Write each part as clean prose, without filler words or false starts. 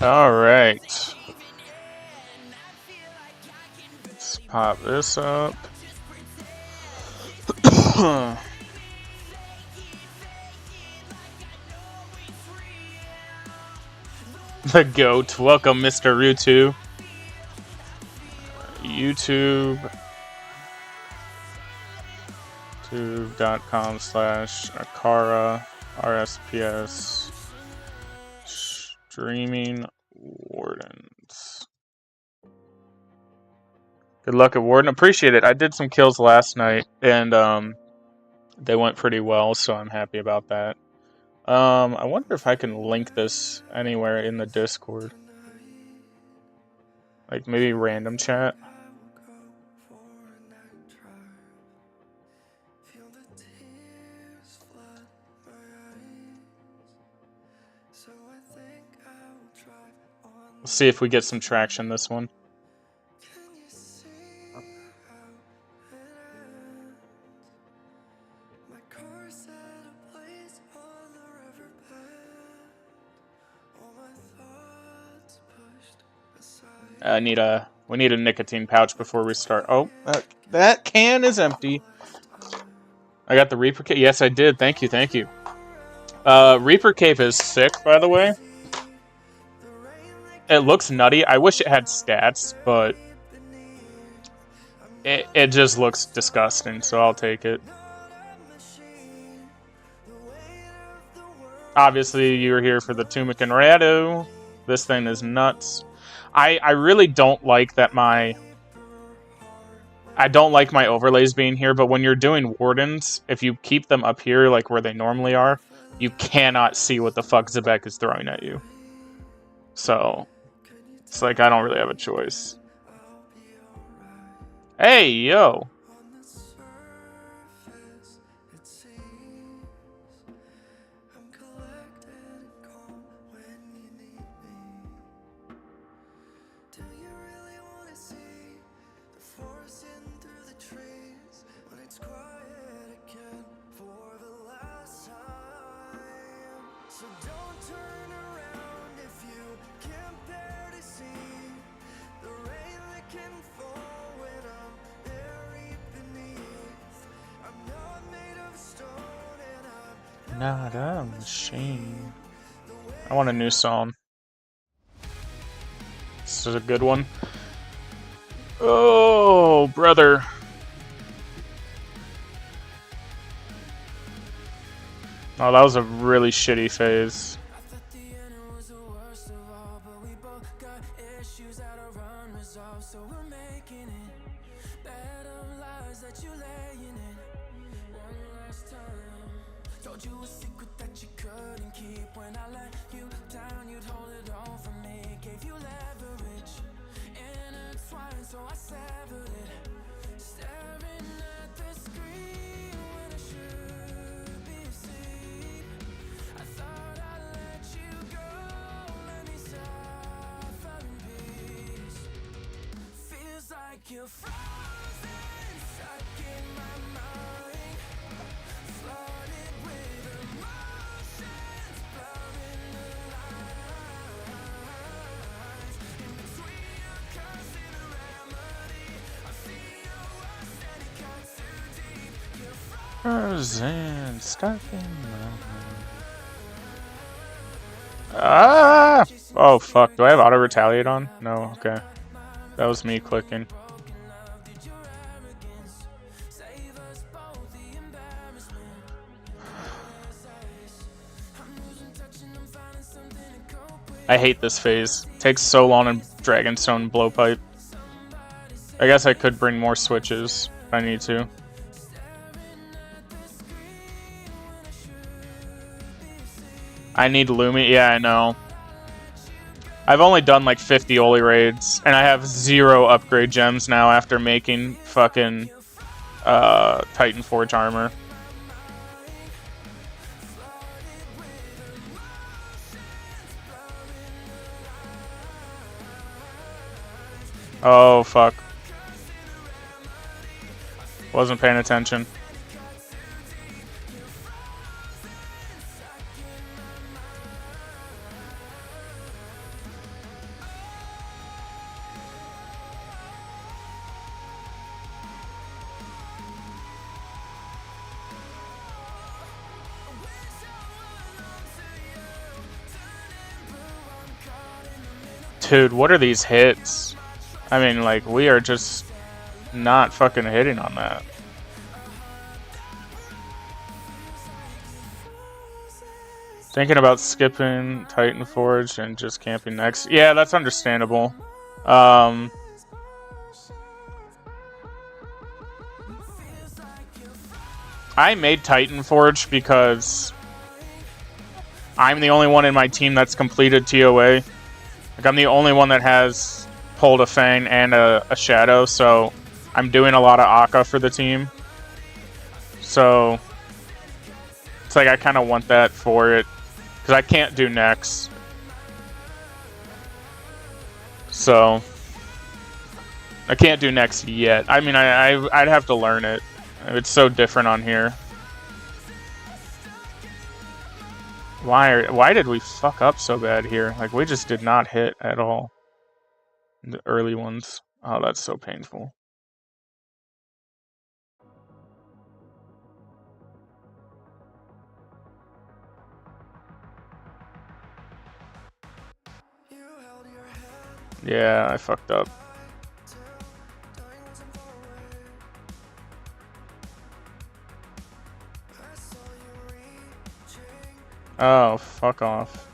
All right. Let's pop this up. The GOAT. Welcome, Mr. Rutu. YouTube.com/Akara RSPS streaming wardens. Good luck at Warden. Appreciate it. I did some kills last night, and they went pretty well, so I'm happy about that. I wonder if I can link this anywhere in the Discord. Like maybe random chat. We'll see if we get some traction this one. We need a nicotine pouch before we start. Oh, that can is empty. I got the Reaper Cape. Yes, I did. Thank you, thank you. Reaper Cape is sick, by the way. It looks nutty. I wish it had stats, but it just looks disgusting, so I'll take it. Obviously, you were here for the Tumic and Rado. This thing is nuts. I really don't like that I don't like my overlays being here, but when you're doing Wardens, if you keep them up here, like where they normally are, you cannot see what the fuck Zebek is throwing at you. So, it's like I don't really have a choice. Hey, yo! Not a machine. I want a new song. This is a good one. Oh, brother. Oh, that was a really shitty phase. And stuff in Ah! Oh fuck, do I have auto retaliate on? No, okay. That was me clicking. I hate this phase. It takes so long in Dragonstone Blowpipe. I guess I could bring more switches if I need to. I need Lumi. Yeah, I know. I've only done like 50 Oli raids, and I have 0 upgrade gems now after making fucking Titan Forge armor. Oh, fuck. Wasn't paying attention. Dude, what are these hits? I mean, like, we are just not fucking hitting on that. Thinking about skipping Titan Forge and just camping next. Yeah, that's understandable. I made Titan Forge because I'm the only one in my team that's completed TOA. Like, I'm the only one that has pulled a Fang and a Shadow, so I'm doing a lot of Akka for the team. So it's like I kind of want that for it, because I can't do Nex. So I can't do Nex yet. I mean, I'd have to learn it. It's so different on here. Why did we fuck up so bad here? Like, we just did not hit at all. The early ones. Oh, that's so painful. Yeah, I fucked up. Oh, fuck off.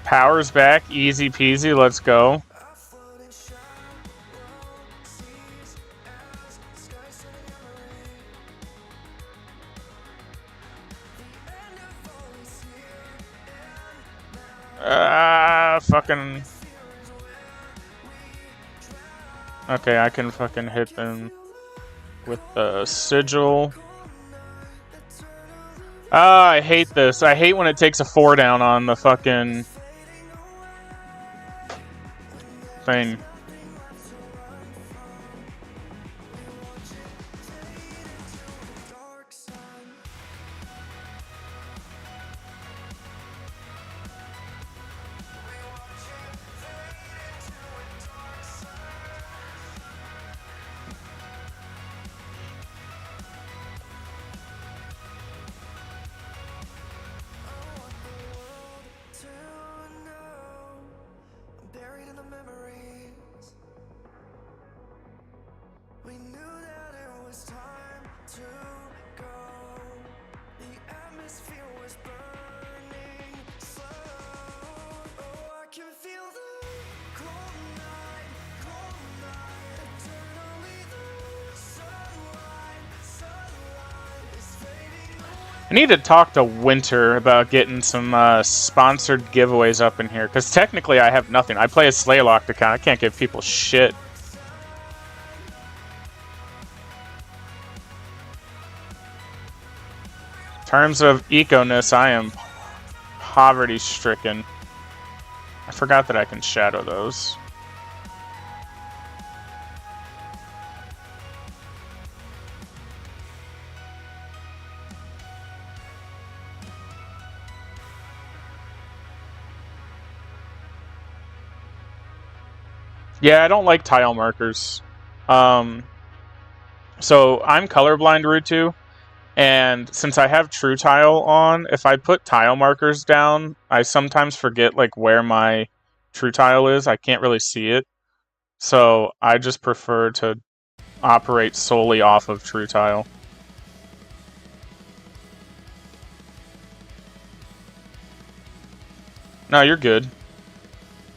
Power's back, easy peasy, let's go. Fucking... Okay, I can fucking hit them with the sigil. I hate this. I hate when it takes a 4 down on the fucking thing. I need to talk to Winter about getting some sponsored giveaways up in here, because technically I have nothing. I play a Slaylock account. I can't give people shit. In terms of eco-ness, I am poverty-stricken. I forgot that I can shadow those. Yeah, I don't like tile markers. So I'm colorblind, Rutu, and since I have True Tile on, if I put tile markers down, I sometimes forget like where my True Tile is. I can't really see it. So I just prefer to operate solely off of True Tile. No, you're good.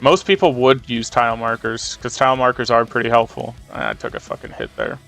Most people would use tile markers, because tile markers are pretty helpful. I took a fucking hit there.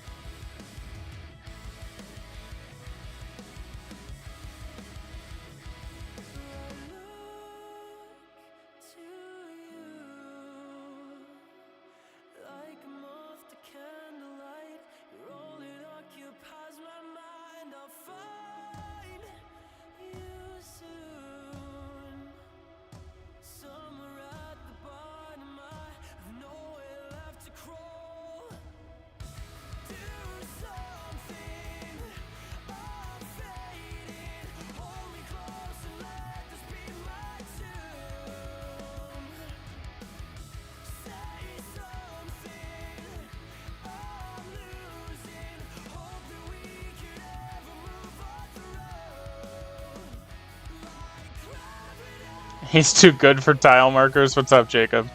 He's too good for tile markers. What's up, Jacob?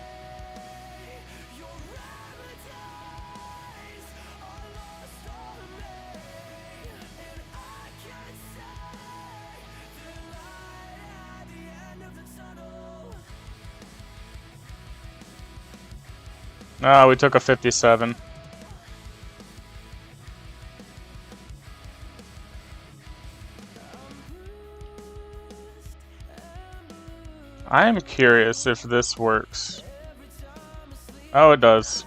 Oh, we took a 57. I am curious if this works. Oh, it does.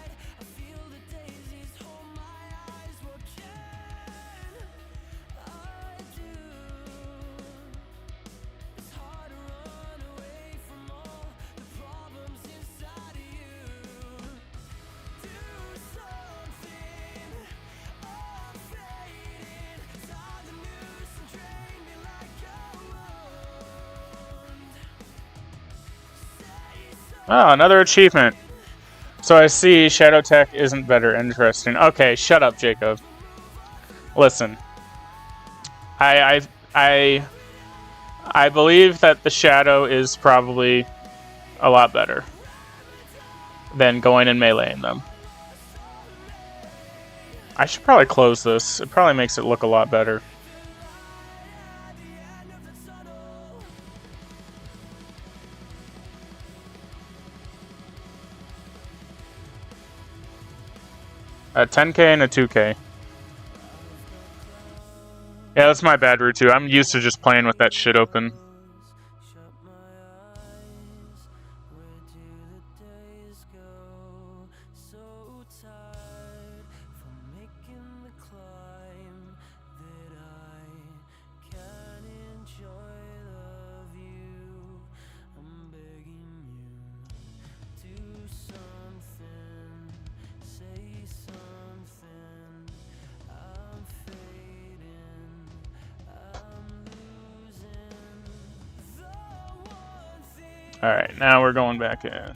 Oh, another achievement. So I see Shadow Tech isn't better. Interesting. Okay, shut up, Jacob. Listen. I believe that the Shadow is probably a lot better than going and meleeing them. I should probably close this. It probably makes it look a lot better. A 10k and a 2k. Yeah, that's my bad, Root 2. I'm used to just playing with that shit open. Alright, now we're going back in.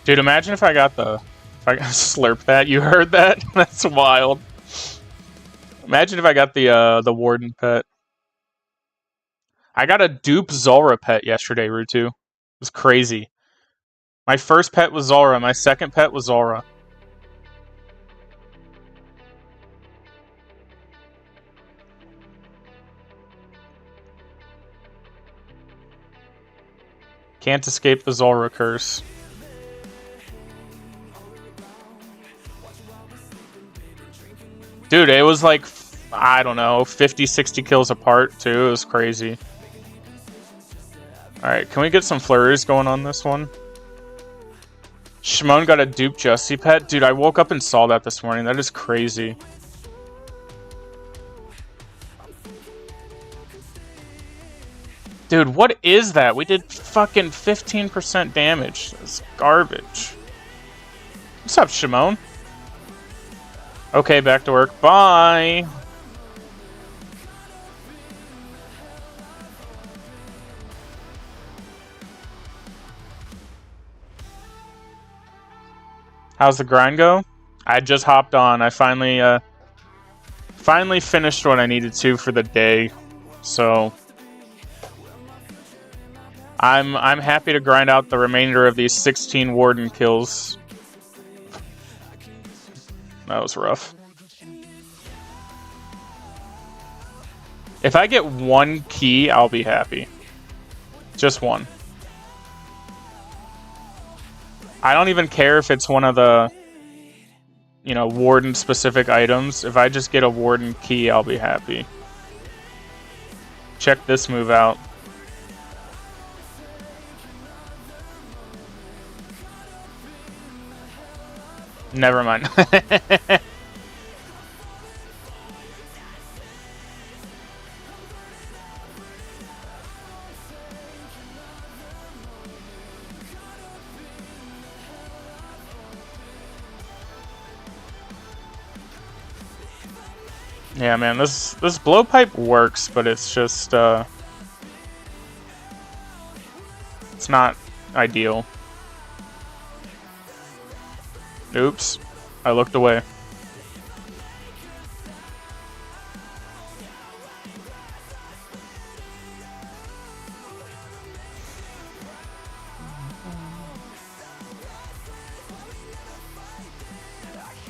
Dude, imagine if I got slurp that. You heard that? That's wild. Imagine if I got the Warden pet. I got a dupe Zulrah pet yesterday, Rutu. It was crazy. My first pet was Zulrah. My second pet was Zulrah. Can't escape the Zulrah curse. Dude, it was like, I don't know, 50, 60 kills apart, too. It was crazy. Alright, can we get some flurries going on this one? Shimon got a dupe Justy pet? Dude, I woke up and saw that this morning. That is crazy. Dude, what is that? We did fucking 15% damage. That's garbage. What's up, Shimon? Okay, back to work. Bye! How's the grind go? I just hopped on. I finally finished what I needed to for the day. So I'm happy to grind out the remainder of these 16 warden kills. That was rough. If I get one key, I'll be happy. Just one. I don't even care if it's one of the, you know, warden specific items. If I just get a warden key, I'll be happy. Check this move out. Never mind. Yeah, man, this blowpipe works, but it's just it's not ideal. Oops, I looked away.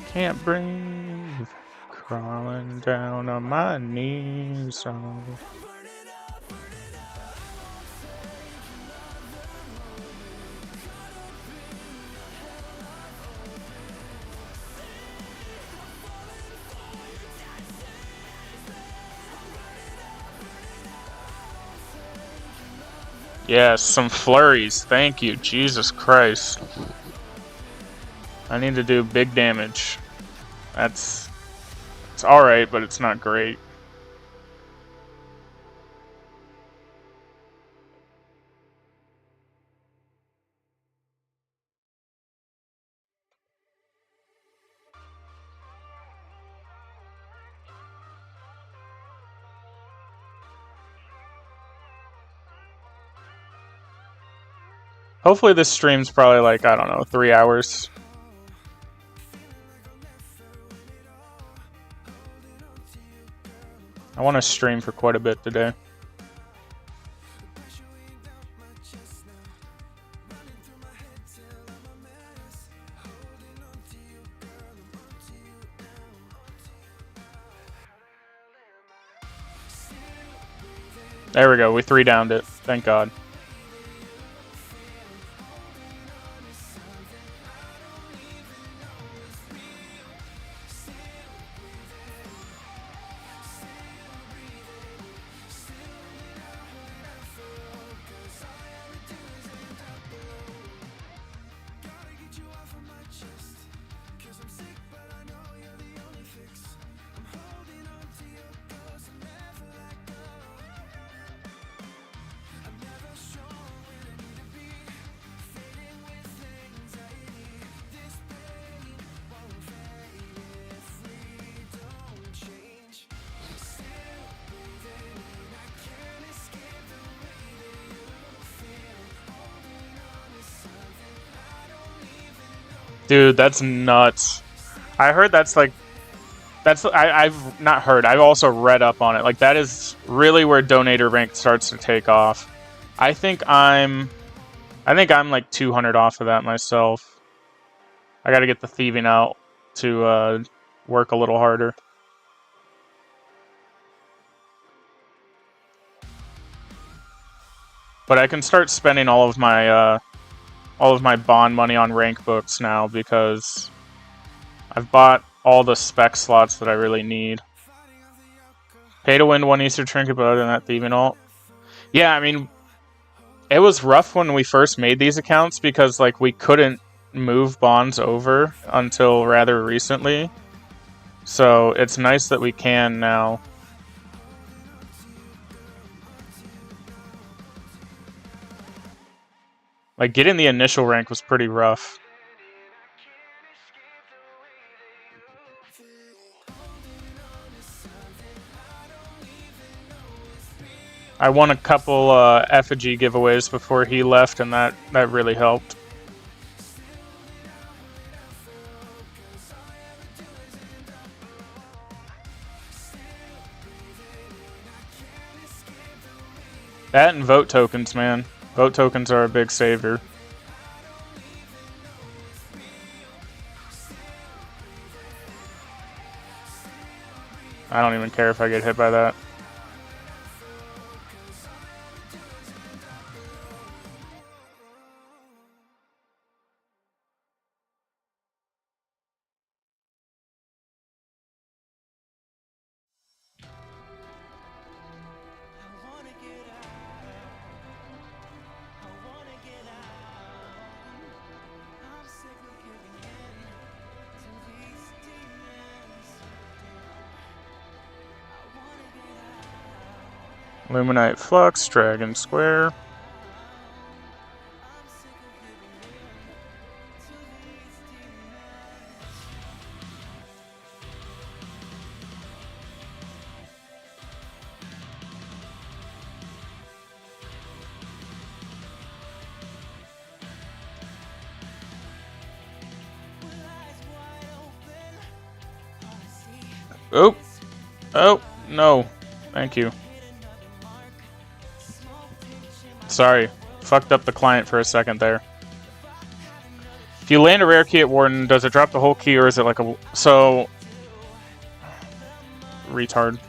Can't breathe, crawling down on my knees. Oh. Yes, some flurries. Thank you, Jesus Christ. I need to do big damage. It's alright, but it's not great. Hopefully this stream's probably like, I don't know, 3 hours. I want to stream for quite a bit today. There we go, we 3-downed it. Thank God. Dude, that's nuts. I heard that's like, I've not heard, I've also read up on it. Like, that is really where donator rank starts to take off. I think I'm like 200 off of that myself. I gotta get the thieving out to work a little harder. But I can start spending all of my bond money on rank books now because I've bought all the spec slots that I really need. Pay to win 1 Easter trinket, but other than that, thieving alt. Yeah, I mean, it was rough when we first made these accounts because like we couldn't move bonds over until rather recently. So it's nice that we can now. Like, getting the initial rank was pretty rough. I won a couple effigy giveaways before he left, and that really helped. That and vote tokens, man. Vote tokens are a big savior. I don't even care if I get hit by that. Luminite Flux, Dragon Square. Oh! Oh, no. Thank you. Sorry. Fucked up the client for a second there. If you land a rare key at Warden, does it drop the whole key, or is it like a... So... Retard.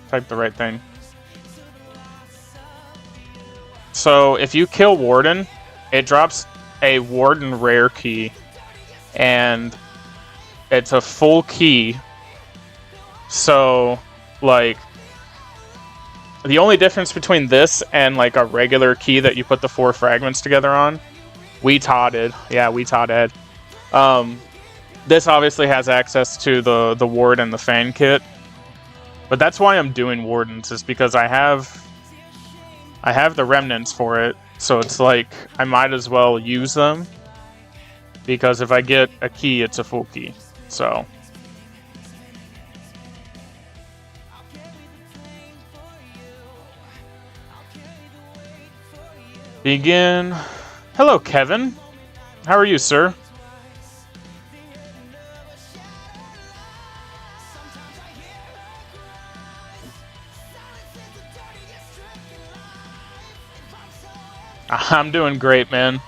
Type the right thing. So, if you kill Warden, it drops a Warden rare key. And... it's a full key. So, like... the only difference between this and like a regular key that you put the 4 fragments together on, we totted. Yeah, we totted. This obviously has access to the ward and the fan kit, but that's why I'm doing wardens, is because I have the remnants for it. So it's like I might as well use them, because if I get a key, it's a full key. So. Begin. Hello, Kevin. How are you, sir? I'm doing great, man.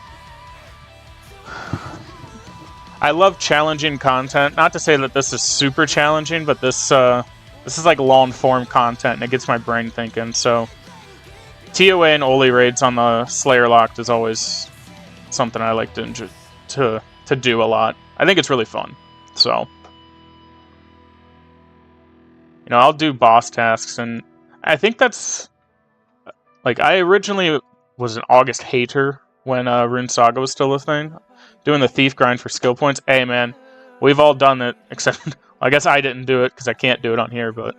I love challenging content. Not to say that this is super challenging, but this is like long-form content, and it gets my brain thinking, so... TOA and Oli raids on the Slayer Locked is always something I like to do a lot. I think it's really fun. So, you know, I'll do boss tasks, and I think that's like, I originally was an August hater when Rune Saga was still a thing, doing the thief grind for skill points. Hey, man, we've all done it, except I guess I didn't do it because I can't do it on here. But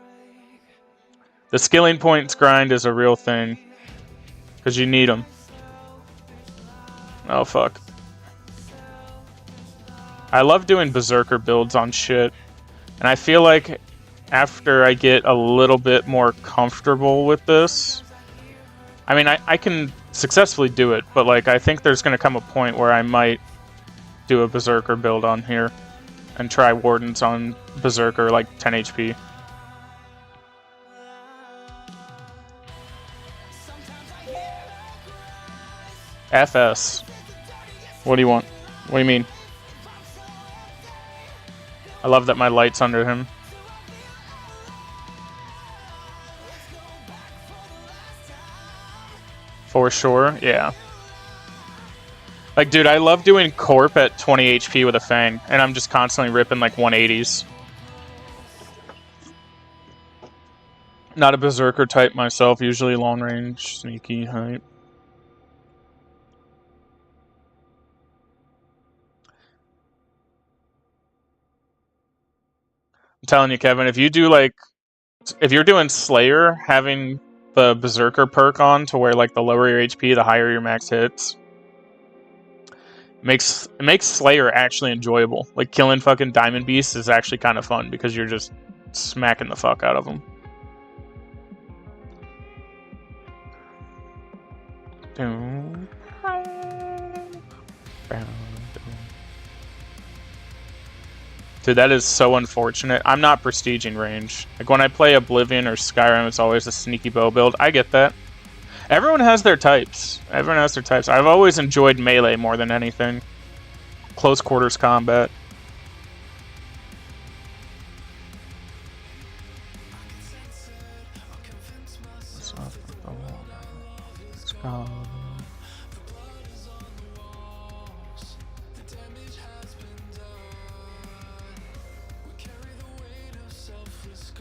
the skilling points grind is a real thing. Because you need them. Oh, fuck. I love doing Berserker builds on shit. And I feel like after I get a little bit more comfortable with this... I mean, I can successfully do it, but like I think there's going to come a point where I might do a Berserker build on here. And try Wardens on Berserker, like 10 HP. FS. What do you want? What do you mean? I love that my light's under him. For sure, yeah. Like, dude, I love doing Corp at 20 HP with a Fang, and I'm just constantly ripping, like, 180s. Not a Berserker type myself, usually long range, sneaky hype. I'm telling you, Kevin, if you do, like... If you're doing Slayer, having the Berserker perk on to where, like, the lower your HP, the higher your max hits... It makes Slayer actually enjoyable. Like, killing fucking Diamond Beasts is actually kind of fun because you're just smacking the fuck out of them. Dude, that is so unfortunate. I'm not prestiging range. Like, when I play Oblivion or Skyrim, it's always a sneaky bow build. I get that. Everyone has their types. Everyone has their types. I've always enjoyed melee more than anything. Close quarters combat.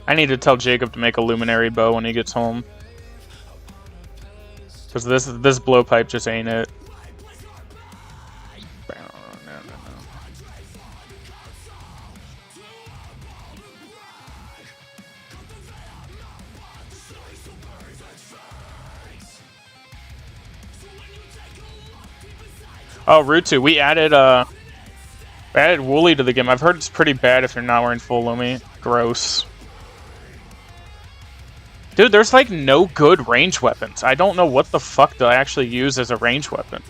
I need to tell Jacob to make a luminary bow when he gets home. Because this blowpipe just ain't it. Oh, Rutu, we added Wooly to the game. I've heard it's pretty bad if you're not wearing full Lumi. Gross. Dude, there's like no good range weapons. I don't know what the fuck to actually use as a range weapon.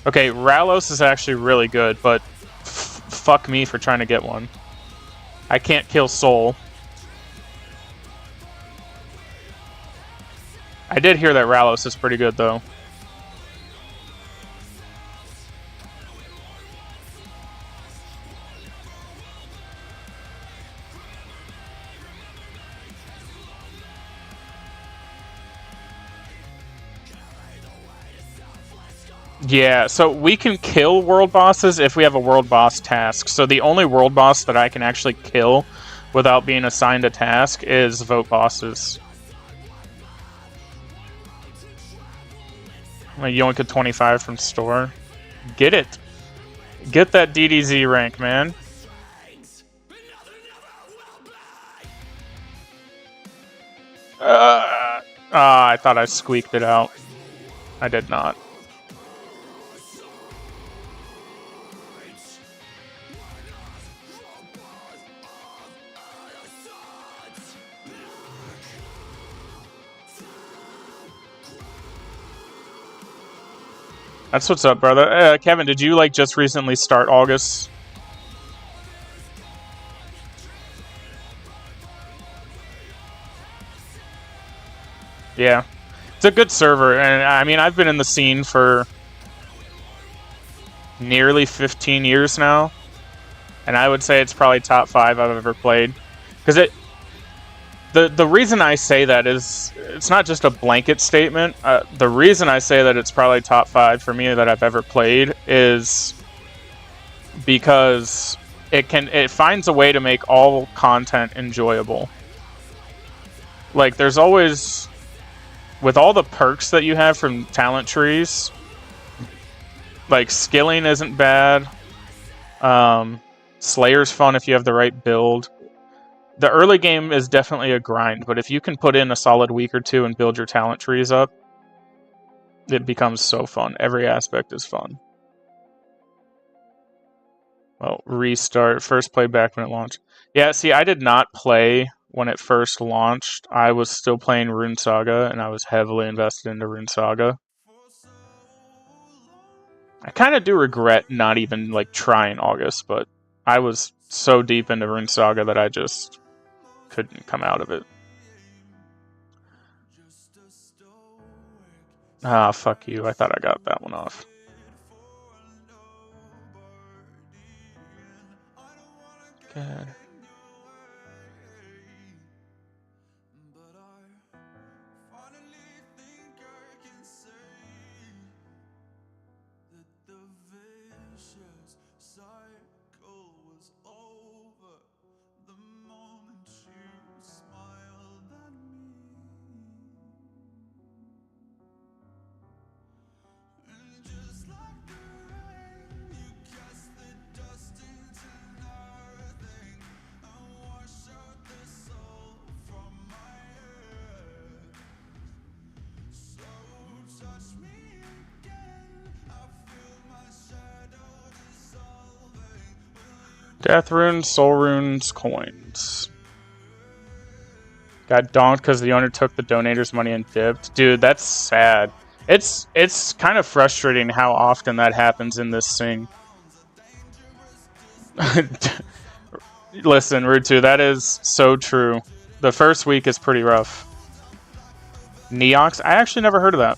Okay, Ralos is actually really good, but fuck me for trying to get one. I can't kill Soul. I did hear that Ralos is pretty good, though. Yeah, so we can kill world bosses if we have a world boss task. So the only world boss that I can actually kill without being assigned a task is vote bosses. Like Yoinka 25 from store. Get it. Get that DDZ rank, man. I thought I squeaked it out. I did not. That's what's up, brother. Kevin, did you like just recently start August? Yeah. It's a good server, and I mean, I've been in the scene for nearly 15 years now, and I would say it's probably top 5 I've ever played. Because the reason I say that is, it's not just a blanket statement. The reason I say that it's probably top 5 for me that I've ever played is because it finds a way to make all content enjoyable. Like, there's always, with all the perks that you have from talent trees, like, skilling isn't bad. Slayer's fun if you have the right build. The early game is definitely a grind, but if you can put in a solid week or two and build your talent trees up, it becomes so fun. Every aspect is fun. Well, restart. First play back when it launched. Yeah, see, I did not play when it first launched. I was still playing Rune Saga, and I was heavily invested into Rune Saga. I kind of do regret not even, like, trying August, but I was so deep into Rune Saga that I just couldn't come out of it. Ah, fuck you. I thought I got that one off. Good. Death runes, soul runes, coins. Got donked because the owner took the donator's money and dipped. Dude, that's sad. It's kind of frustrating how often that happens in this thing. Listen, Rutu, that is so true. The first week is pretty rough. Neox? I actually never heard of that.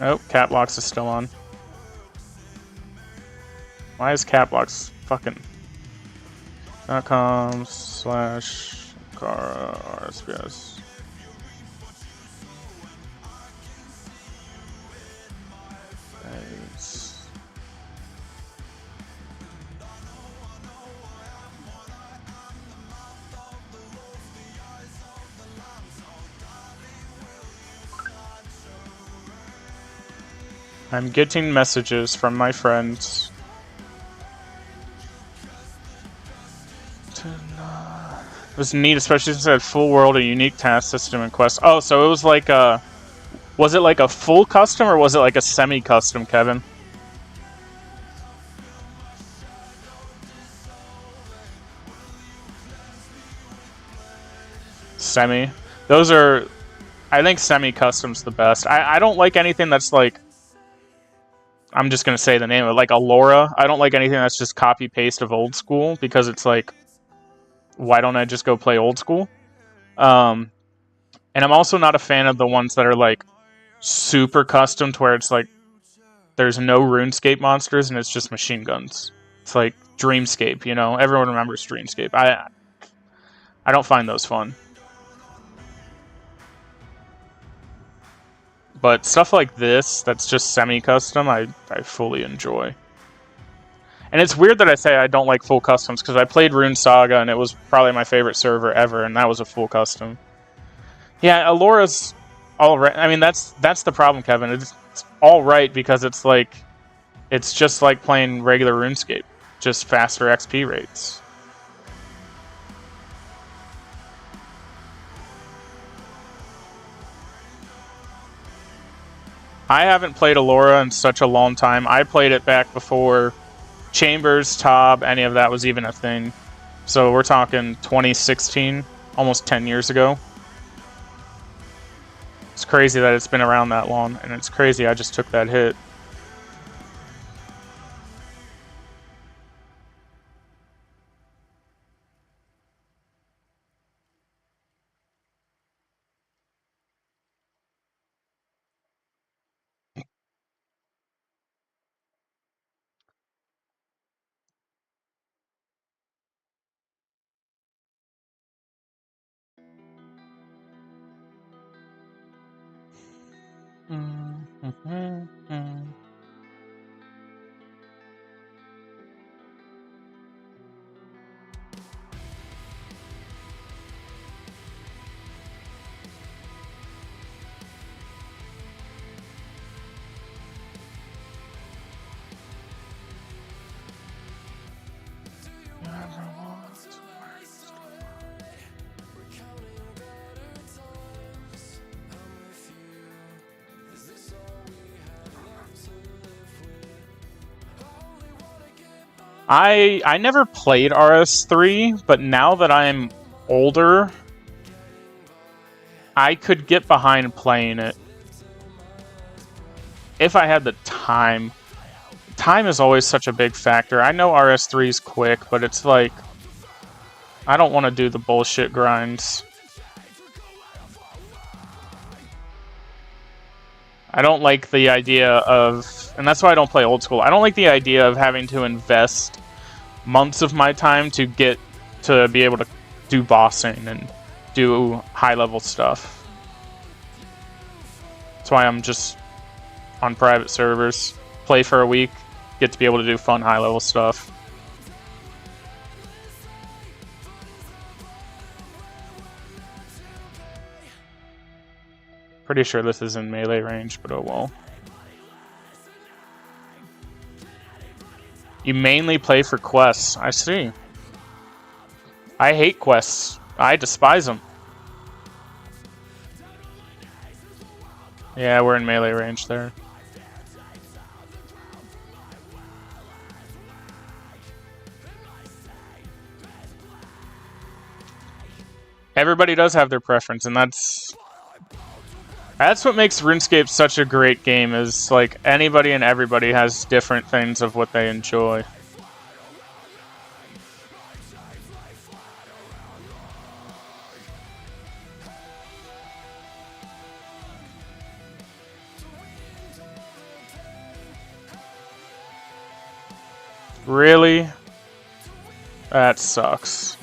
Oh, Caplocks is still on. Why is Caplocks fucking... .com/RSPS. I'm getting messages from my friends. It was neat, especially since it had full world, a unique task system and quest. Oh, so it was like a... Was it like a full custom or was it like a semi-custom, Kevin? Semi. Those are... I think semi-custom's the best. I don't like anything that's like... I'm just going to say the name of it. Like Allura. I don't like anything that's just copy-paste of old school because it's like... Why don't I just go play old school? And I'm also not a fan of the ones that are like super custom to where it's like there's no RuneScape monsters and it's just machine guns. It's like Dreamscape, you know? Everyone remembers Dreamscape. I don't find those fun. But stuff like this, that's just semi-custom, I fully enjoy. And it's weird that I say I don't like full customs, because I played Rune Saga, and it was probably my favorite server ever, and that was a full custom. Yeah, Allura's alright. I mean, that's the problem, Kevin. It's alright because it's like... It's just like playing regular RuneScape. Just faster XP rates. I haven't played Allura in such a long time. I played it back before Chambers, Tob, any of that was even a thing. So we're talking 2016, almost 10 years ago. It's crazy that it's been around that long, and it's crazy I just took that hit. I never played RS3, but now that I'm older, I could get behind playing it. If I had the time. Time is always such a big factor. I know RS3 is quick, but it's like... I don't want to do the bullshit grinds. I don't like the idea of... And that's why I don't play old school. I don't like the idea of having to invest months of my time to get to be able to do bossing and do high-level stuff. That's why I'm just on private servers. Play for a week, get to be able to do fun high-level stuff. Pretty sure this is in melee range, but oh well. You mainly play for quests. I see. I hate quests. I despise them. Yeah, we're in melee range there. Everybody does have their preference, and that's what makes RuneScape such a great game, is like anybody and everybody has different things of what they enjoy. Really? That sucks.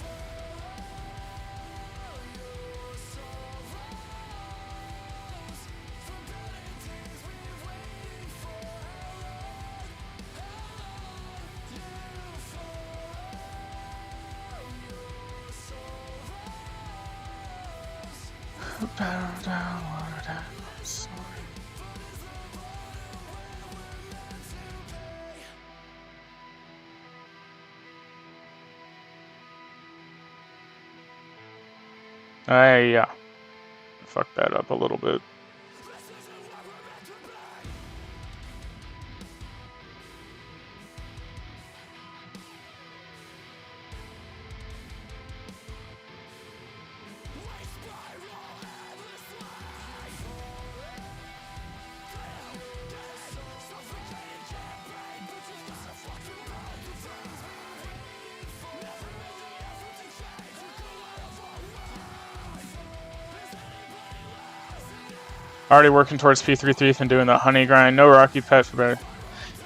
Yeah. Fuck that up a little bit. Already working towards P3 Thief and doing the honey grind. No Rocky Pet for better.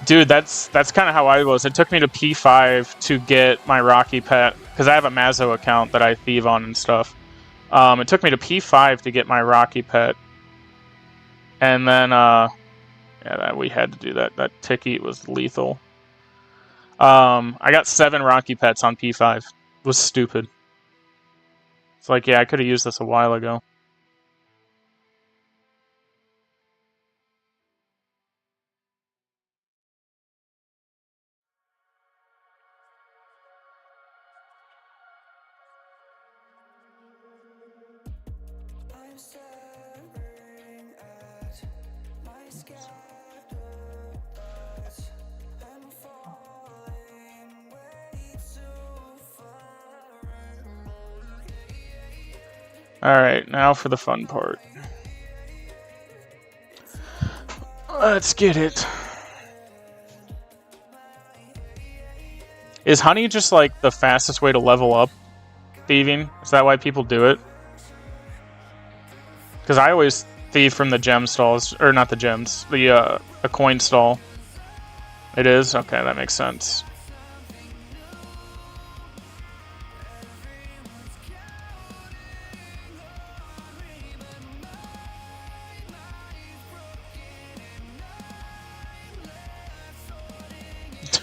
Dude, that's kind of how I was. It took me to P5 to get my Rocky Pet, because I have a Mazzo account that I thieve on and stuff. It took me to P5 to get my Rocky Pet. And then, yeah, we had to do that. That Tiki was lethal. I got 7 Rocky Pets on P5. It was stupid. It's like, yeah, I could have used this a while ago. Alright, now for the fun part. Let's get it. Is honey just like the fastest way to level up thieving? Is that why people do it? Because I always thieve from the gem stalls, or not the gems, a coin stall. It is? Okay, that makes sense.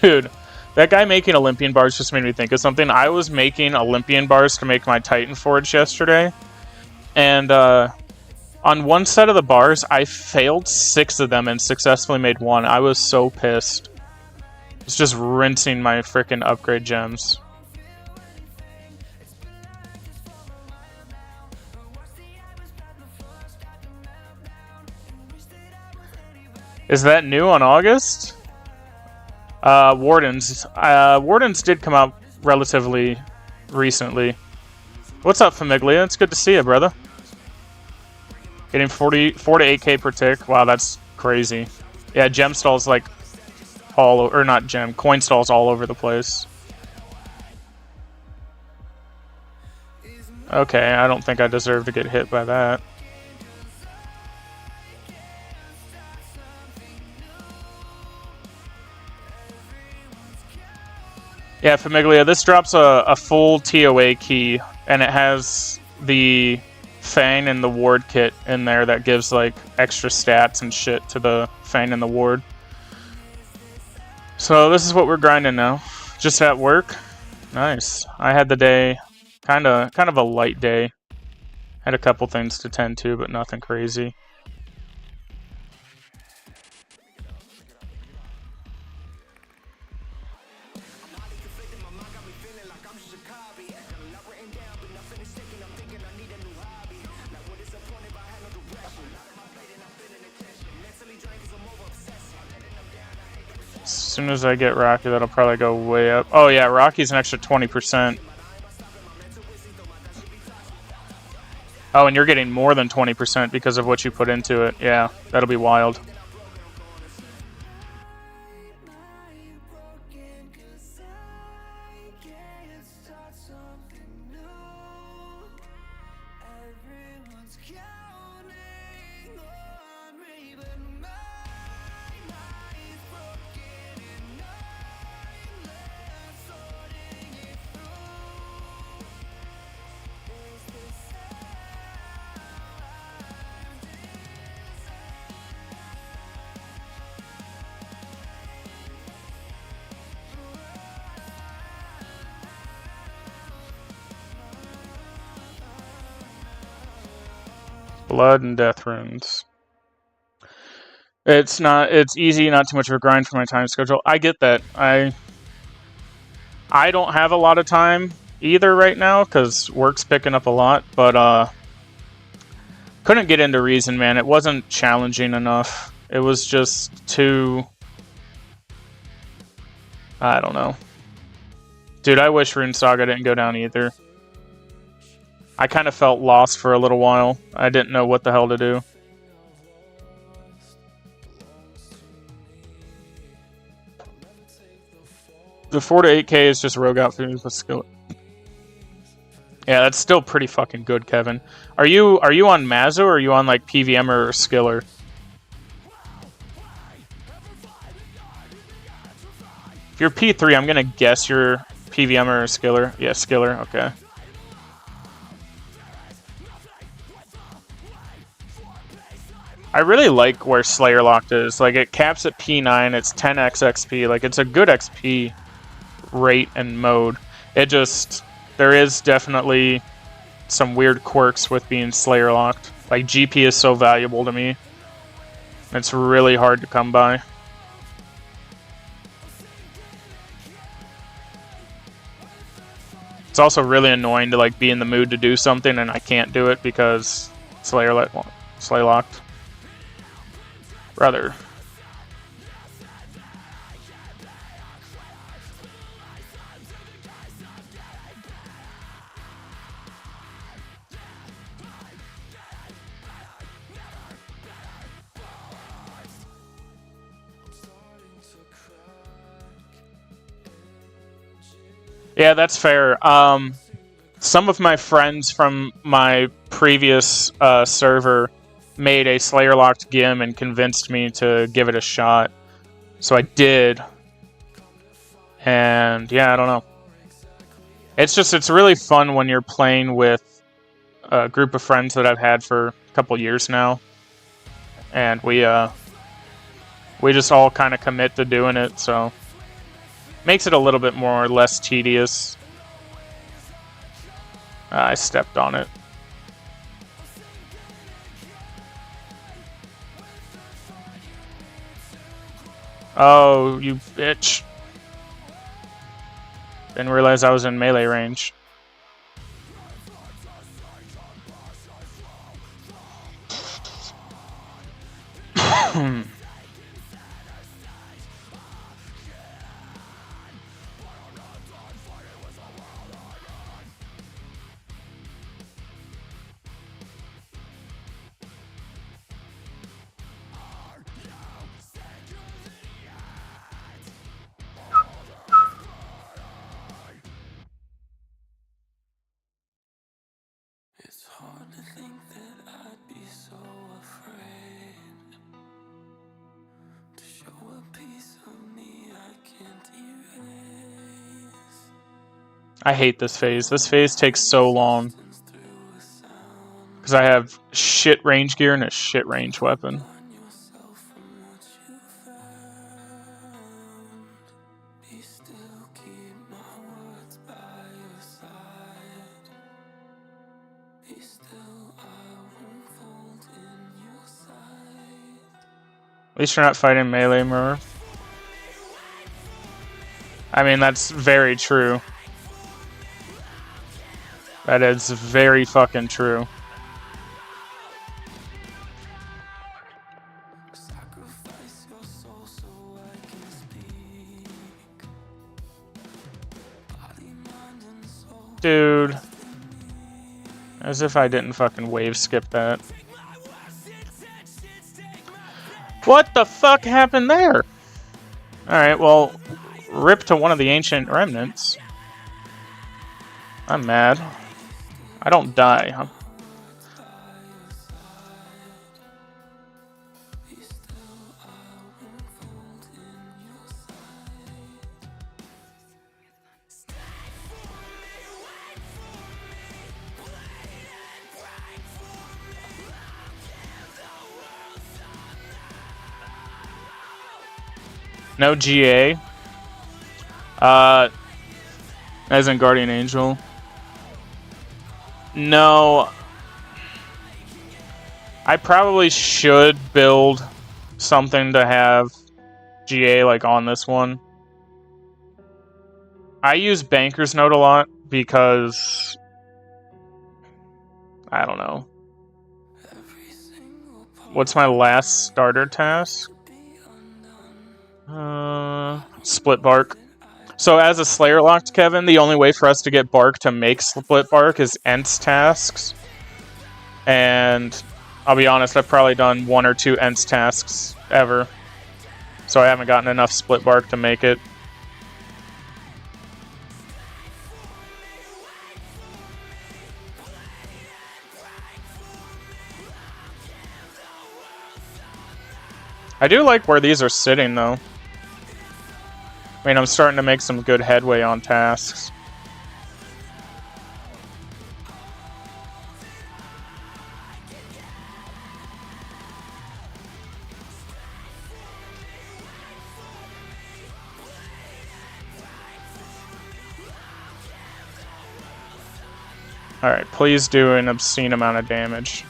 Dude, that guy making Olympian bars just made me think of something. I was making Olympian bars to make my Titan Forge yesterday, and on one set of the bars, I failed 6 of them and successfully made 1. I was so pissed. It's just rinsing my freaking upgrade gems. Is that new on August? Wardens. Wardens did come out relatively recently. What's up, Famiglia? It's good to see you, brother. Getting 4 to 8k per tick. Wow, that's crazy. Yeah, gem stalls like all over, or not gem, coin stalls all over the place. Okay, I don't think I deserve to get hit by that. Yeah, Famiglia, this drops a full TOA key, and it has the Fang and the Ward kit in there that gives like extra stats and shit to the Fang and the Ward. So this is what we're grinding now. Just at work. Nice. I had the day kind of a light day. Had a couple things to tend to, but nothing crazy. As soon as I get Rocky, that'll probably go way up. Oh yeah, Rocky's an extra 20%. Oh, and you're getting more than 20% because of what you put into it. Yeah, that'll be wild. Blood and death runes. It's easy, not too much of a grind for my time schedule. I get that. I don't have a lot of time either right now because work's picking up a lot, but couldn't get into Reason, man. It wasn't challenging enough. It was just too... I don't know. Dude, I wish Rune Saga didn't go down either. I kind of felt lost for a little while. I didn't know what the hell to do. The 4 to 8K is just rogue outfits with skill. Yeah, that's still pretty fucking good, Kevin. Are you on Mazo or are you on like PVM or Skiller? If you're P3, I'm gonna guess you're PVM or Skiller. Yeah, Skiller. Okay. I really like where Slayer Locked is. Like, it caps at P9, it's 10x XP. Like, it's a good XP rate and mode. It just... There is definitely some weird quirks with being Slayer Locked. Like, GP is so valuable to me. It's really hard to come by. It's also really annoying to, like, be in the mood to do something and I can't do it because Slayer Locked. Brother. Yeah, that's fair. Some of my friends from my previous server made a Slayer Locked GIM and convinced me to give it a shot. So I did. And yeah, I don't know. It's really fun when you're playing with a group of friends that I've had for a couple years now. And we just all kind of commit to doing it, so makes it a little bit more or less tedious. I stepped on it. Oh, you bitch. Didn't realize I was in melee range. It's hard to think that I'd be so afraid to show a piece of me I can't erase. I hate this phase. This phase takes so long. Because I have shit range gear and a shit range weapon. At least you're not fighting melee, Murph. I mean, that's very true. That is very fucking true. Dude. As if I didn't fucking wave skip that. What the fuck happened there? Alright, well, rip to one of the ancient remnants. I'm mad. I don't die, huh? No GA. As in Guardian Angel. No. I probably should build something to have GA like on this one. I use Banker's Note a lot because I don't know. What's my last starter task? Split Bark. So as a Slayer locked Kevin, the only way for us to get Bark to make Split Bark is Ents tasks. And I'll be honest, I've probably done 1 or 2 Ents tasks ever. So I haven't gotten enough Split Bark to make it. I do like where these are sitting though. I mean, I'm starting to make some good headway on tasks. Alright, please do an obscene amount of damage.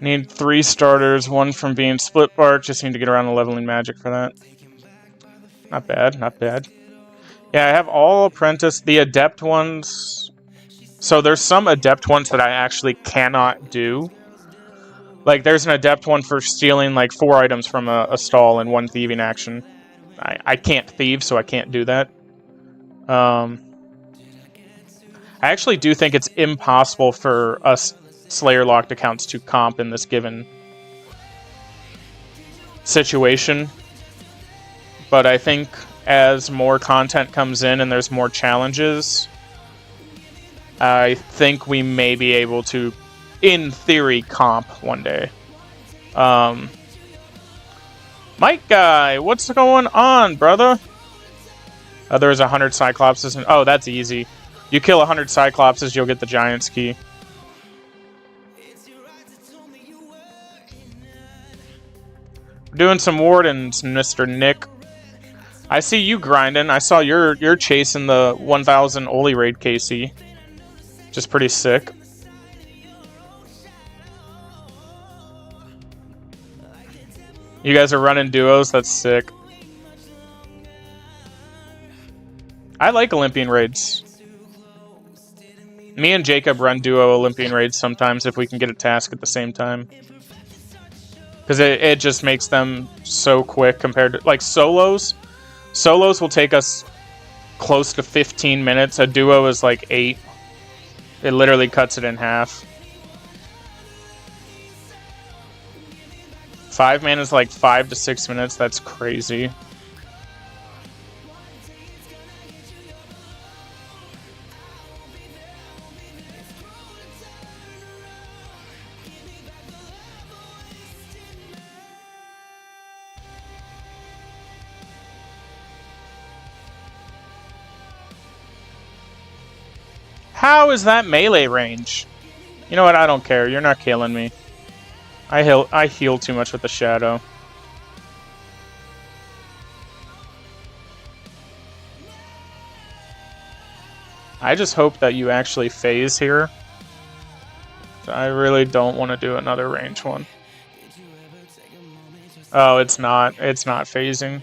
Need 3 starters, 1 from being Split Bark. Just need to get around the leveling magic for that. Not bad, not bad. Yeah, I have all Apprentice. The Adept ones... So there's some Adept ones that I actually cannot do. Like, there's an Adept one for stealing, like, 4 items from a stall in 1 thieving action. I can't thieve, so I can't do that. I actually do think it's impossible for us Slayer-locked accounts to comp in this given situation. But I think as more content comes in and there's more challenges, I think we may be able to, in theory, comp one day. Mike Guy, what's going on, brother? There's 100 Cyclopses. And, oh, that's easy. You kill 100 Cyclopses, you'll get the Giant's Key. We're doing some Wardens, Mr. Nick. I see you grinding. I saw you're chasing the 1000 Oli Raid KC. Just pretty sick. You guys are running duos? That's sick. I like Olympian raids. Me and Jacob run duo Olympian raids sometimes if we can get a task at the same time. Because it just makes them so quick compared to... Like, solos. Solos will take us close to 15 minutes. A duo is like 8. It literally cuts it in half. 5-man is like 5 to 6 minutes. That's crazy. How is that melee range? You know what? I don't care. You're not killing me. I heal too much with the shadow. I just hope that you actually phase here. I really don't want to do another range one. Oh, it's not. It's not phasing.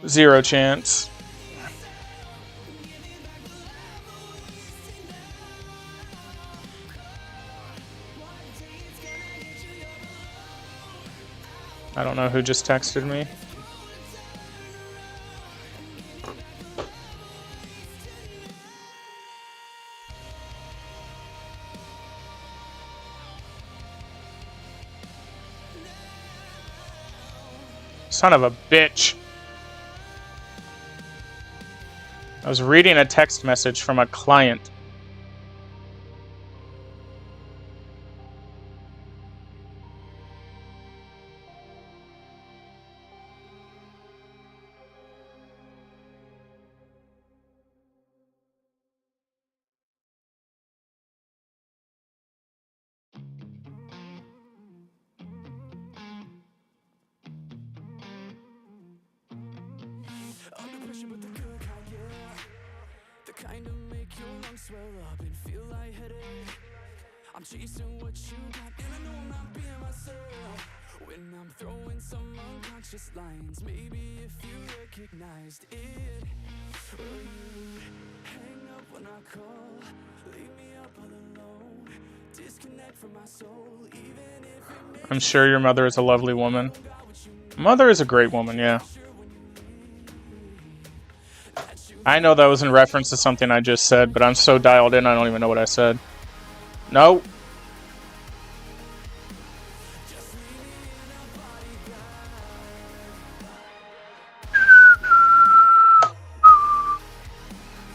0 chance. I don't know who just texted me. Son of a bitch. I was reading a text message from a client. Under pressure, but the good kind, yeah. The kind of make your lungs swell up and feel lightheaded. I'm chasing what you got, and I know I'm not being myself. When I'm throwing some unconscious lines, maybe if you recognized it. Will you hang up when I call? Leave me up all alone. Disconnect from my soul, even if it makes I'm sure your mother is a lovely woman. Mother is a great woman, yeah. I know that was in reference to something I just said, but I'm so dialed in I don't even know what I said. No.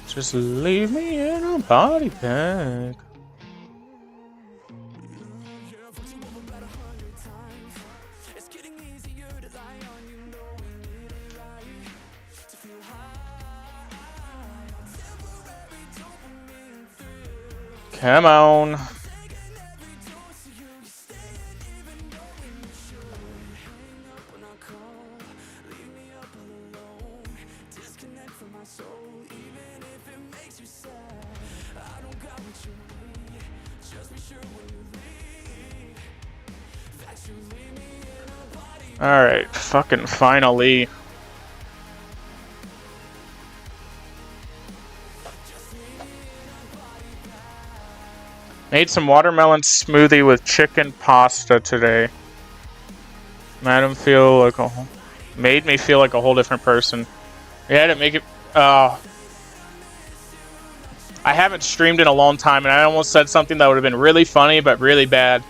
Just leave me in a body bag. Come on. Alright, fucking finally. Made some watermelon smoothie with chicken pasta today. Made me feel like a whole different person. Yeah, to make it. I haven't streamed in a long time, and I almost said something that would have been really funny, but really bad.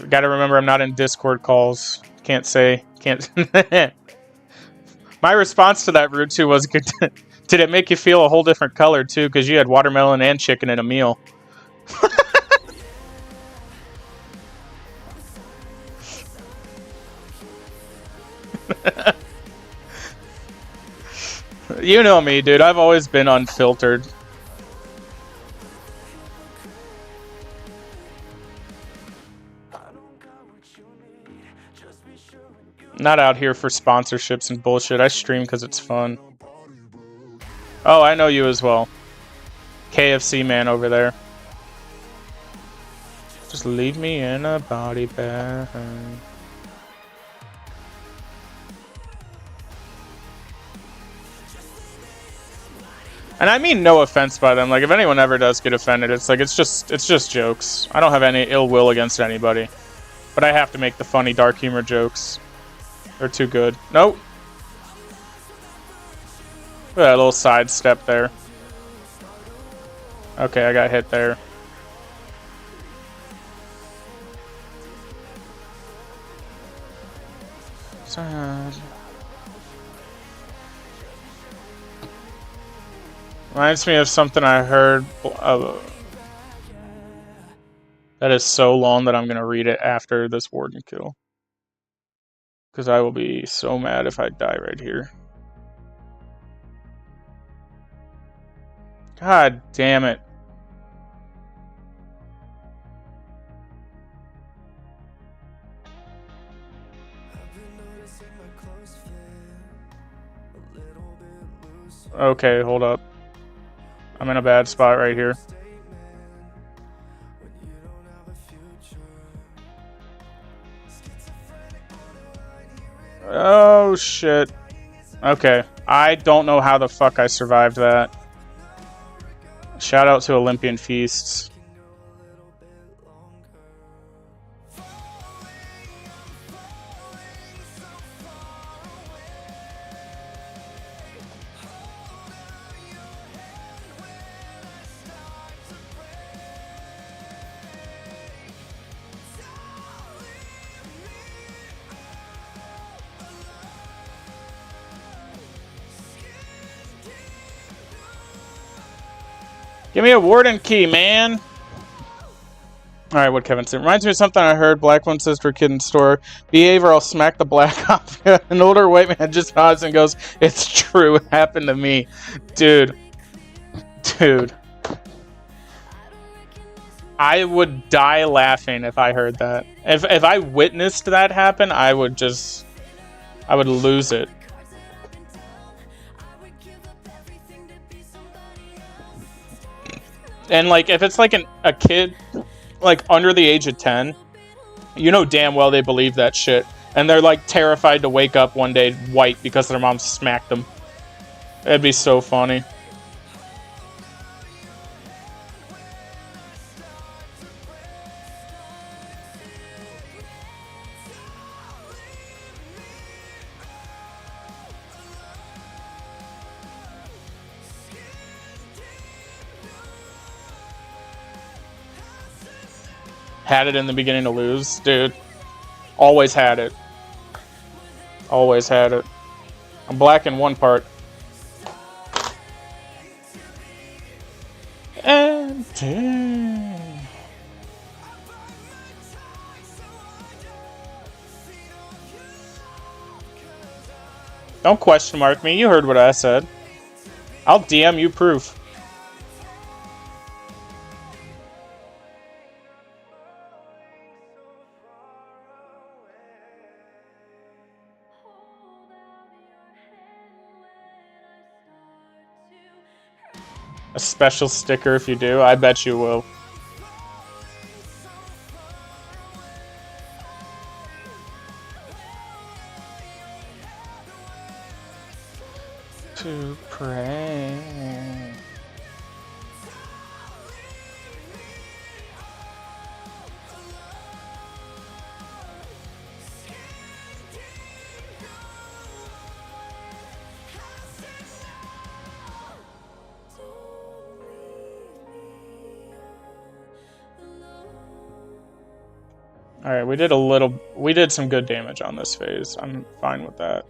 Gotta remember, I'm not in Discord calls. Can't. My response to that, Rutu, was, did it make you feel a whole different color, too? Because you had watermelon and chicken in a meal. You know me, dude. I've always been unfiltered. Not out here for sponsorships and bullshit. I stream because it's fun. Oh, I know you as well. KFC man over there. Just leave me in a body bag. And I mean no offense by them. Like, if anyone ever does get offended, it's like it's just jokes. I don't have any ill will against anybody. But I have to make the funny dark humor jokes. They're too good. Nope. Look at that little sidestep there. Okay, I got hit there. Sad. Reminds me of something I heard. That is so long that I'm going to read it after this warden kill. Because I will be so mad if I die right here. God damn it. Okay, hold up. I'm in a bad spot right here. Oh, shit. Okay. I don't know how the fuck I survived that. Shout out to Olympian Feasts. Give me a warden key, man. Alright, what Kevin said. Reminds me of something I heard. Black one says to a kid in the store, behave or I'll smack the black off. An older white man just nods and goes, it's true. It happened to me. Dude. Dude. I would die laughing if I heard that. If I witnessed that happen, I would lose it. And like, if it's like a kid, like under the age of 10, you know damn well they believe that shit. And they're like terrified to wake up one day white because their mom smacked them. It'd be so funny. Had it in the beginning to lose, dude. Always had it. Always had it. I'm black in one part. And don't question mark me. You heard what I said. I'll DM you proof. A special sticker if you do. I bet you will. To pray. Alright, we did some good damage on this phase. I'm fine with that.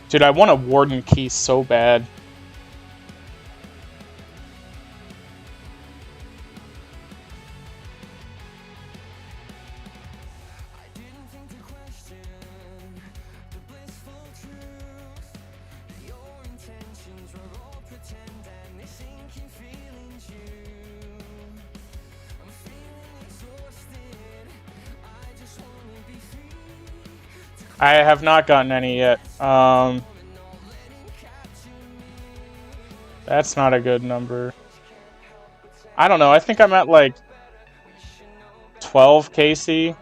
Dude, I want a warden key so bad. I have not gotten any yet. That's not a good number. I don't know. I think I'm at like 12 KC.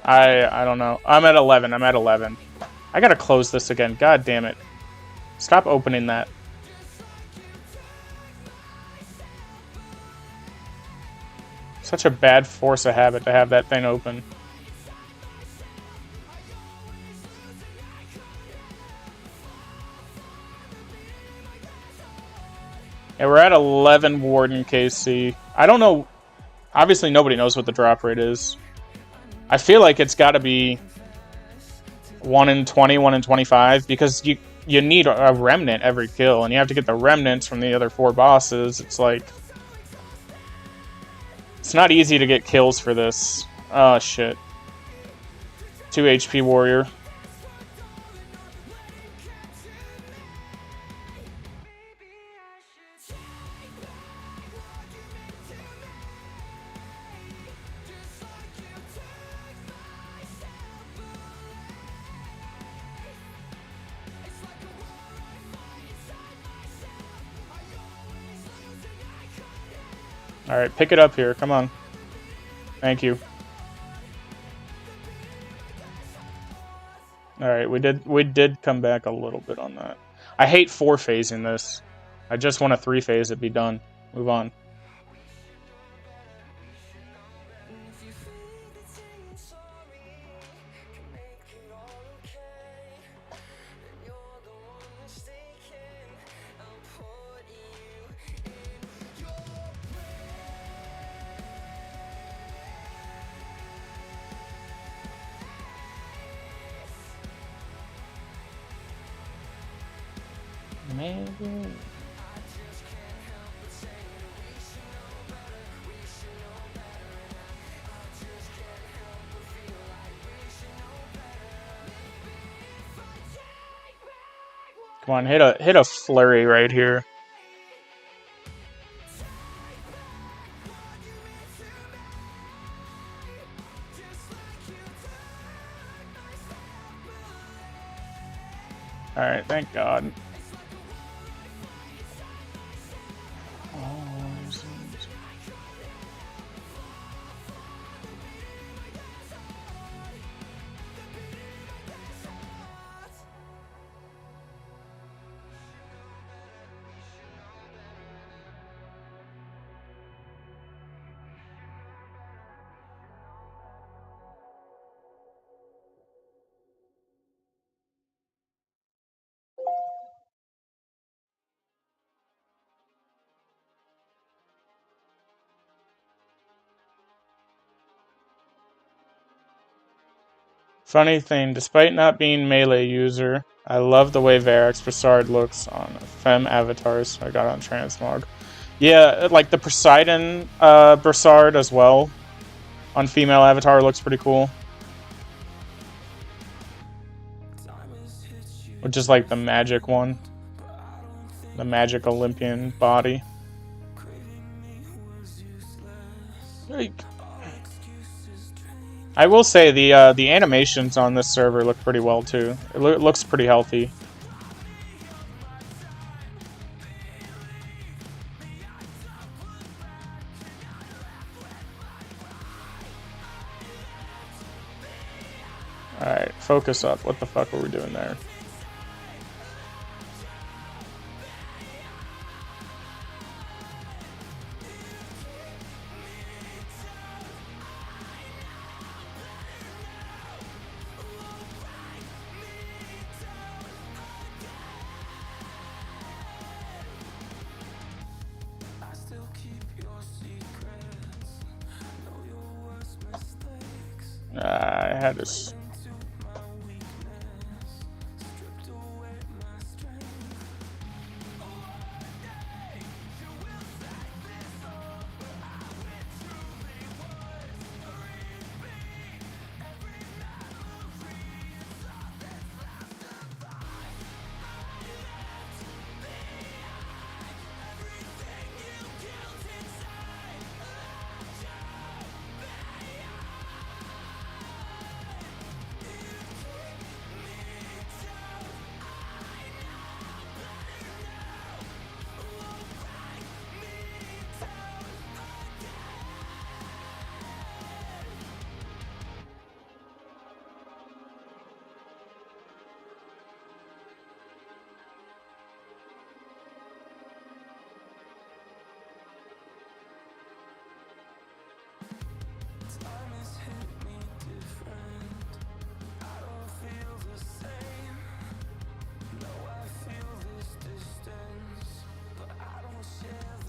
I don't know. I'm at 11. I'm at 11. I gotta close this again. God damn it. Stop opening that. Such a bad force of habit to have that thing open. Yeah, we're at 11 Warden KC. I don't know. Obviously, nobody knows what the drop rate is. I feel like it's got to be 1 in 20, 1 in 25, because you need a remnant every kill, and you have to get the remnants from the other 4 bosses. It's like... It's not easy to get kills for this. Oh, shit. 2 HP warrior. Alright, pick it up here. Come on. Thank you. Alright, we did come back a little bit on that. I hate 4-phasing this. I just want to 3-phase it, be done. Move on. Maybe. Come on, hit a flurry right here. Alright, thank God. Funny thing, despite not being melee user, I love the way Varric's Brassard looks on femme avatars I got on Transmog. Yeah, like the Poseidon Brassard as well on female avatar looks pretty cool. Which is like the magic one. The magic Olympian body. I will say the animations on this server look pretty well too. It looks pretty healthy. Alright, focus up. What the fuck were we doing there? I had this.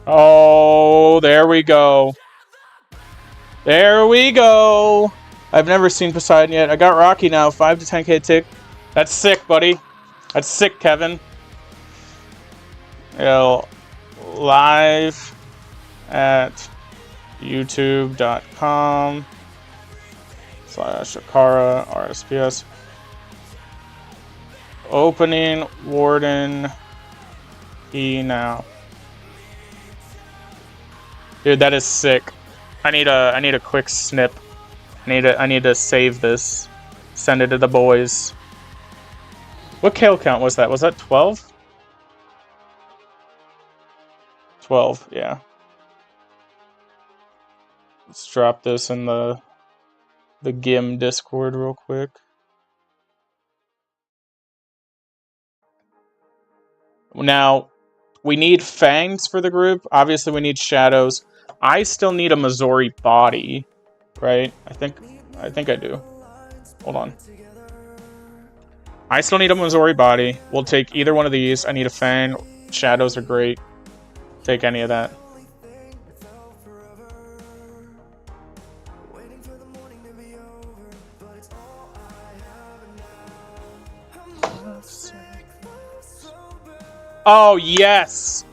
Oh, there we go. There we go. I've never seen Poseidon yet. I got Rocky now. 5 to 10k tick. That's sick, buddy. That's sick, Kevin. Live at youtube.com/Akara RSPS. Opening Warden E now. Dude, that is sick. I need a quick snip. I need to save this. Send it to the boys. What kill count was that? Was that 12? 12, yeah. Let's drop this in the GIM Discord real quick. Now, we need fangs for the group. Obviously, we need shadows. I still need a Missouri body, right? I think I do. Hold on. I still need a Missouri body. We'll take either one of these. I need a fang. Shadows are great. Take any of that. Oh, yes!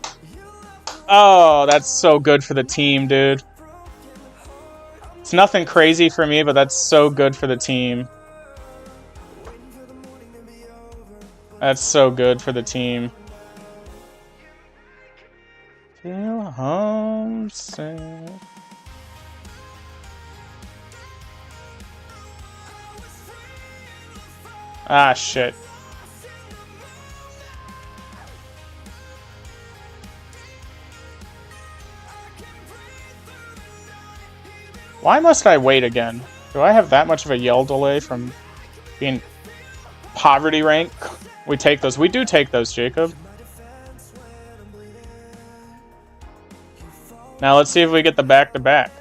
Oh, that's so good for the team, dude. It's nothing crazy for me, but that's so good for the team. That's so good for the team. Feel homesick. Ah, shit. Why must I wait again? Do I have that much of a yell delay from being poverty rank? We take those. We do take those, Jacob. Now let's see if we get the back-to-back.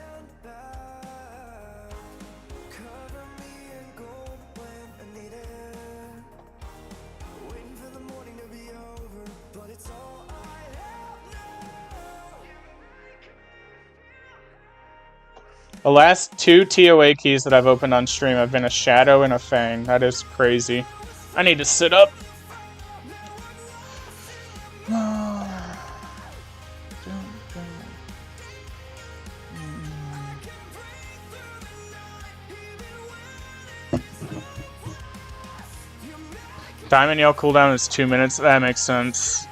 The last 2 TOA keys that I've opened on stream have been a shadow and a fang. That is crazy. I need to sit up. Diamond Yell cooldown is 2 minutes. That makes sense.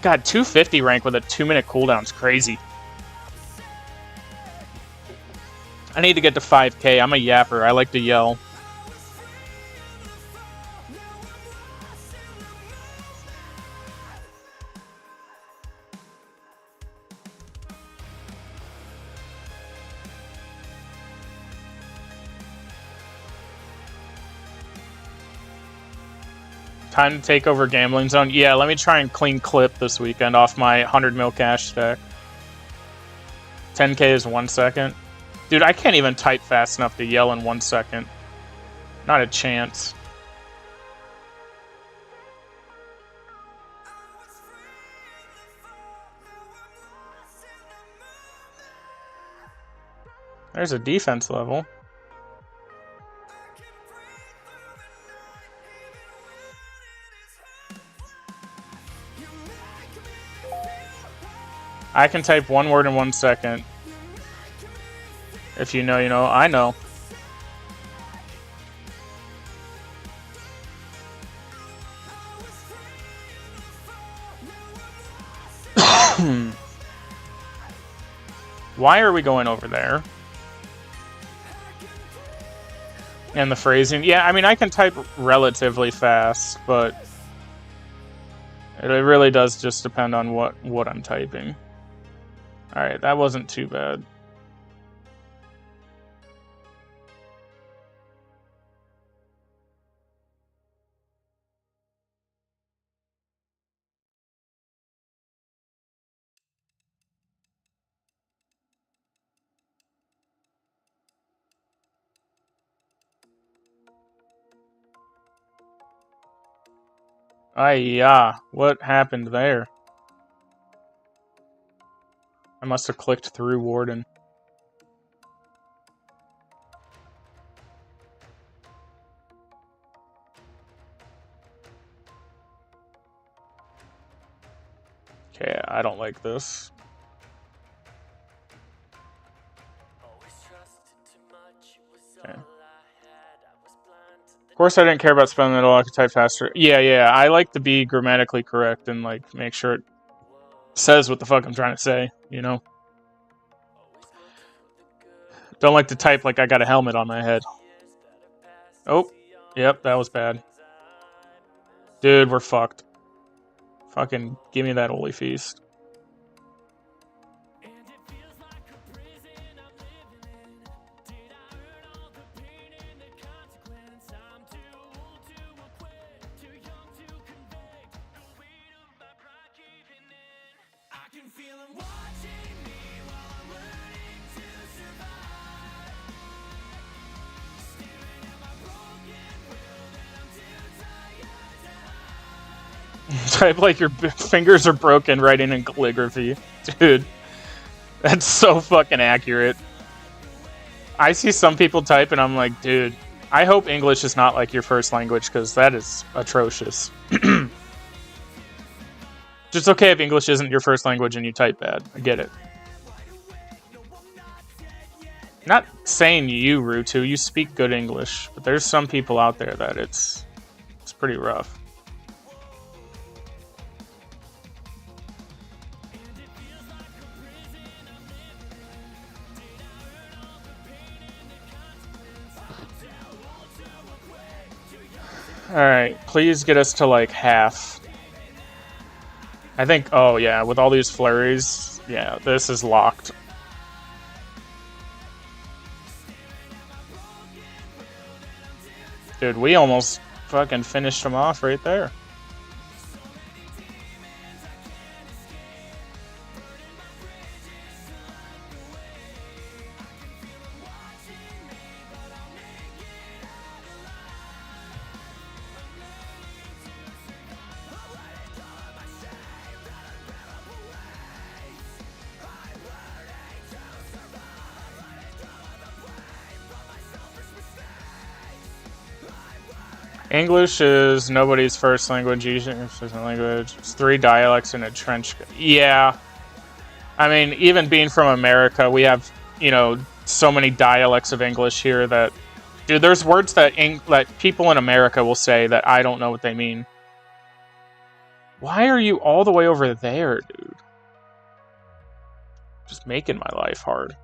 God, 250 rank with a 2-minute cooldown is crazy. I need to get to 5k. I'm a yapper. I like to yell. Time to take over Gambling Zone. Yeah, let me try and clean clip this weekend off my 100 mil cash stack. 10k is 1 second. Dude, I can't even type fast enough to yell in 1 second. Not a chance. There's a defense level. I can type 1 word in 1 second. If you know, you know. I know. Why are we going over there? And the phrasing. Yeah, I mean, I can type relatively fast, but it really does just depend on what I'm typing. Alright, that wasn't too bad. Yeah, what happened there? I must have clicked through Warden. Okay, I don't like this. Okay. Of course I didn't care about spelling at all, I could type faster. Yeah, I like to be grammatically correct and, like, make sure it says what the fuck I'm trying to say, you know? Don't like to type like I got a helmet on my head. Oh, yep, that was bad. Dude, we're fucked. Fucking give me that holy feast. Type like your fingers are broken writing in calligraphy. Dude, that's so fucking accurate. I see some people type and I'm like, dude, I hope English is not like your first language, because that is atrocious. It's okay if English isn't your first language and you type bad. I get it. Not saying you, Rutu, you speak good English, but there's some people out there that it's pretty rough. Alright, please get us to like half. I think, oh yeah, with all these flurries, yeah, this is locked. Dude, we almost fucking finished him off right there. English is nobody's first language, It's 3 dialects in a trench. Yeah. I mean, even being from America, we have, you know, so many dialects of English here that... Dude, there's words that people in America will say that I don't know what they mean. Why are you all the way over there, dude? Just making my life hard.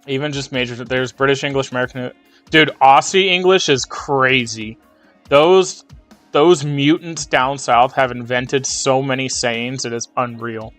Even just major... There's British English, American... Dude, Aussie English is crazy. Those mutants down south have invented so many sayings, it is unreal.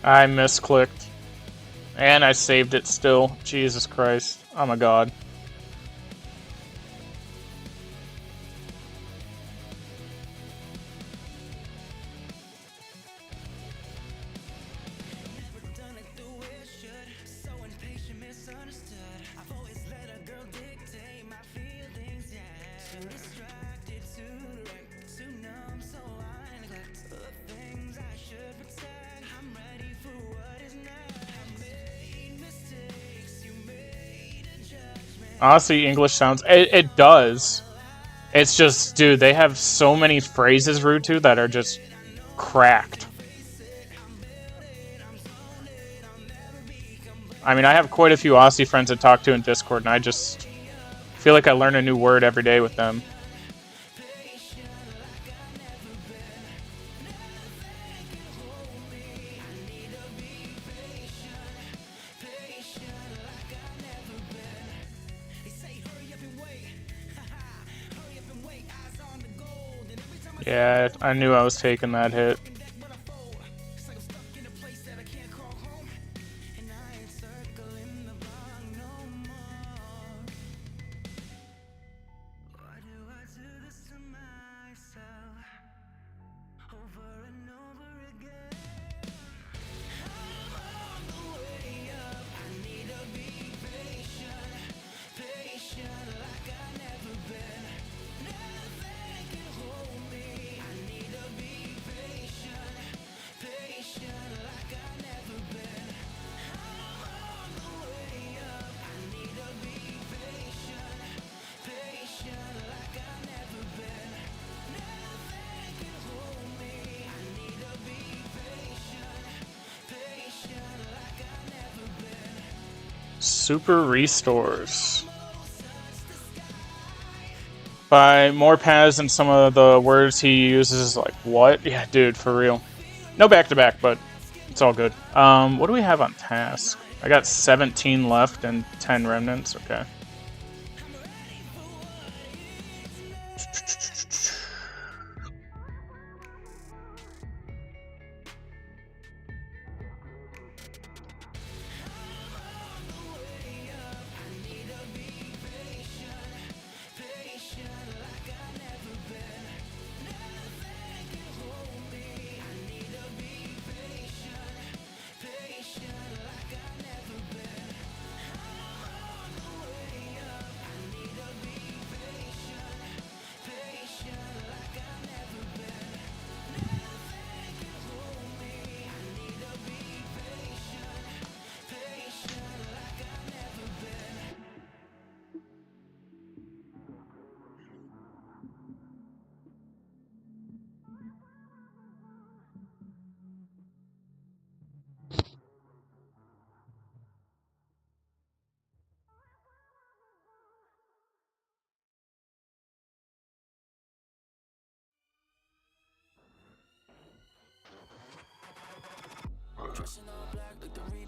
I misclicked. And I saved it still. Jesus Christ. Oh my god. Aussie English sounds... It does. It's just, dude, they have so many phrases, Rutu, that are just cracked. I mean, I have quite a few Aussie friends I talk to in Discord, and I just feel like I learn a new word every day with them. Yeah, I knew I was taking that hit. Super restores. By more paths and some of the words he uses, like, what? Yeah, dude, for real. No back-to-back, but it's all good. What do we have on task? I got 17 left and 10 remnants. Okay.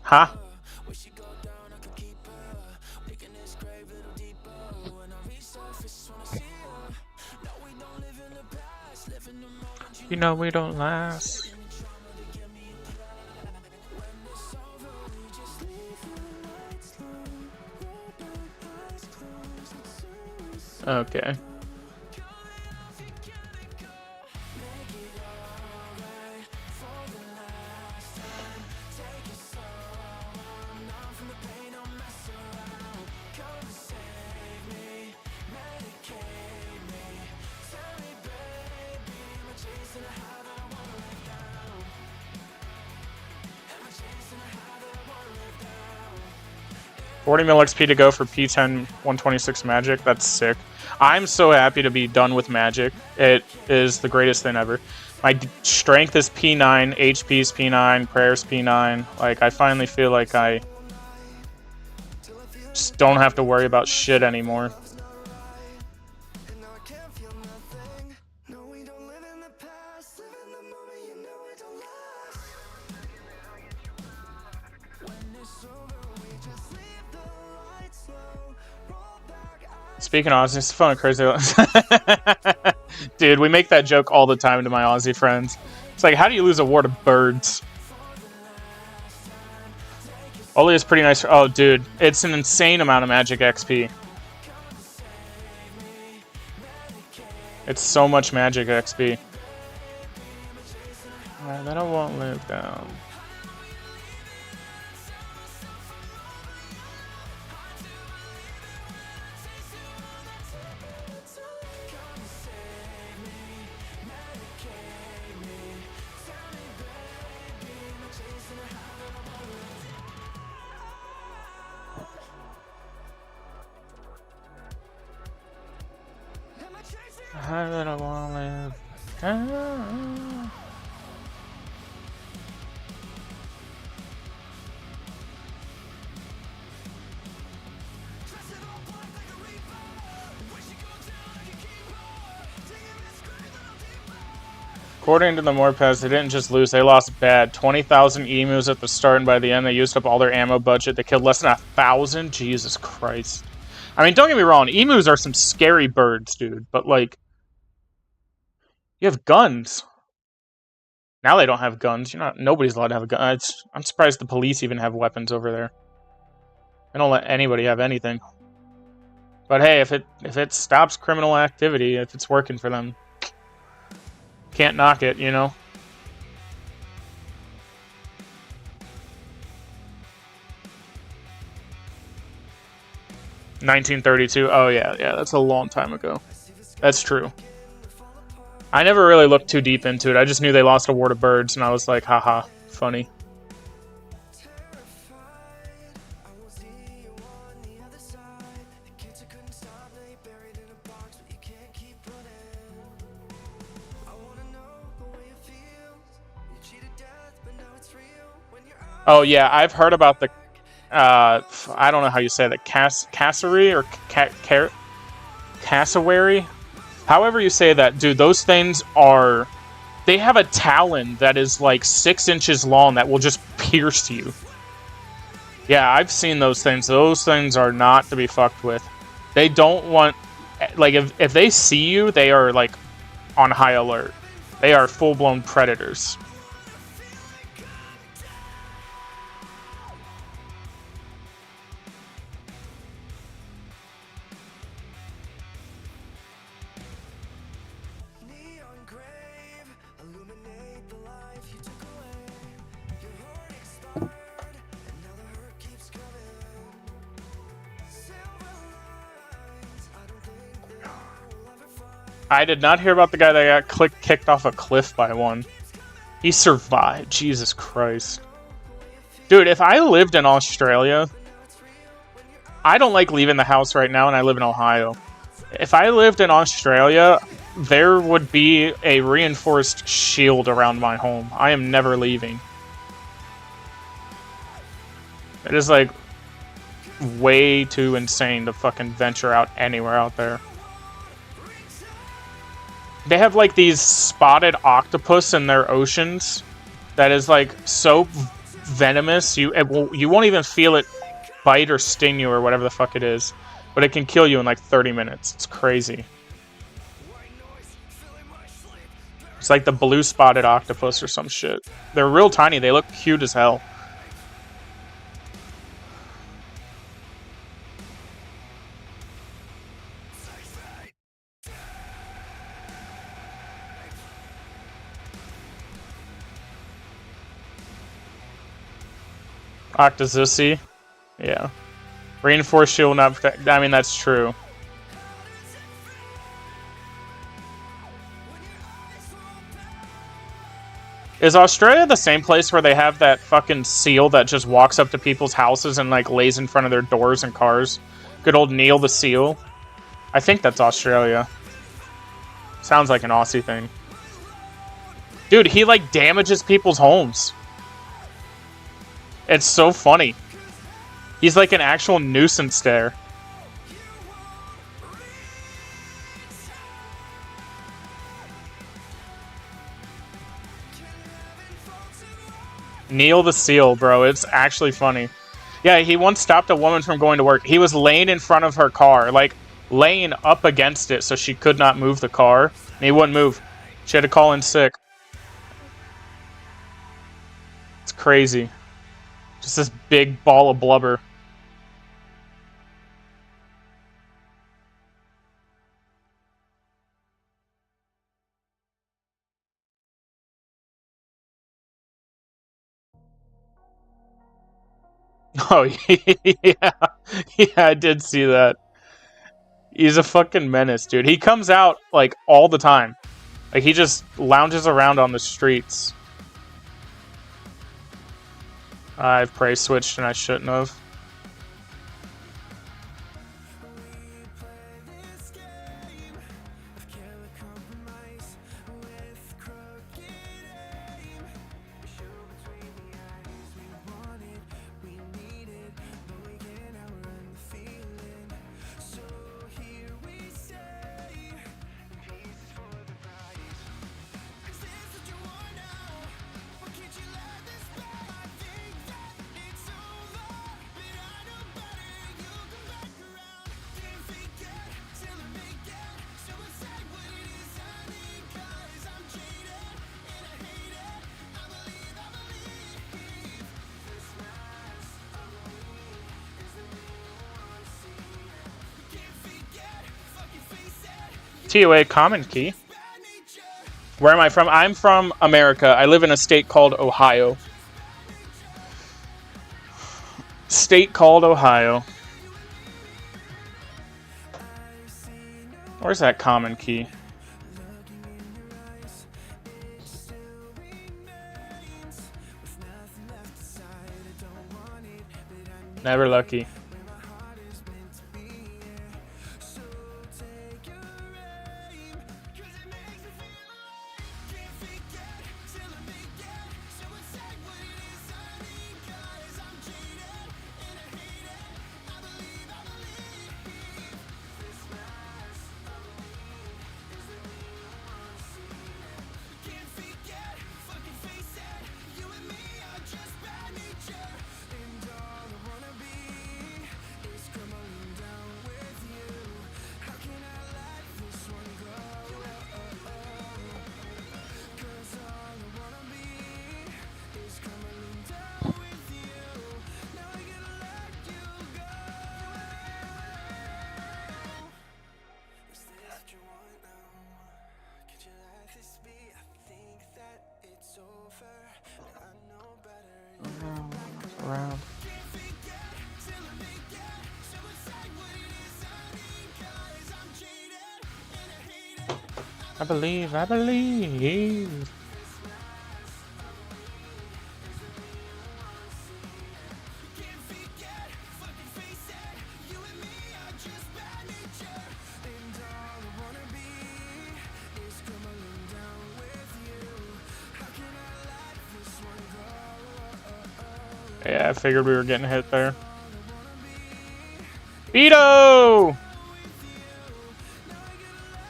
Huh? You know we don't last. Okay. $40 mil XP to go for P10 126 magic. That's sick. I'm so happy to be done with magic. It is the greatest thing ever. My strength is P9, HP is P9, prayers P9. Like, I finally feel like I just don't have to worry about shit anymore. Speaking of Aussie, it's fun and crazy. Dude, we make that joke all the time to my Aussie friends. It's like, how do you lose a ward of birds? Oli is pretty nice. Oh, dude, it's an insane amount of magic XP. It's so much magic XP. That I won't live down. That I won't live down. According to the Morpez, they didn't just lose, they lost bad. 20,000 emus at the start, and by the end they used up all their ammo budget. They killed less than 1,000? Jesus Christ. I mean, don't get me wrong, emus are some scary birds, dude, but like, you have guns. Now they don't have guns. Nobody's allowed to have a gun. I'm surprised the police even have weapons over there. They don't let anybody have anything. But hey, if it stops criminal activity, if it's working for them, can't knock it, you know? $1932. Oh yeah, that's a long time ago. That's true. I never really looked too deep into it. I just knew they lost a ward of birds, and I was like, haha, funny. Oh yeah, I've heard about the I don't know how you say that, cassowary or cassowary? However you say that, dude, those things are... They have a talon that is like 6 inches long that will just pierce you. Yeah, I've seen those things. Those things are not to be fucked with. They don't want... Like, if they see you, they are, like, on high alert. They are full-blown predators. I did not hear about the guy that got kicked off a cliff by one. He survived. Jesus Christ. Dude, if I lived in Australia... I don't like leaving the house right now, and I live in Ohio. If I lived in Australia, there would be a reinforced shield around my home. I am never leaving. It is, like, way too insane to fucking venture out anywhere out there. They have, like, these spotted octopus in their oceans that is, like, so venomous, you won't even feel it bite or sting you or whatever the fuck it is. But it can kill you in, like, 30 minutes. It's crazy. It's like the blue spotted octopus or some shit. They're real tiny. They look cute as hell. Octozussy. Yeah. Reinforced shield not protect. I mean, that's true. Is Australia the same place where they have that fucking seal that just walks up to people's houses and, like, lays in front of their doors and cars? Good old Neil the Seal. I think that's Australia. Sounds like an Aussie thing. Dude, he, like, damages people's homes. It's so funny. He's like an actual nuisance there. Neil the Seal, bro. It's actually funny. Yeah, he once stopped a woman from going to work. He was laying in front of her car, like, laying up against it so she could not move the car. And he wouldn't move. She had to call in sick. It's crazy. Just this big ball of blubber. Oh, yeah. Yeah, I did see that. He's a fucking menace, dude. He comes out, like, all the time. Like, he just lounges around on the streets. I've prey switched and I shouldn't have. TOA common key. Where am I from? I'm from America. I live in a state called Ohio. State called Ohio. Where's that common key? Never lucky. Around. I believe, I believe. Yeah, I figured we were getting hit there. Beto!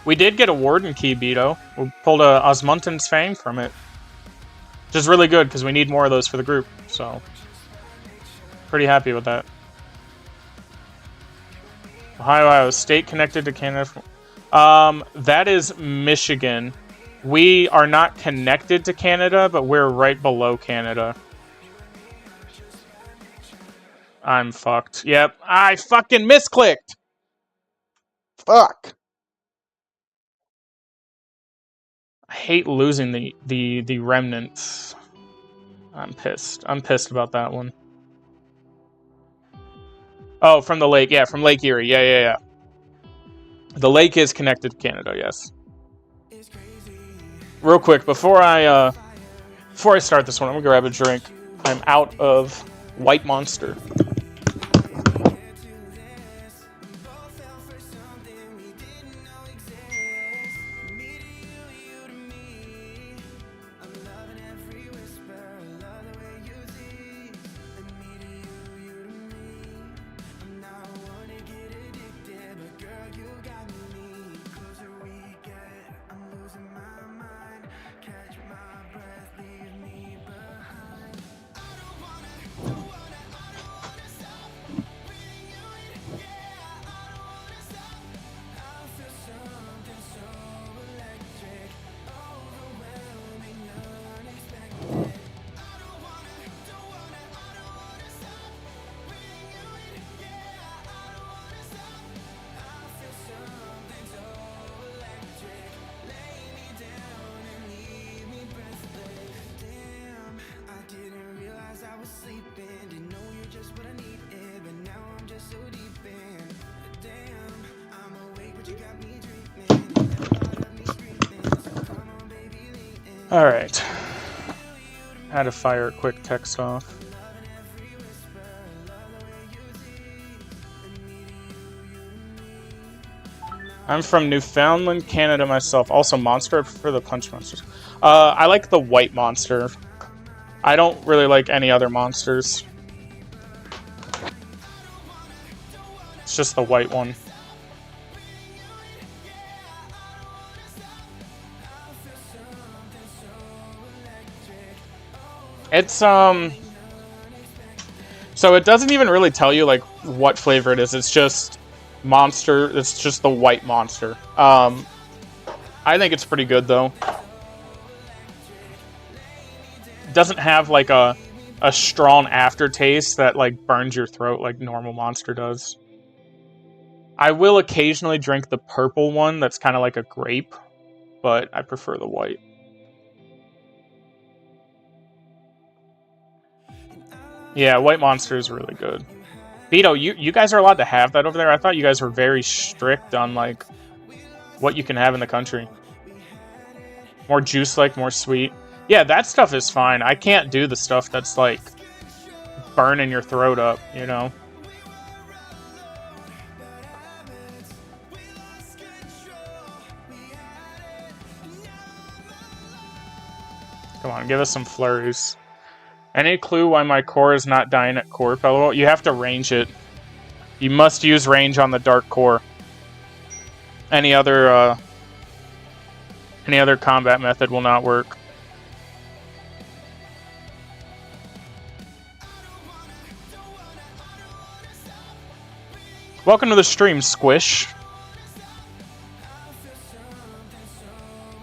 We did get a Warden key, Beto. We pulled a Osmunten's Fang from it. Which is really good, because we need more of those for the group, so... Pretty happy with that. Ohio State connected to Canada. That is Michigan. We are not connected to Canada, but we're right below Canada. I'm fucked. Yep, I fucking misclicked! Fuck. I hate losing the remnants. I'm pissed. I'm pissed about that one. Oh, from the lake. Yeah, from Lake Erie. Yeah. The lake is connected to Canada, yes. Real quick, before I start this one, I'm gonna grab a drink. I'm out of White Monster. Alright. Had to fire a quick text off. I'm from Newfoundland, Canada myself. Also Monster. I prefer the Punch Monsters. I like the White Monster. I don't really like any other monsters. It's just the white one. It's, so it doesn't even really tell you, like, what flavor it is. It's just monster. It's just the white monster. I think it's pretty good, though. It doesn't have, like, a strong aftertaste that, like, burns your throat like normal monster does. I will occasionally drink the purple one that's kind of like a grape, but I prefer the white. Yeah, White Monster is really good. Beto, you guys are allowed to have that over there? I thought you guys were very strict on, like, what you can have in the country. More juice-like, more sweet. Yeah, that stuff is fine. I can't do the stuff that's, like, burning your throat up, you know? Come on, give us some flurries. Any clue why my core is not dying at core, fellow? You have to range it. You must use range on the dark core. Any other combat method will not work. Welcome to the stream, Squish.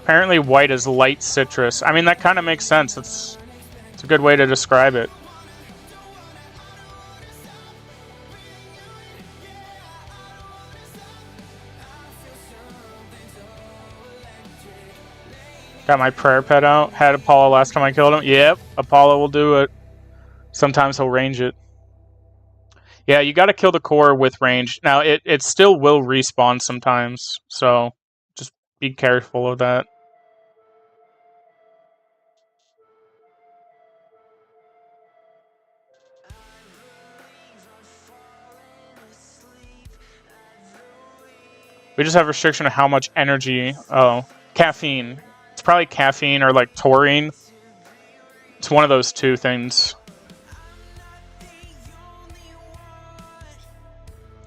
Apparently white is light citrus. I mean, that kind of makes sense. It's a good way to describe it. Got my prayer pet out. Had Apollo last time I killed him. Yep, Apollo will do it. Sometimes he'll range it. Yeah, you got to kill the core with range. Now, it still will respawn sometimes, so just be careful of that. We just have restriction of how much energy... Oh, caffeine. It's probably caffeine or like taurine. It's one of those two things.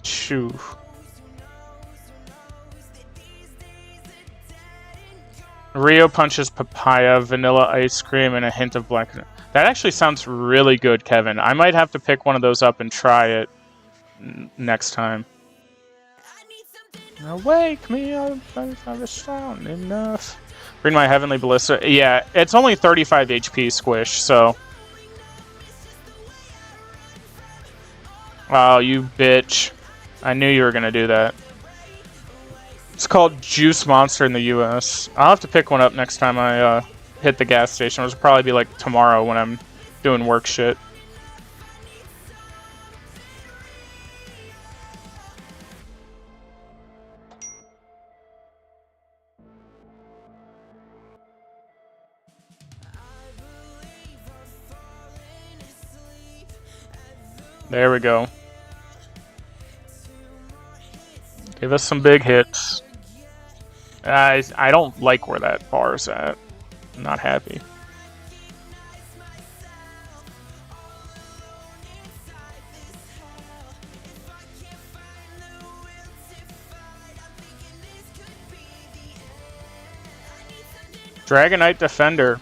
Shoo. Rio punches papaya, vanilla ice cream, and a hint of black. That actually sounds really good, Kevin. I might have to pick one of those up and try it next time. Now wake me up if I was strong enough. Bring my heavenly ballista. Yeah, it's only 35 HP squish, so. Oh, you bitch. I knew you were gonna do that. It's called Juice Monster in the US. I'll have to pick one up next time I hit the gas station. It'll probably be like tomorrow when I'm doing work shit. There we go. Give us some big hits. I don't like where that bar's at. I'm not happy. Dragonite Defender.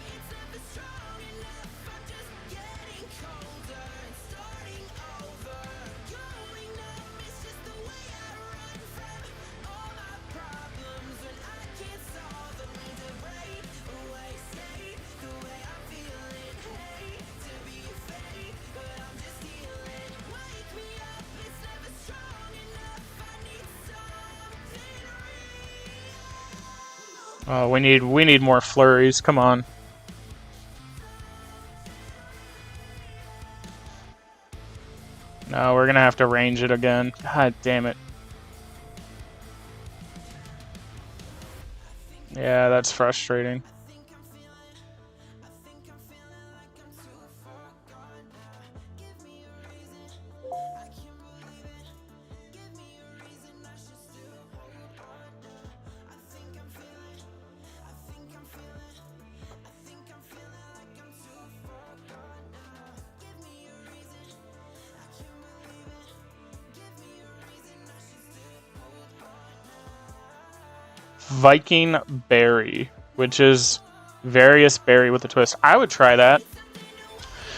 Oh, we need more flurries. Come on. No, we're gonna have to range it again. God damn it. Yeah, that's frustrating. Viking Berry, which is various berry with a twist. I would try that.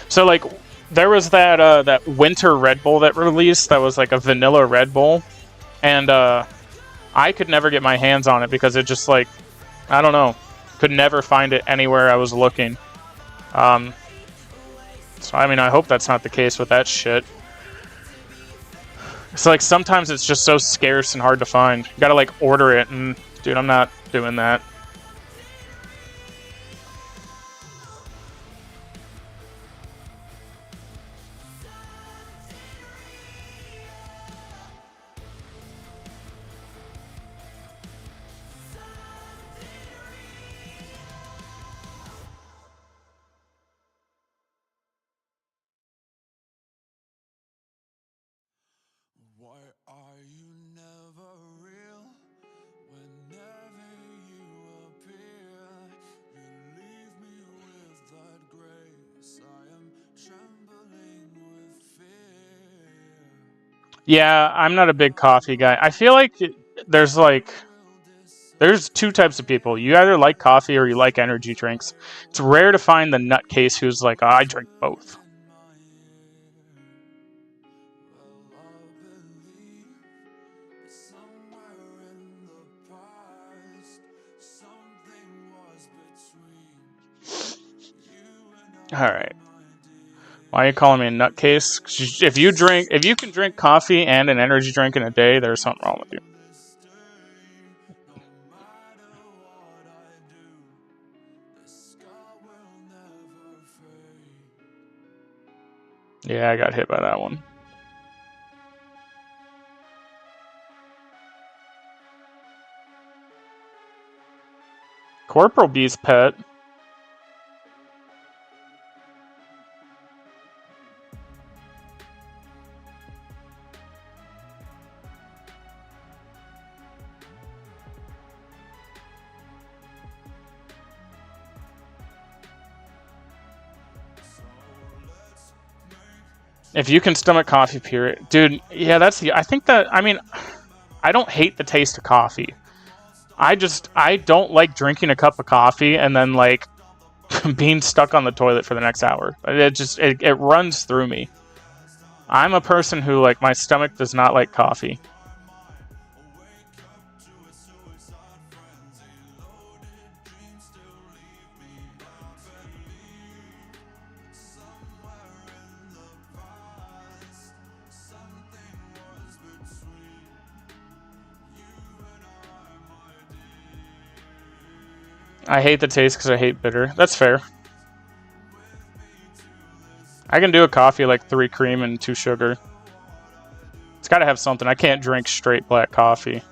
So like, there was that that winter Red Bull that released that was like a vanilla Red Bull, and I could never get my hands on it because it just like, I don't know, could never find it anywhere I was looking. So I mean, I hope that's not the case with that shit. It's like sometimes it's just so scarce and hard to find. You gotta like order it, and dude, I'm not doing that. Why are you never real? Whenever you appear, you leave me with that grace. I am trembling with fear. Yeah, I'm not a big coffee guy. I feel like there's two types of people. You either like coffee or you like energy drinks. It's rare to find the nutcase who's like, oh, I drink both. Alright. Why are you calling me a nutcase? If you can drink coffee and an energy drink in a day, there's something wrong with you. Yeah, I got hit by that one. Corporal B's pet. If you can stomach coffee, period. Dude, yeah, that's the... I think that... I mean, I don't hate the taste of coffee. I don't like drinking a cup of coffee and then, like, being stuck on the toilet for the next hour. It runs through me. I'm a person who, like, my stomach does not like coffee. I hate the taste because I hate bitter. That's fair. I can do a coffee like 3 cream and 2 sugar. It's got to have something. I can't drink straight black coffee.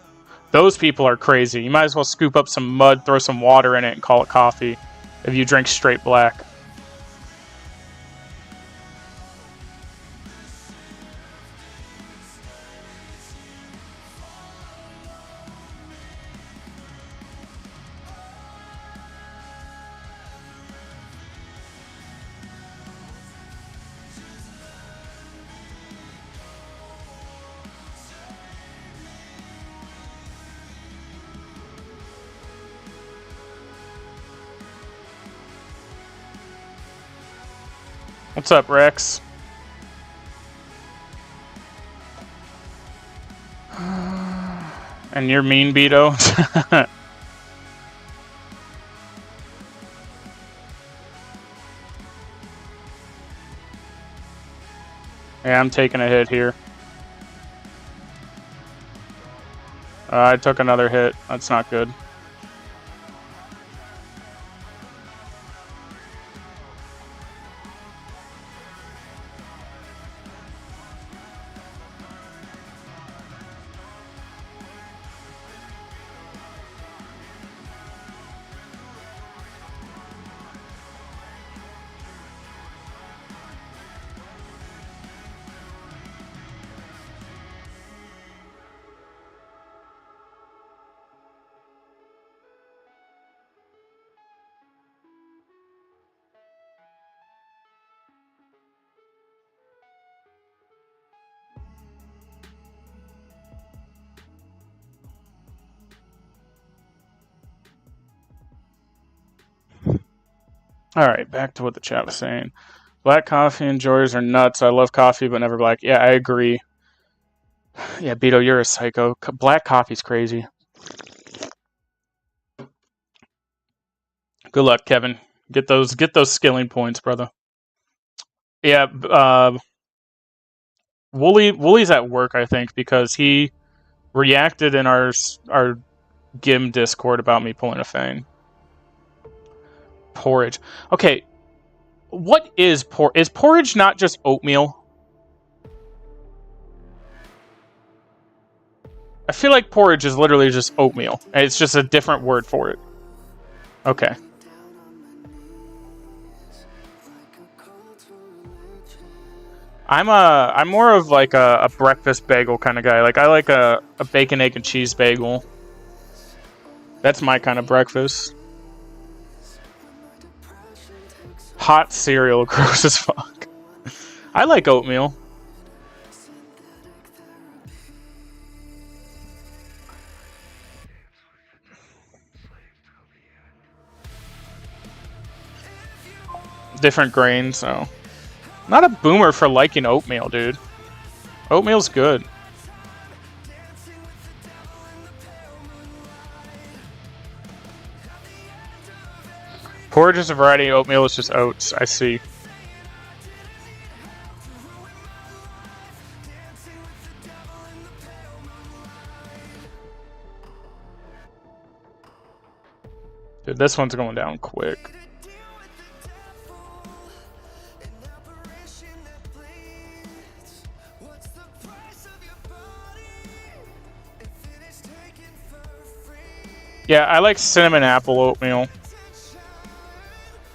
Those people are crazy. You might as well scoop up some mud, throw some water in it, and call it coffee if you drink straight black. What's up, Rex? And you're mean, Beto? Yeah, I'm taking a hit here. I took another hit. That's not good. Alright, back to what the chat was saying. Black coffee enjoyers are nuts. I love coffee, but never black. Yeah, I agree. Yeah, Beto, you're a psycho. Black coffee's crazy. Good luck, Kevin. Get those skilling points, brother. Yeah, Wooly's at work, I think, because he reacted in our GIM Discord about me pulling a fang. Porridge. Okay, what is porridge? Is porridge not just oatmeal? I feel like porridge is literally just oatmeal, and it's just a different word for it. Okay. I'm more of like a breakfast bagel kind of guy. Like I like a bacon, egg, and cheese bagel. That's my kind of breakfast. Hot cereal, gross as fuck. I like oatmeal. Different grains, so. Not a boomer for liking oatmeal, dude. Oatmeal's good. Porridge is a variety, oatmeal is just oats. I see. Dude, this one's going down quick. Yeah, I like cinnamon apple oatmeal.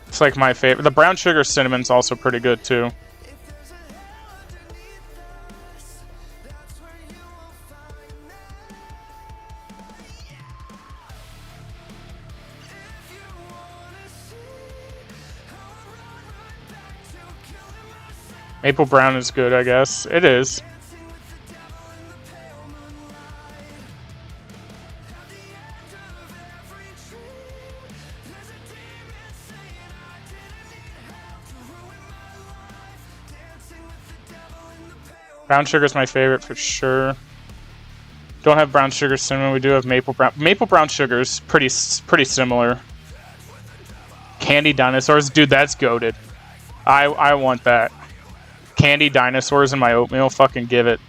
It's like my favorite. The brown sugar cinnamon's also pretty good too. Maple brown is good, I guess. It is. Brown sugar is my favorite for sure. Don't have brown sugar cinnamon. We do have maple brown. Maple brown sugar is pretty similar. Candy dinosaurs, dude, that's goated. I want that. Candy dinosaurs in my oatmeal. Fucking give it.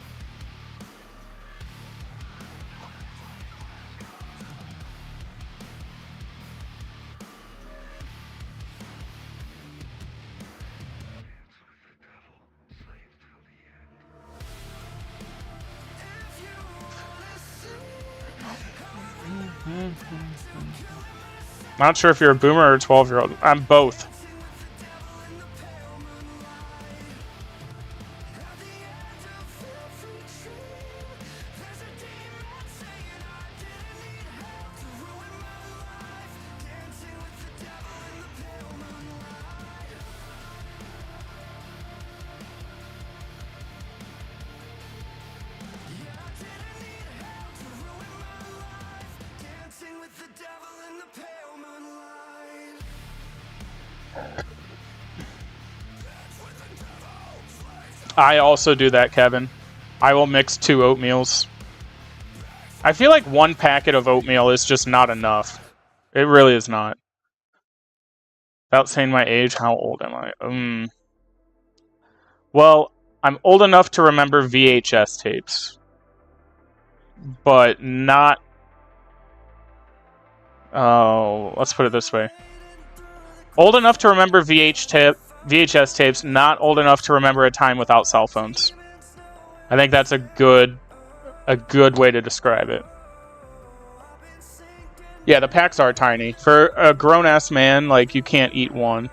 Not sure if you're a boomer or a 12-year-old. I'm both. I also do that, Kevin. I will mix 2 oatmeals. I feel like 1 packet of oatmeal is just not enough. It really is not. Without saying my age, how old am I? Well, I'm old enough to remember VHS tapes. But not... Oh, let's put it this way. Old enough to remember VHS tapes, not old enough to remember a time without cell phones. I think that's a good way to describe it. Yeah, the packs are tiny. For a grown-ass man, like, you can't eat one.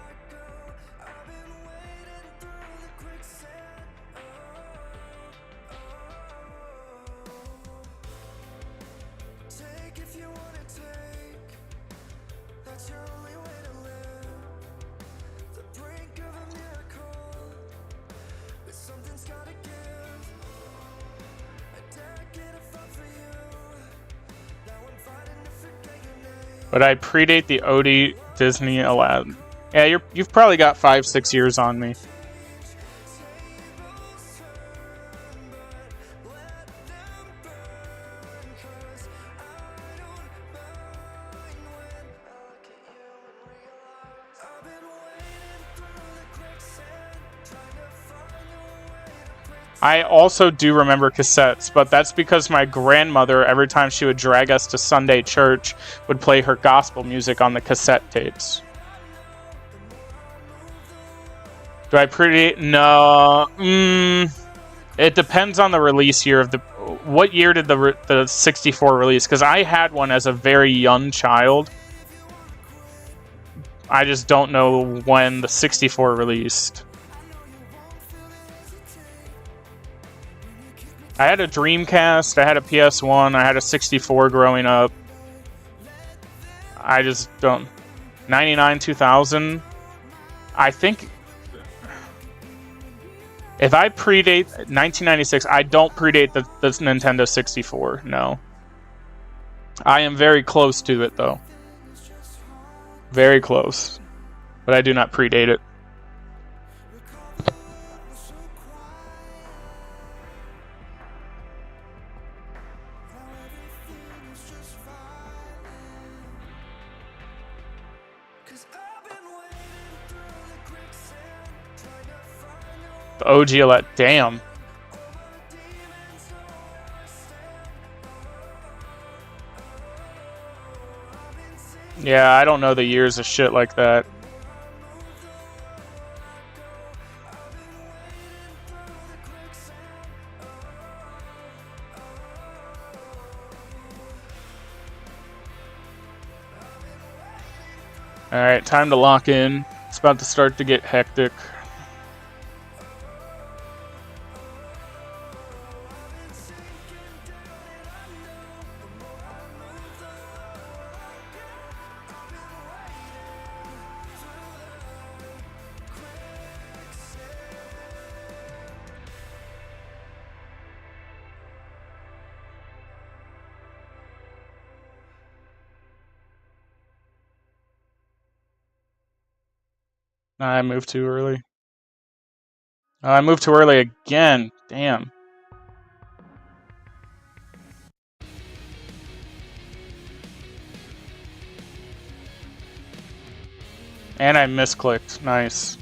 But I predate the Odie Disney Aladdin. Yeah, you've probably got 5-6 years on me. I also do remember cassettes, but that's because my grandmother, every time she would drag us to Sunday church, would play her gospel music on the cassette tapes. Do I predate? No. It depends on the release year of the... What year did the 64 release? Because I had one as a very young child. I just don't know when the 64 released. I had a Dreamcast, I had a PS1, I had a 64 growing up. I just don't... 99, 2000? I think... If I predate 1996, I don't predate the Nintendo 64, no. I am very close to it, though. Very close. But I do not predate it. The OG Alette, damn. Yeah, I don't know the years of shit like that. Alright, time to lock in. It's about to start to get hectic. I moved too early. I moved too early again. Damn. And I misclicked. Nice.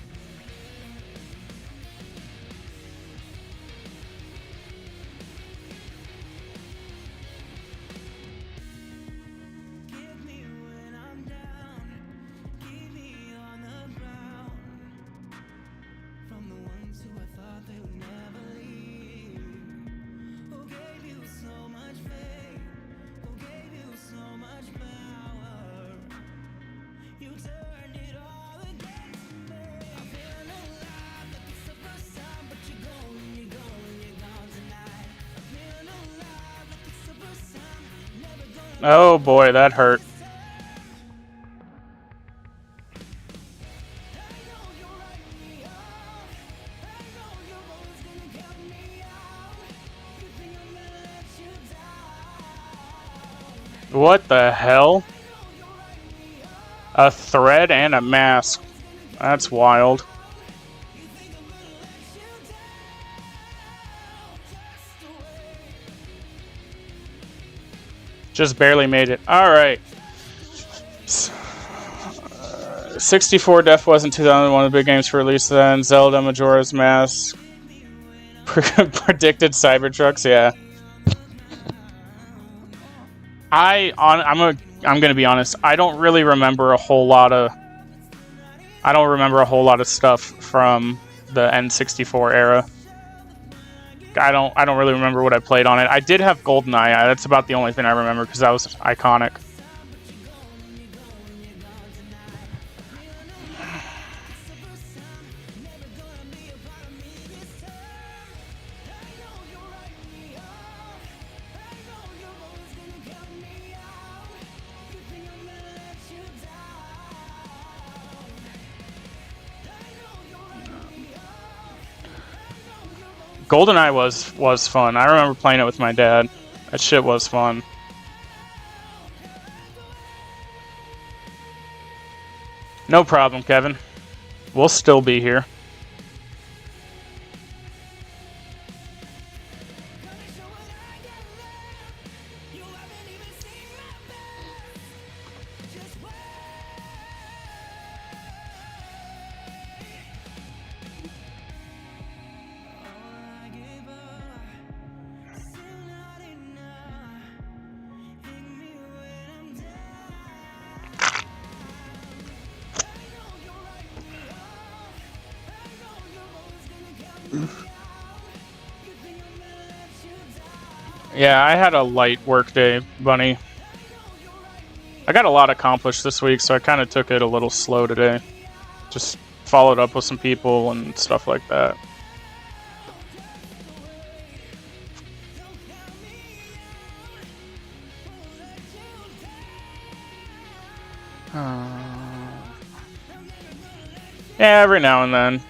Oh boy, that hurt. What the hell? A thread and a mask. That's wild. Just barely made it. Alright. 64 Def was in 2001 of the big games for release then. Zelda, Majora's Mask. Predicted Cybertrucks, yeah. I'm gonna be honest. I don't remember a whole lot of stuff from the N64 era. I don't really remember what I played on it. I did have GoldenEye. That's about the only thing I remember because that was iconic. GoldenEye was fun. I remember playing it with my dad. That shit was fun. No problem, Kevin. We'll still be here. Yeah, I had a light work day, Bunny. I got a lot accomplished this week, so I kind of took it a little slow today. Just followed up with some people and stuff like that. Yeah, every now and then.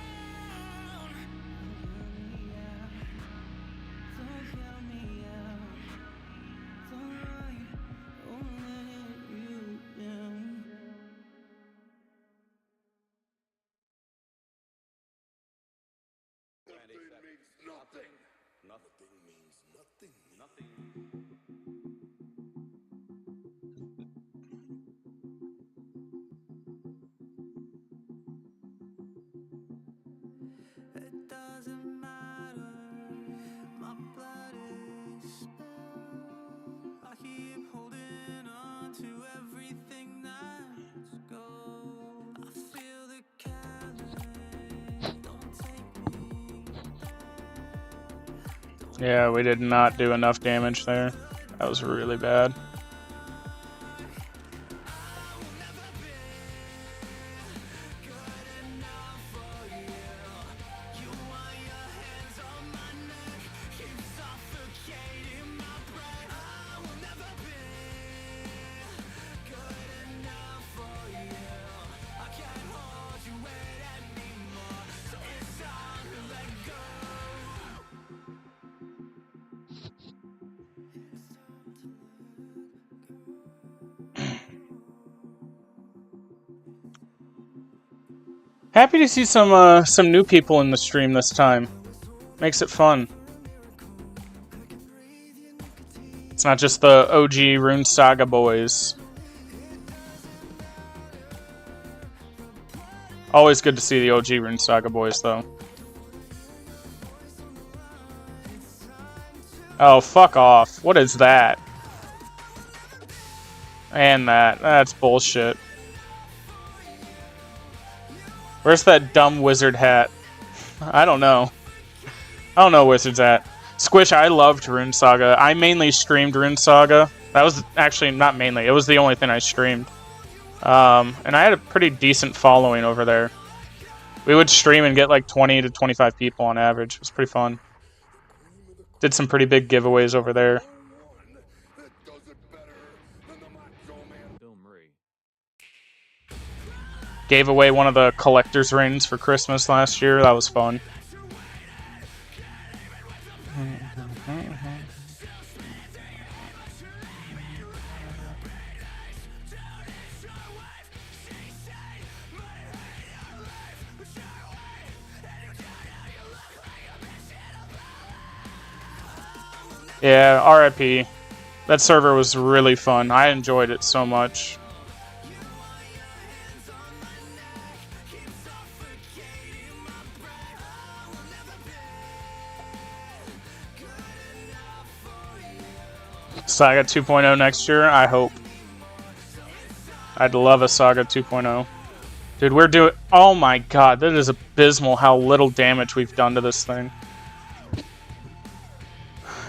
Yeah, we did not do enough damage there. That was really bad. Happy to see some new people in the stream this time. Makes it fun. It's not just the OG Rune Saga boys. Always good to see the OG Rune Saga boys, though. Oh, fuck off. What is that? And that. That's bullshit. Where's that dumb wizard hat? I don't know. I don't know wizard's hat. Squish, I loved Rune Saga. I mainly streamed Rune Saga. That was actually not mainly. It was the only thing I streamed. And I had a pretty decent following over there. We would stream and get like 20 to 25 people on average. It was pretty fun. Did some pretty big giveaways over there. Gave away one of the collector's rings for Christmas last year. That was fun. Yeah, RIP. That server was really fun. I enjoyed it so much. Saga 2.0 next year, I hope. I'd love a Saga 2.0. Dude, we're doing... Oh my god, that is abysmal how little damage we've done to this thing.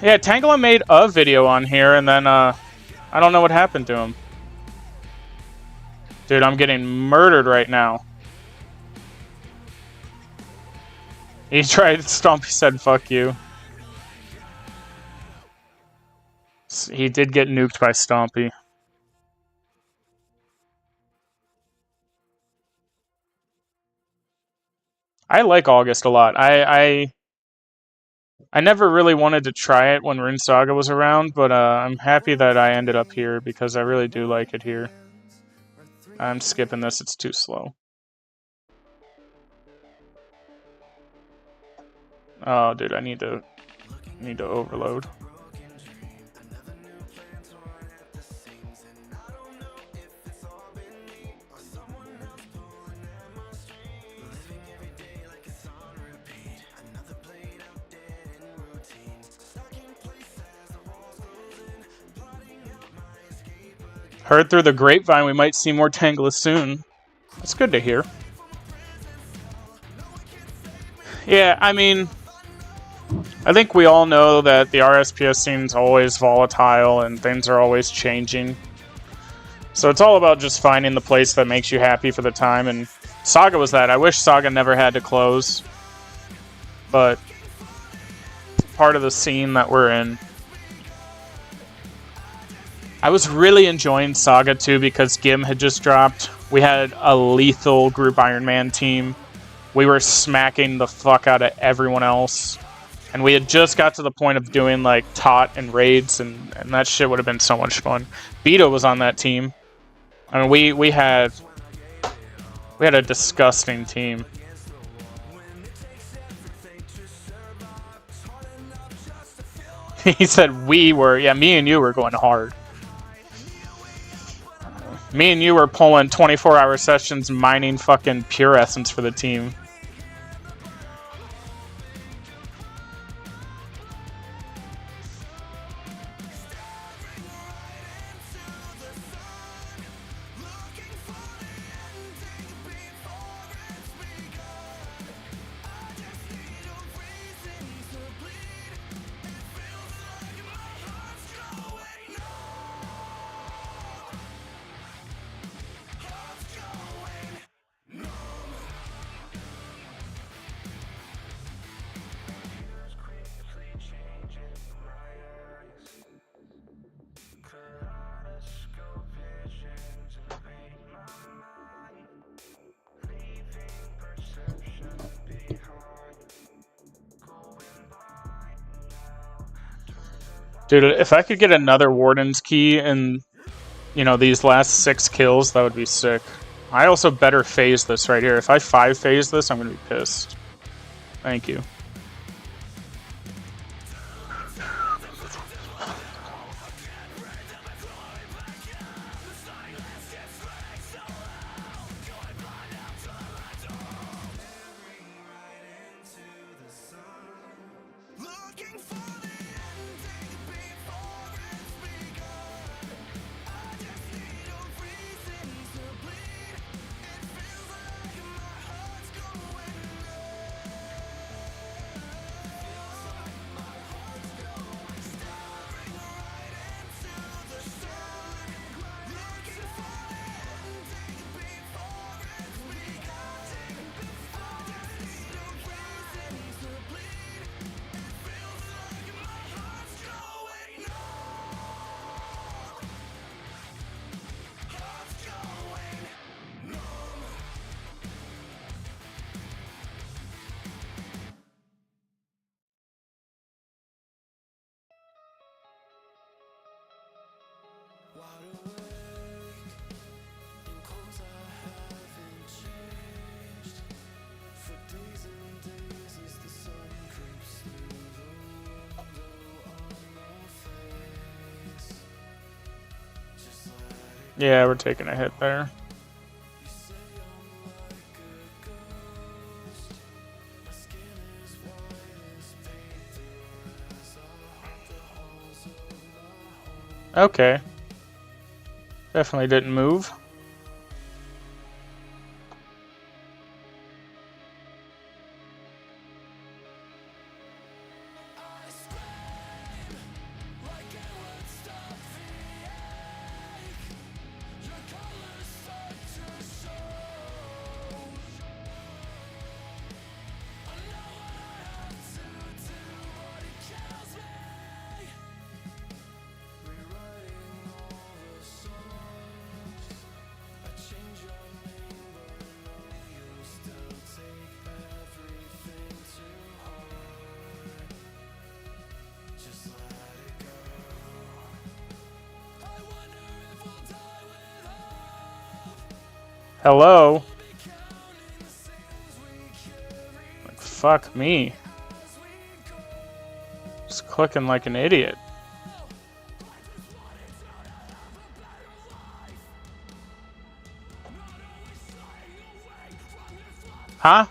Yeah, Tangela made a video on here, and then, I don't know what happened to him. Dude, I'm getting murdered right now. He tried to stomp, he said, fuck you. He did get nuked by Stompy. I like August a lot. I never really wanted to try it when Rune Saga was around, but I'm happy that I ended up here because I really do like it here. I'm skipping this, it's too slow. Oh, dude, I need to overload. Heard through the grapevine we might see more Tangela soon. That's good to hear. Yeah, I mean, I think we all know that the RSPS scene's always volatile and things are always changing. So it's all about just finding the place that makes you happy for the time, and Saga was that. I wish Saga never had to close, but it's part of the scene that we're in. I was really enjoying Saga too because Gim had just dropped. We had a lethal group Iron Man team. We were smacking the fuck out of everyone else. And we had just got to the point of doing like tot and raids, and that shit would have been so much fun. Beto was on that team. I mean, we had a disgusting team. He said we were, yeah, me and you were going hard. Me and you were pulling 24-hour sessions mining fucking pure essence for the team. Dude, if I could get another Warden's key in, you know, these last 6 kills, that would be sick. I also better phase this right here. If I 5-phase this, I'm gonna be pissed. Thank you. Yeah, we're taking a hit there. Okay. Definitely didn't move. Hello? Like, fuck me. Just clicking like an idiot. Huh?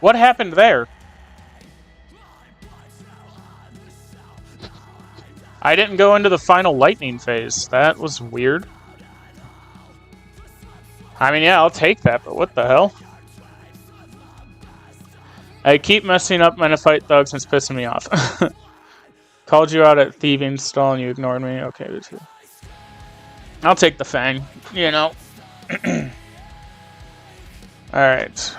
What happened there? I didn't go into the final lightning phase. That was weird. I mean, yeah, I'll take that, but what the hell? I keep messing up when I fight thugs and it's pissing me off. Called you out at thieving stall and you ignored me. Okay, this is... I'll take the fang, you know. Alright.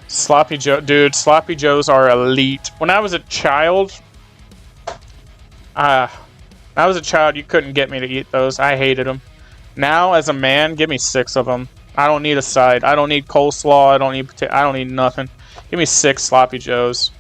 Sloppy Joe, dude, Sloppy Joes are elite. When I was a child, you couldn't get me to eat those. I hated them. Now, as a man, give me 6 of them. I don't need a side. I don't need coleslaw. I don't need nothing. Give me 6 Sloppy Joes.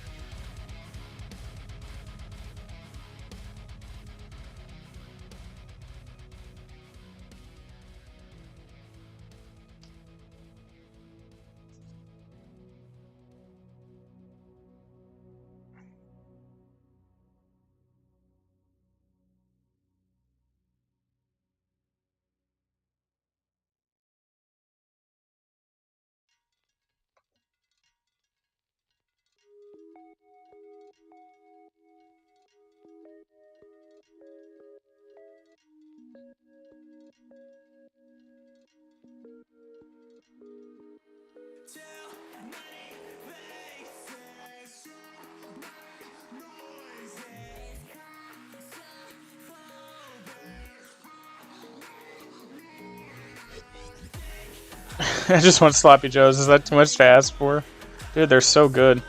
I just want sloppy joes. Is that too much to ask for? Dude, they're so good.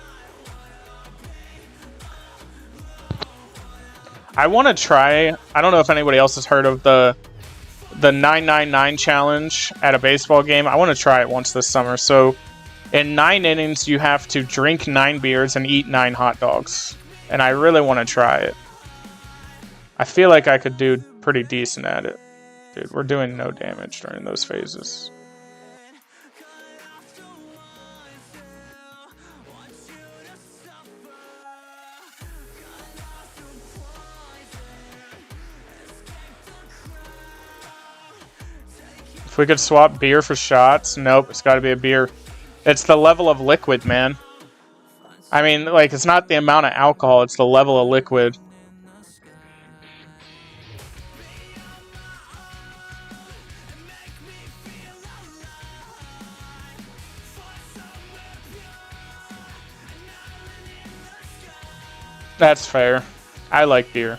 I want to try. I don't know if anybody else has heard of the 999 challenge at a baseball game. I want to try it once this summer. So in 9 innings, you have to drink 9 beers and eat 9 hot dogs. And I really want to try it. I feel like I could do pretty decent at it. Dude, we're doing no damage during those phases. If we could swap beer for shots, nope, it's got to be a beer. It's the level of liquid, man. I mean, like, it's not the amount of alcohol, it's the level of liquid. That's fair. I like beer.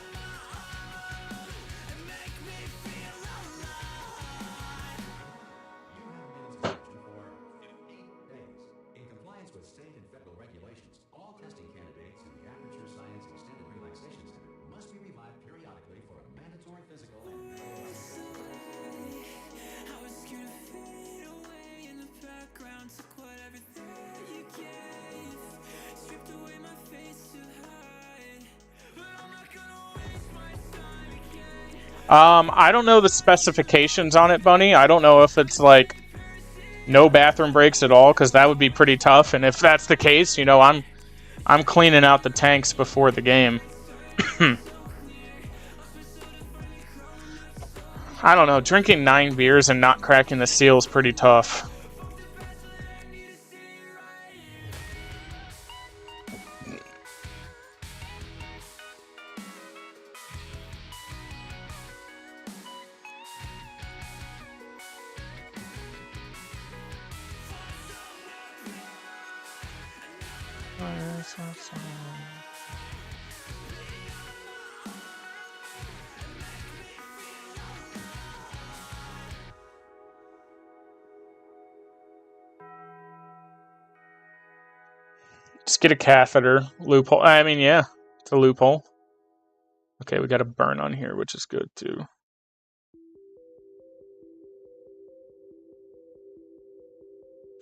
I don't know the specifications on it, Bunny. I don't know if it's like no bathroom breaks at all, because that would be pretty tough. And if that's the case, you know, I'm cleaning out the tanks before the game. I don't know. Drinking 9 beers and not cracking the seal is pretty tough. Just get a catheter. Loophole. I mean, yeah, it's a loophole. Okay, we got a burn on here, which is good, too.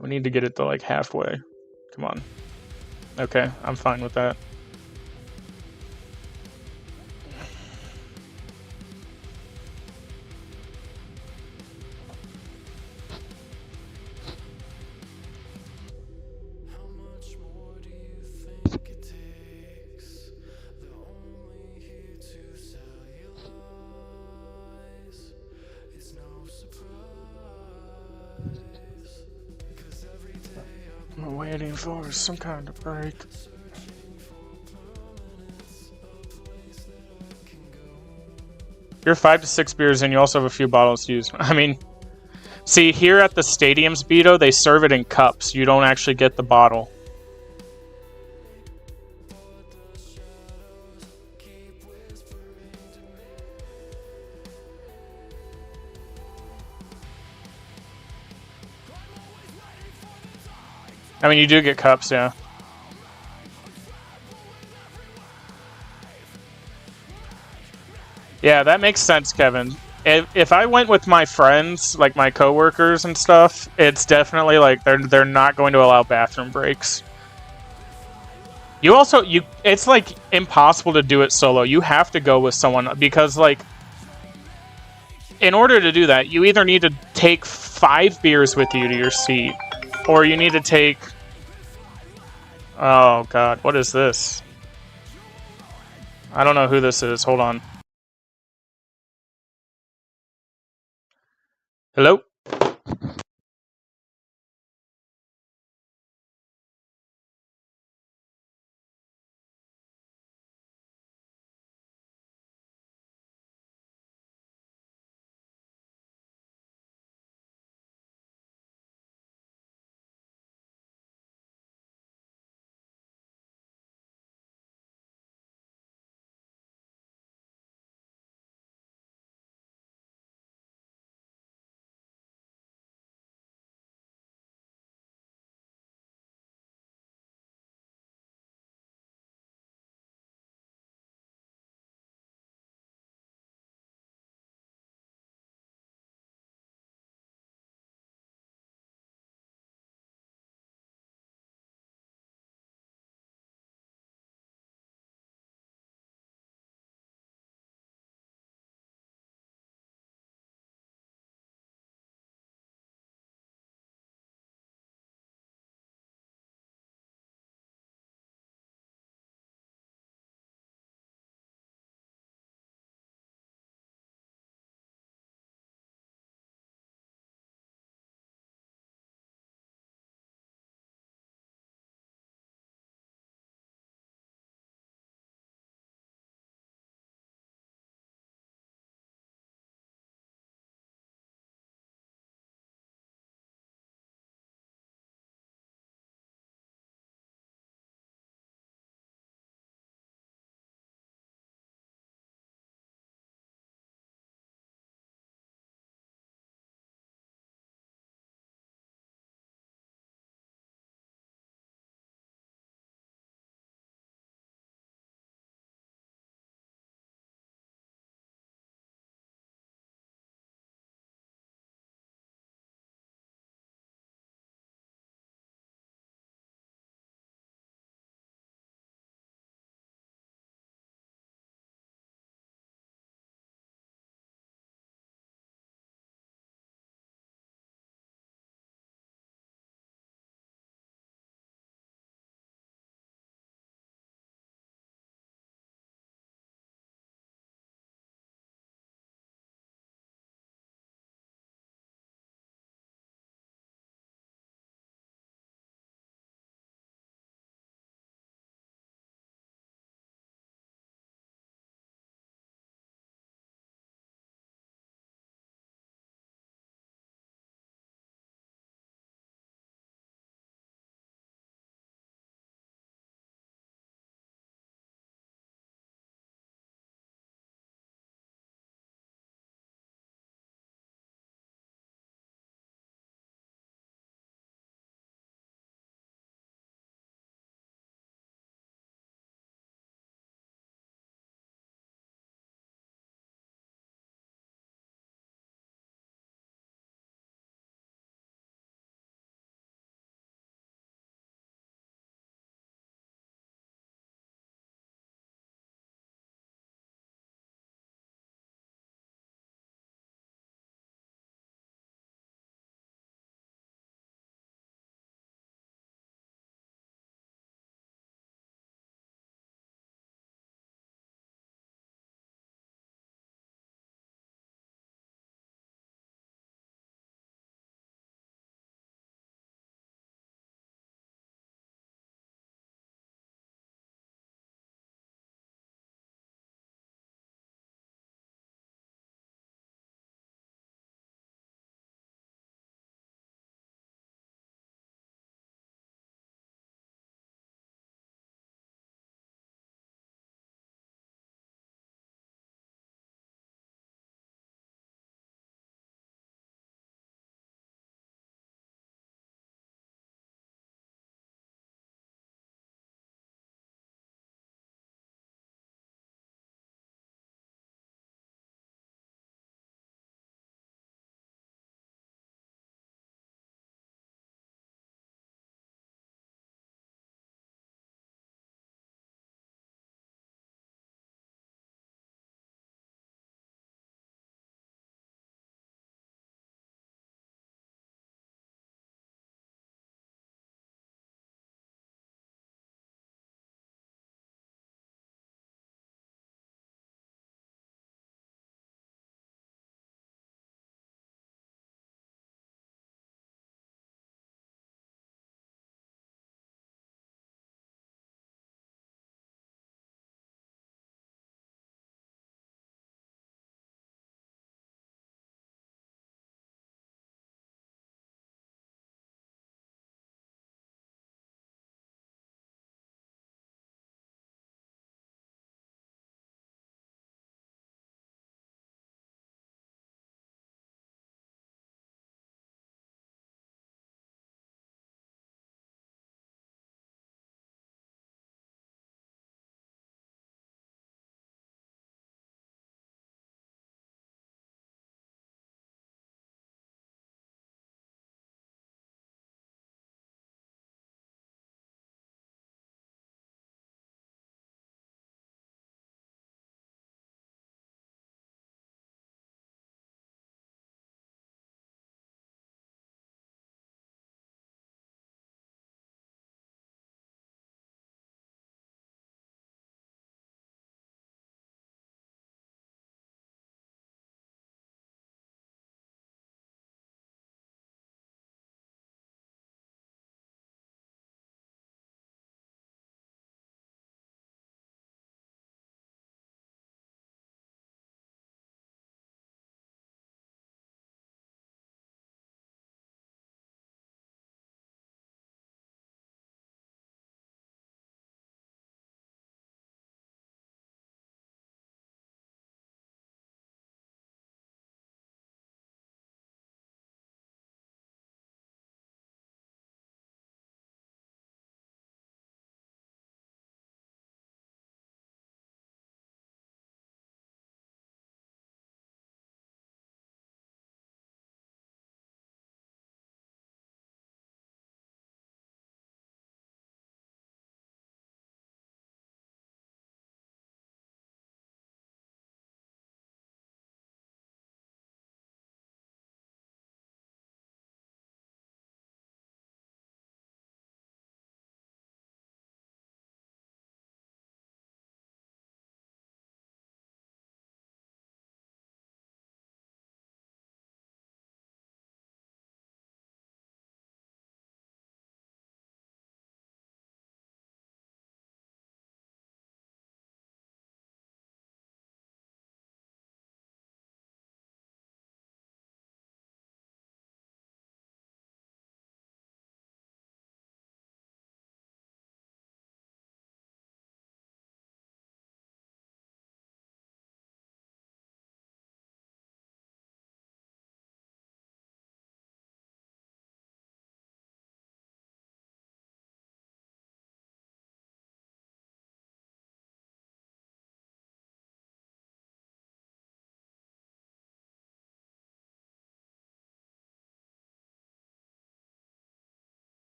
We need to get it to, like, halfway. Come on. Okay, I'm fine with that. I'm waiting for some kind of break. You're 5 to 6 beers and you also have a few bottles to use. I mean, see, here at the stadium's Beto, they serve it in cups. You don't actually get the bottle. I mean, you do get cups, yeah. Yeah, that makes sense, Kevin. If I went with my friends, like my coworkers and stuff, it's definitely like they're not going to allow bathroom breaks. You also it's like impossible to do it solo. You have to go with someone because like in order to do that, you either need to take 5 beers with you to your seat, or you need to take. Oh God, what is this? I don't know who this is. Hold on. Hello?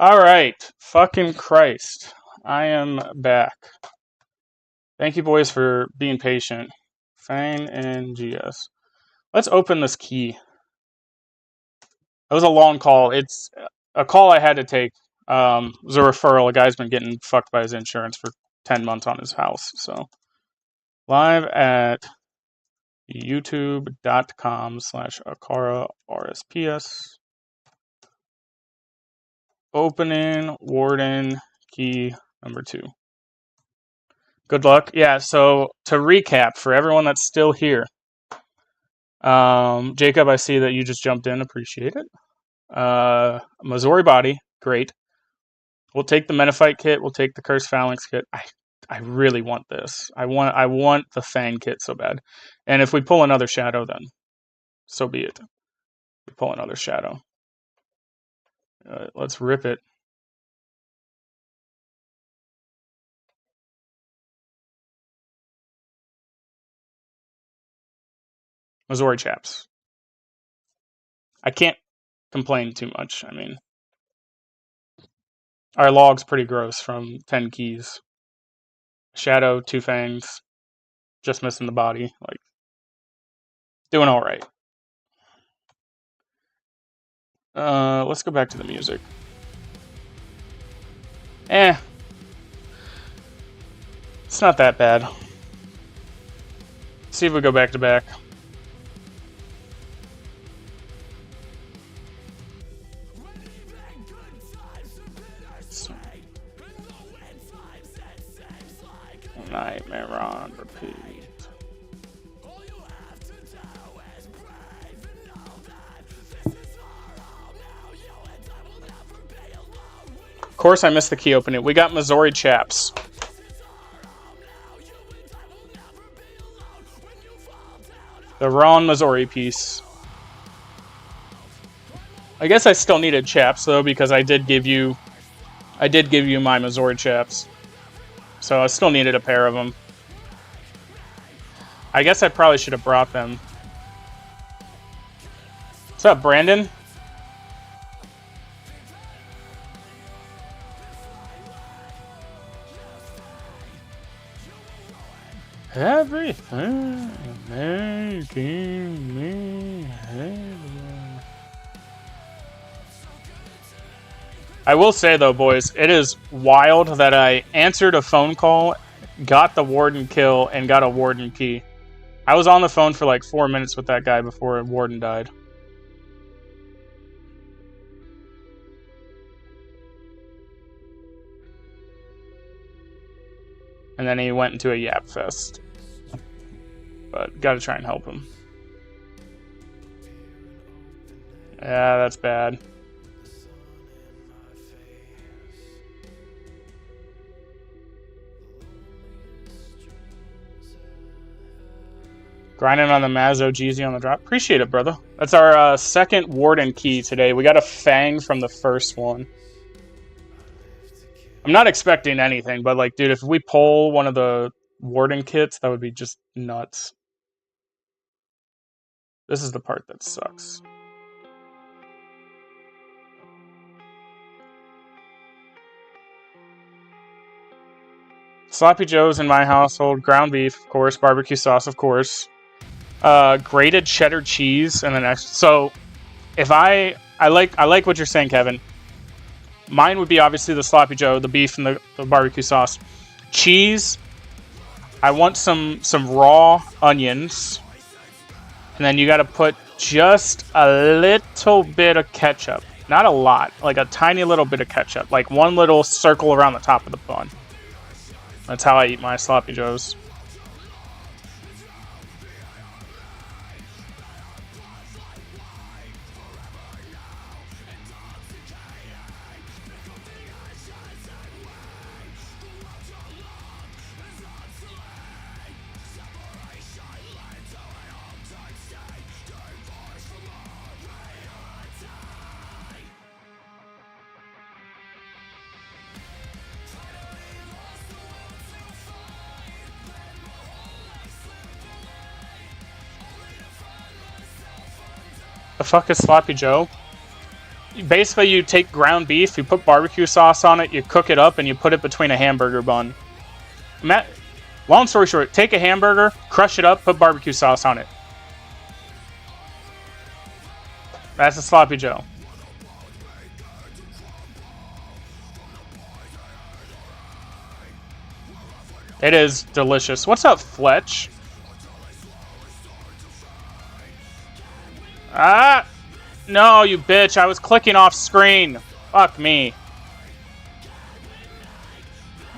Alright. Fucking Christ. I am back. Thank you, boys, for being patient. Fang and GS. Let's open this key. It was a long call. It's a call I had to take. It was a referral. A guy's been getting fucked by his insurance for 10 months on his house. So, live at youtube.com/Akara RSPS. Opening Warden key number 2. Good luck. Yeah, so to recap, for everyone that's still here, Jacob, I see that you just jumped in. Appreciate it. Missouri body, great. We'll take the Metaphyte kit. We'll take the Cursed Phalanx kit. I really want this. I want the Fang kit so bad. And if we pull another shadow, then so be it. We pull another shadow. Let's rip it. Missouri chaps. I can't complain too much. I mean, our log's pretty gross from 10 keys. Shadow, 2 fangs, just missing the body. Like, doing all right. Let's go back to the music. It's not that bad. See if we go back to back. Nightmare on repeat. Of course I missed the key opening. We got Missouri chaps. The Ron Missouri piece. I guess I still needed chaps though, because I did give you my Missouri chaps. So I still needed a pair of them. I guess I probably should have brought them. What's up, Brandon? Everything making me hate. I will say though, boys, it is wild that I answered a phone call, got the Warden kill, and got a Warden key. I was on the phone for like 4 minutes with that guy before Warden died. And then he went into a yap fest. But gotta try and help him. Yeah, that's bad. Grinding on the Mazzo, Jeezy on the drop. Appreciate it, brother. That's our second Warden key today. We got a Fang from the first one. I'm not expecting anything, but like, dude, if we pull one of the Warden kits, that would be just nuts. This is the part that sucks. Sloppy Joe's in my household. Ground beef, of course. Barbecue sauce, of course. Grated cheddar cheese, and then so if I like what you're saying, Kevin. Mine would be obviously the Sloppy Joe, the beef, and the barbecue sauce. Cheese. I want some raw onions, and then you got to put just a little bit of ketchup, not a lot, like a tiny little bit of ketchup, like one little circle around the top of the bun. That's how I eat my Sloppy Joes. The fuck is Sloppy Joe? Basically, you take ground beef, you put barbecue sauce on it, you cook it up, and you put it between a hamburger bun. Long story short, take a hamburger, crush it up, put barbecue sauce on it. That's a sloppy Joe. It is delicious. What's up, Fletch? Ah! No, you bitch. I was clicking off screen. Fuck me.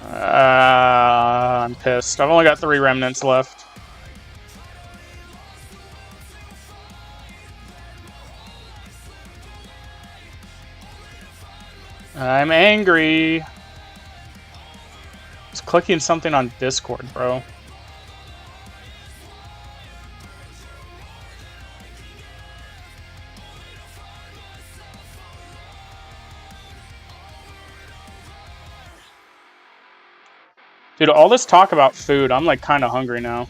I'm pissed. I've only got 3 remnants left. I'm angry. I was clicking something on Discord, bro. Dude, all this talk about food, I'm like kind of hungry now.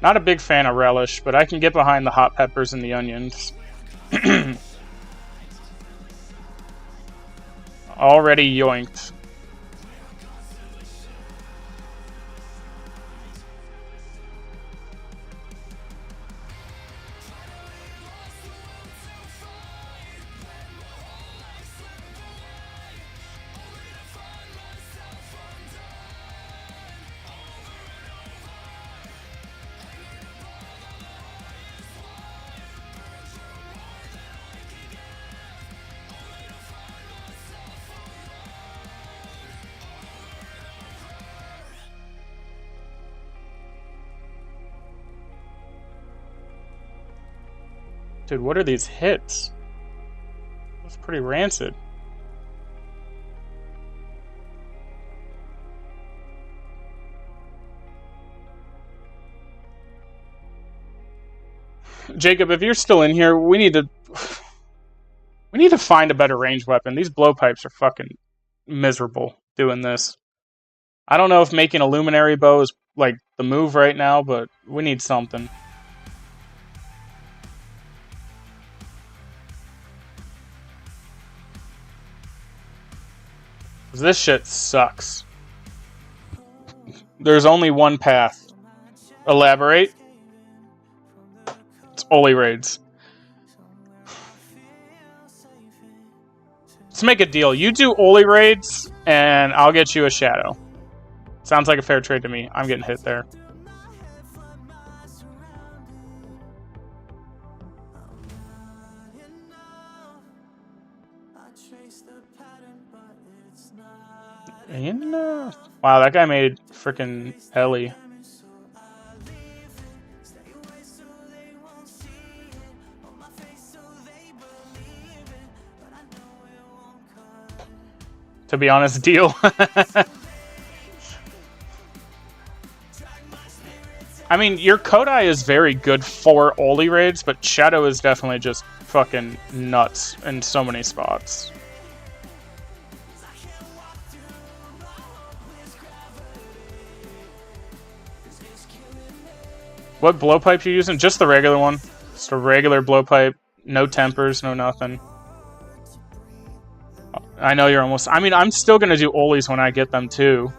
Not a big fan of relish, but I can get behind the hot peppers and the onions. Already yoinked. Dude, what are these hits? That's pretty rancid. Jacob, if you're still in here, we need to find a better range weapon. These blowpipes are fucking miserable doing this. I don't know if making a luminary bow is like the move right now, but we need something. This shit sucks. There's only one path. Elaborate. It's Oli raids. Let's make a deal. You do Oli raids, and I'll get you a shadow. Sounds like a fair trade to me. I'm getting hit there. Wow, that guy made frickin' Ellie. To be honest, deal. I mean, your Kodai is very good for Oli raids, but Shadow is definitely just fucking nuts in so many spots. What blowpipe you using? Just the regular one. Just a regular blowpipe. No tempers, no nothing. I know you're almost... I mean, I'm still going to do Olis when I get them, too.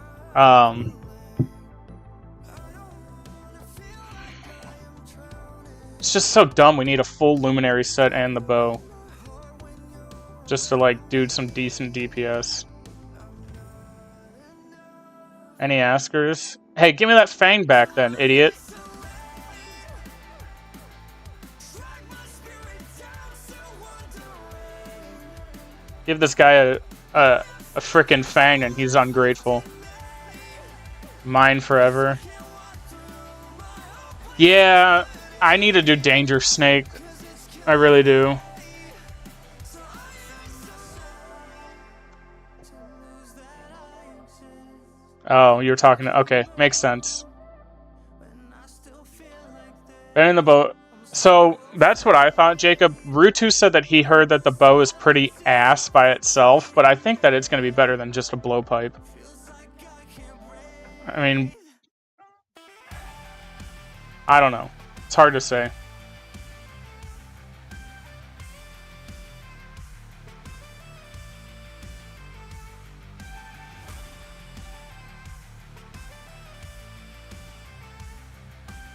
It's just so dumb we need a full Luminary set and the bow. Just to, like, do some decent DPS. Any askers? Hey, give me that Fang back then, idiot. Give this guy a frickin' Fang and he's ungrateful. Mine forever. Yeah, I need to do Danger Snake. I really do. Oh, you were talking to... Okay, makes sense. Then in the bow... So, that's what I thought, Jacob. Rutu said that he heard that the bow is pretty ass by itself, but I think that it's going to be better than just a blowpipe. I mean... I don't know. It's hard to say.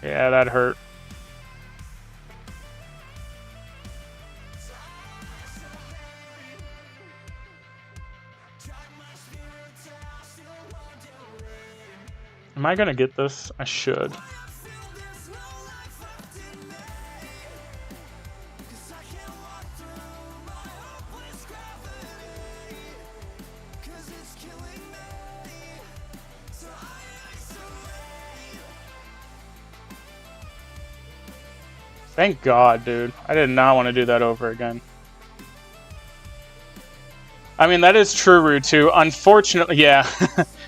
Yeah, that hurt. Am I gonna get this? I should. Thank God, dude. I did not want to do that over again. I mean, that is true, Rutu. Unfortunately, yeah.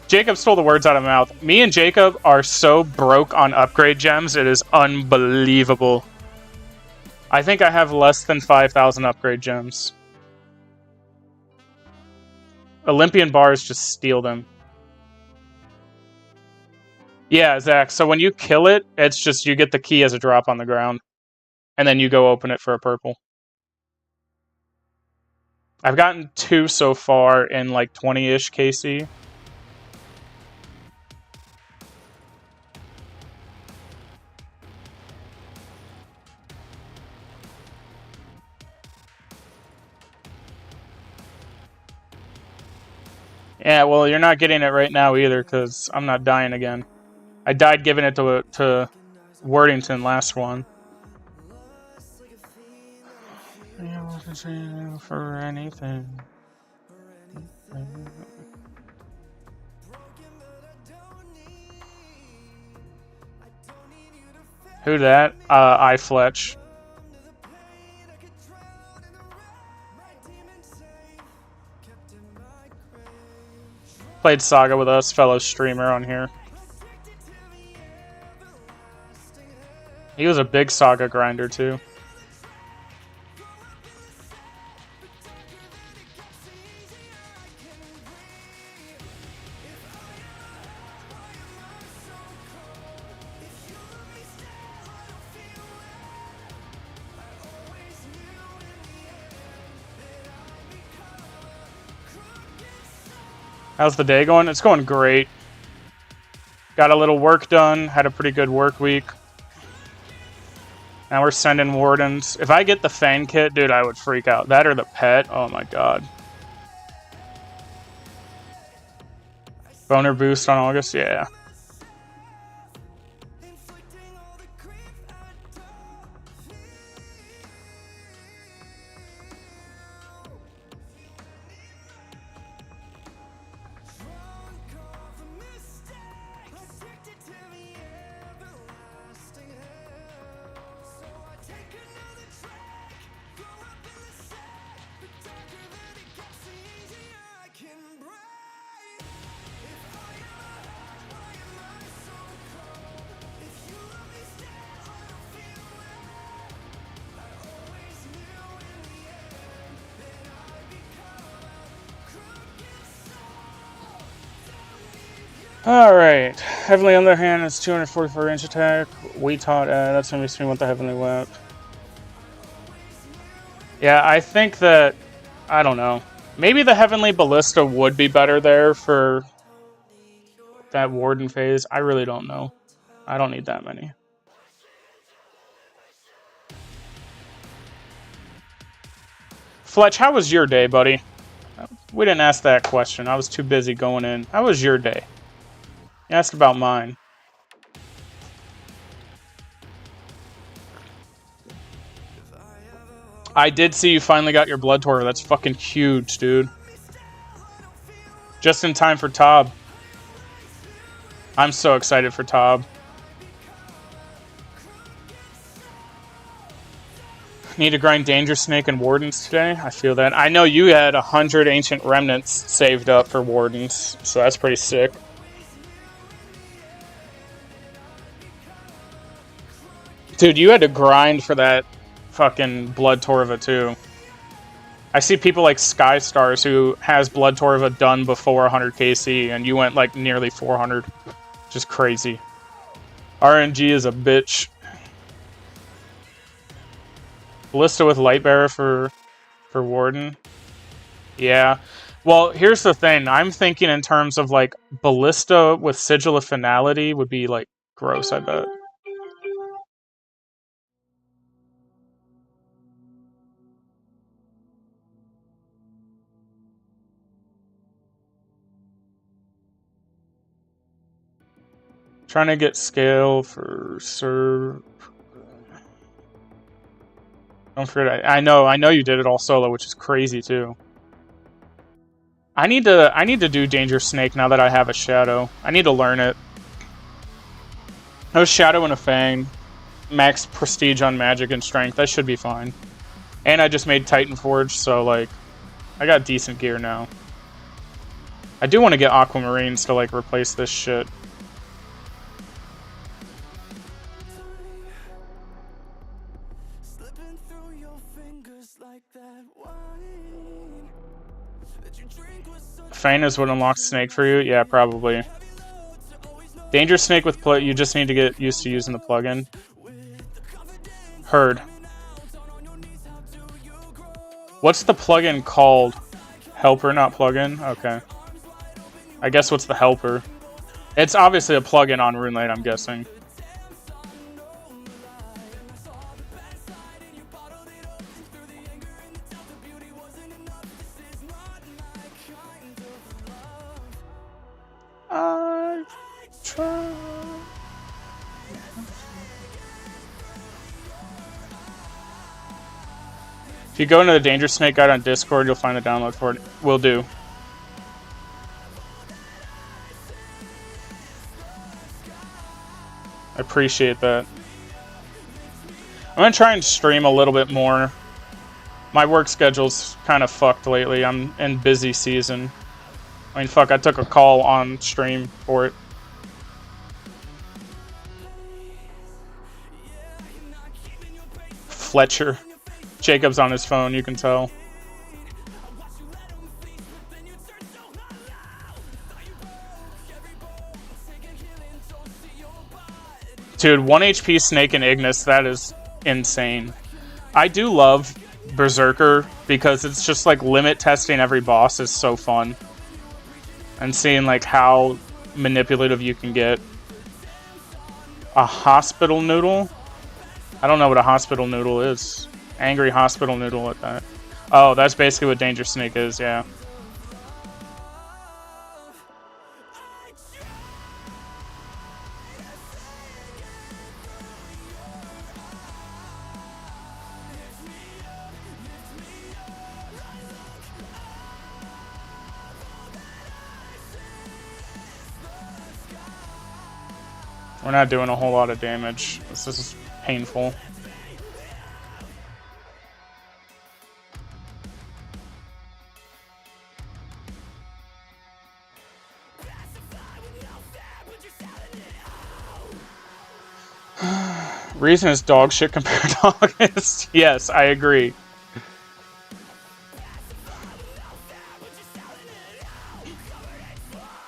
Jacob stole the words out of my mouth. Me and Jacob are so broke on upgrade gems, it is unbelievable. I think I have less than 5,000 upgrade gems. Olympian bars just steal them. Yeah, Zach, so when you kill it, it's just you get the key as a drop on the ground. And then you go open it for a purple. I've gotten 2 so far in like 20-ish KC. Yeah, well, you're not getting it right now either, because I'm not dying again. I died giving it to Worthington last one. For anything. Who that? I Fletch. Played Saga with us, fellow streamer on here. He was a big Saga grinder too. How's the day going? It's going great. Got a little work done. Had a pretty good work week. Now we're sending Wardens. If I get the Fang kit, dude, I would freak out. That or the pet. Oh my god. Boner boost on August? Yeah. Alright. Heavenly on the other hand is 244 range attack. We taught that's gonna be me with the Heavenly Whip. Yeah, I think that I don't know. Maybe the Heavenly Ballista would be better there for that Warden phase. I really don't know. I don't need that many. Fletch, how was your day, buddy? We didn't ask that question. I was too busy going in. How was your day? You asked about mine. I did see you finally got your Blood Tour. That's fucking huge, dude. Just in time for Tob. I'm so excited for Tob. Need to grind Danger Snake and Wardens today. I feel that. I know you had 100 Ancient Remnants saved up for Wardens, so that's pretty sick. Dude, you had to grind for that fucking Blood Torva too. I see people like Skystars who has Blood Torva done before 100 KC, and you went like nearly 400. Just crazy. RNG is a bitch. Ballista with Lightbearer for Warden. Yeah. Well, here's the thing. I'm thinking in terms of like Ballista with Sigil of Finality would be like gross, I bet. Trying to get scale for serve. Don't forget, I know you did it all solo, which is crazy too. I need to do Danger Snake now that I have a Shadow. I need to learn it. No Shadow and a Fang. Max Prestige on Magic and Strength. That should be fine. And I just made Titan Forge, so like, I got decent gear now. I do want to get Aquamarines to like replace this shit. Fanas would unlock Snake for you? Yeah, probably. Danger Snake with plug, you just need to get used to using the plugin. Heard. What's the plugin called? Helper, not plugin? Okay. I guess what's the helper? It's obviously a plugin on RuneLite, I'm guessing. If you go into the Danger Snake guide on Discord, you'll find the download for it. Will do. I appreciate that. I'm gonna try and stream a little bit more. My work schedule's kind of fucked lately. I'm in busy season. I mean, fuck, I took a call on stream for it. Fletcher. Jacob's on his phone, you can tell. Dude, 1 HP Snake and Ignis, that is insane. I do love Berserker because it's just like limit testing every boss is so fun. And seeing like how manipulative you can get. A hospital noodle? I don't know what a hospital noodle is. Angry hospital noodle at that. Oh, that's basically what Danger Snake is, yeah. We're not doing a whole lot of damage. This is painful. Reason is dog shit compared to August. Yes, I agree.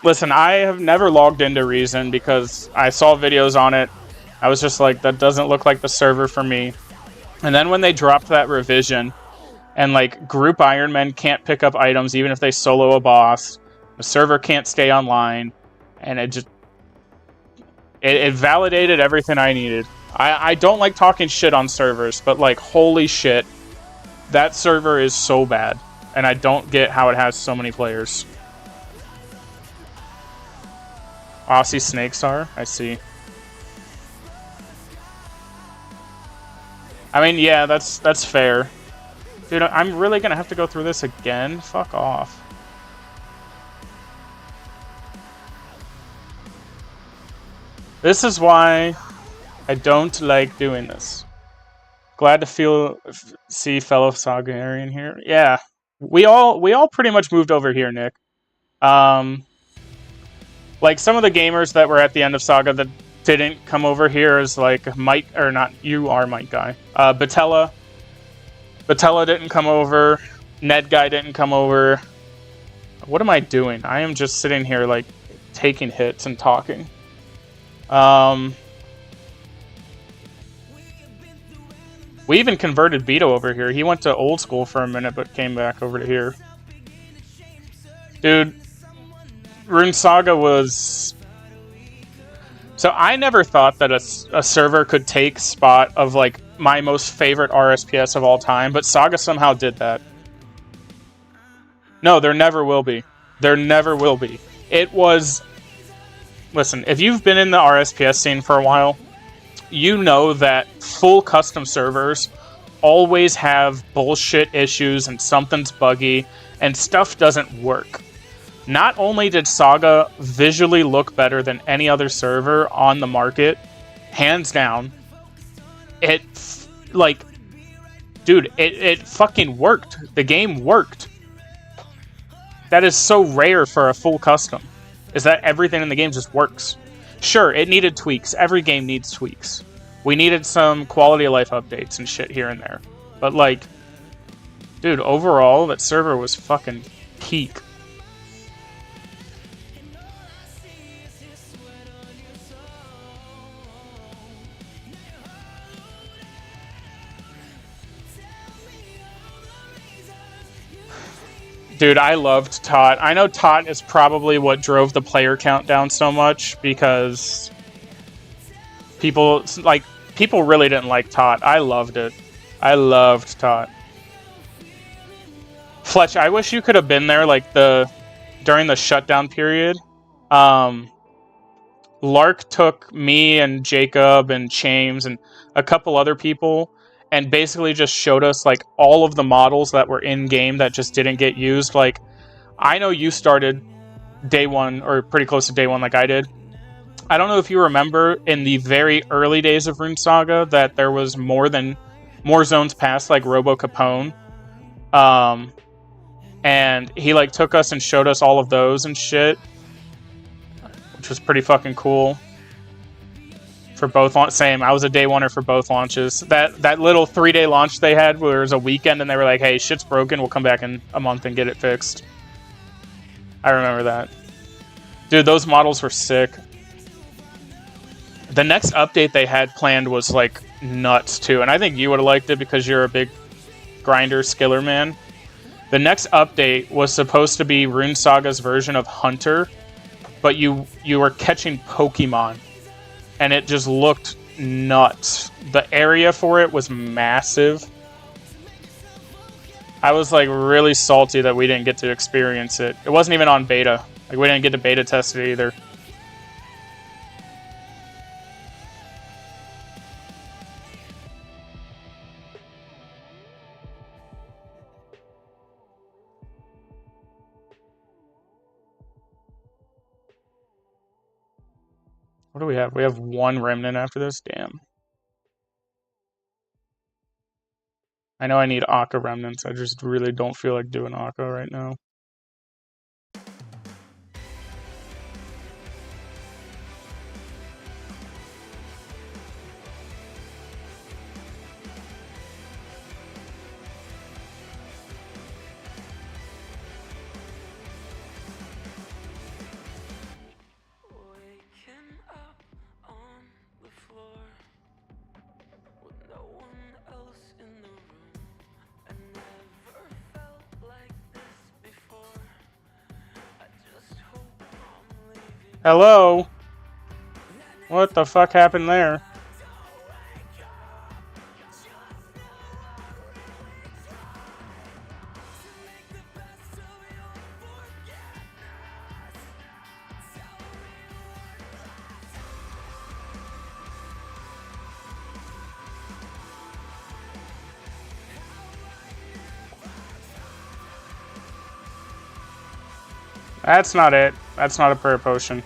Listen, I have never logged into Reason because I saw videos on it. I was just like, that doesn't look like the server for me. And then when they dropped that revision, and like group Ironmen can't pick up items even if they solo a boss, the server can't stay online, and it just... It validated everything I needed. I don't like talking shit on servers, but like, holy shit, that server is so bad. And I don't get how it has so many players. Aussie snakes are? I see. I mean, yeah, that's fair. Dude, I'm really gonna have to go through this again? Fuck off. This is why I don't like doing this. Glad to see fellow Sagarian here. Yeah, we all pretty much moved over here, Nick. Like some of the gamers that were at the end of Saga, didn't come over here as like Mike, or not, you are Mike Guy. Batella didn't come over. Ned Guy didn't come over. What am I doing? I am just sitting here like taking hits and talking. We even converted Beto over here. He went to old school for a minute, but came back over to here. Dude, Rune Saga was... So I never thought that a server could take spot of like my most favorite RSPS of all time, but Saga somehow did that. No, there never will be. There never will be. It was... Listen, if you've been in the RSPS scene for a while, you know that full custom servers always have bullshit issues and something's buggy and stuff doesn't work. Not only did Saga visually look better than any other server on the market, hands down, it fucking worked. The game worked. That is so rare for a full custom, is that everything in the game just works. Sure, it needed tweaks. Every game needs tweaks. We needed some quality of life updates and shit here and there. But like, dude, overall, that server was fucking peak. Dude, I loved Tot. I know Tot is probably what drove the player count down so much, because people really didn't like Tot. I loved it. I loved Tot. Fletch, I wish you could have been there like during the shutdown period. Lark took me and Jacob and James and a couple other people and basically just showed us like all of the models that were in game that just didn't get used. Like, I know you started day one or pretty close to day one like I did. I don't know if you remember in the very early days of Rune Saga that there was more zones past like Robo Capone. And he like took us and showed us all of those and shit, which was pretty fucking cool. For both same, I was a day oneer for both launches. That little 3-day launch they had where it was a weekend and they were like, hey, shit's broken, we'll come back in a month and get it fixed. I remember that. Dude, those models were sick. The next update they had planned was like nuts too, and I think you would have liked it because you're a big grinder skiller man. The next update was supposed to be Rune Saga's version of Hunter, but you were catching Pokemon, and it just looked nuts. The area for it was massive. I was like really salty that we didn't get to experience it. It wasn't even on beta. Like, we didn't get to beta test it either. What do we have? We have one remnant after this? Damn. I know I need Akka remnants. I just really don't feel like doing Akka right now. Hello? What the fuck happened there? That's not it. That's not a prayer potion.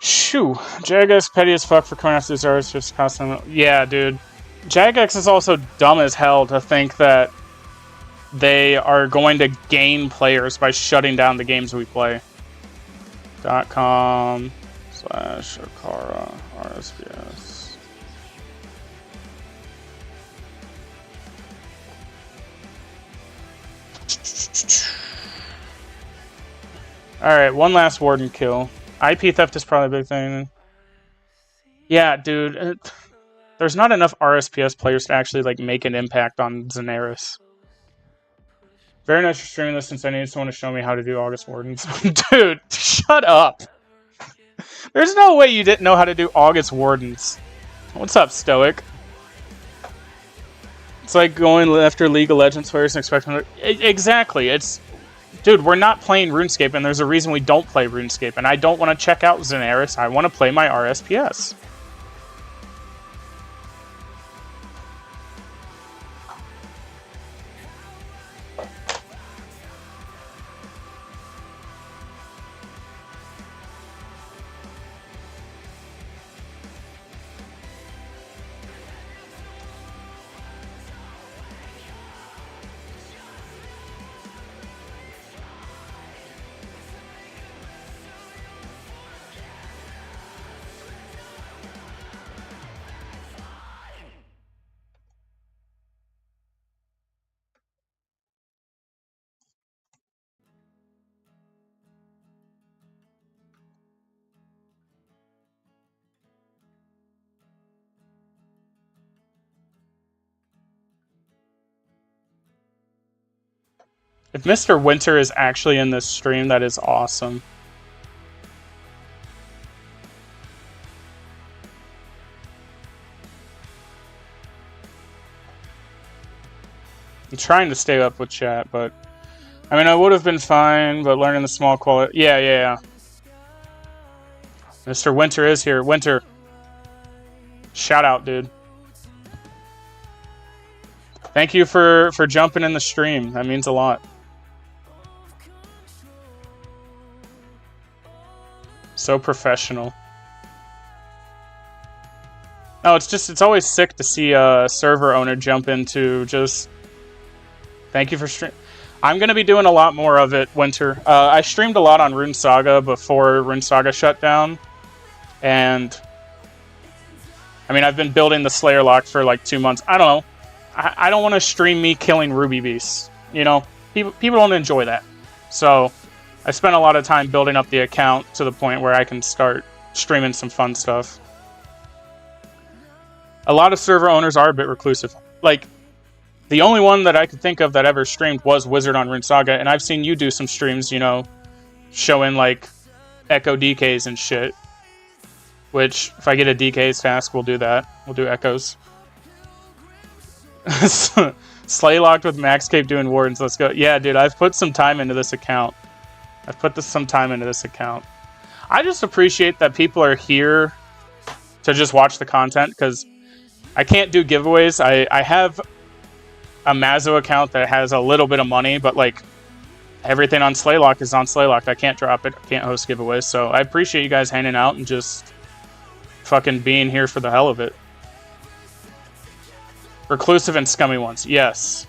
Shoo. Jagex petty as fuck for coming after these artists just costing. Yeah, dude. Jagex is also dumb as hell to think that they are going to gain players by shutting down the games we play. .com/Akara RSPS. Alright, one last Warden kill. IP theft is probably a big thing. Yeah, dude. There's not enough RSPS players to actually like make an impact on Xanaris. Very nice for streaming this since I need someone to show me how to do August Wardens. Dude, shut up. There's no way you didn't know how to do August Wardens. What's up, Stoic? It's like going after League of Legends players and expecting them to... Exactly. It's... Dude, we're not playing RuneScape, and there's a reason we don't play RuneScape, and I don't want to check out Xanaris. I want to play my RSPS. If Mr. Winter is actually in this stream, that is awesome. I'm trying to stay up with chat, but... I mean, I would have been fine, but learning the small quality... Yeah. Mr. Winter is here. Winter. Shout out, dude. Thank you for jumping in the stream. That means a lot. So professional. No, it's always sick to see a server owner jump into just... Thank you for stream. I'm going to be doing a lot more of it, Winter. I streamed a lot on Rune Saga before Rune Saga shut down. And... I mean, I've been building the Slayer Lock for like 2 months. I don't know. I don't want to stream me killing Ruby Beasts. You know? People don't enjoy that. So... I spent a lot of time building up the account to the point where I can start streaming some fun stuff. A lot of server owners are a bit reclusive. Like, the only one that I could think of that ever streamed was Wizard on Rune Saga, and I've seen you do some streams, you know, showing, like, Echo DKs and shit. Which, if I get a DK's task, we'll do that. We'll do Echoes. Slay locked with Max Cape doing Wardens, let's go. Yeah, dude, I've put some time into this account. I just appreciate that people are here to just watch the content, because I can't do giveaways. I have a Mazo account that has a little bit of money, but like everything on Slaylock is on Slaylock. I can't drop it. I can't host giveaways. So I appreciate you guys hanging out and just fucking being here for the hell of it. Reclusive and scummy ones. Yes.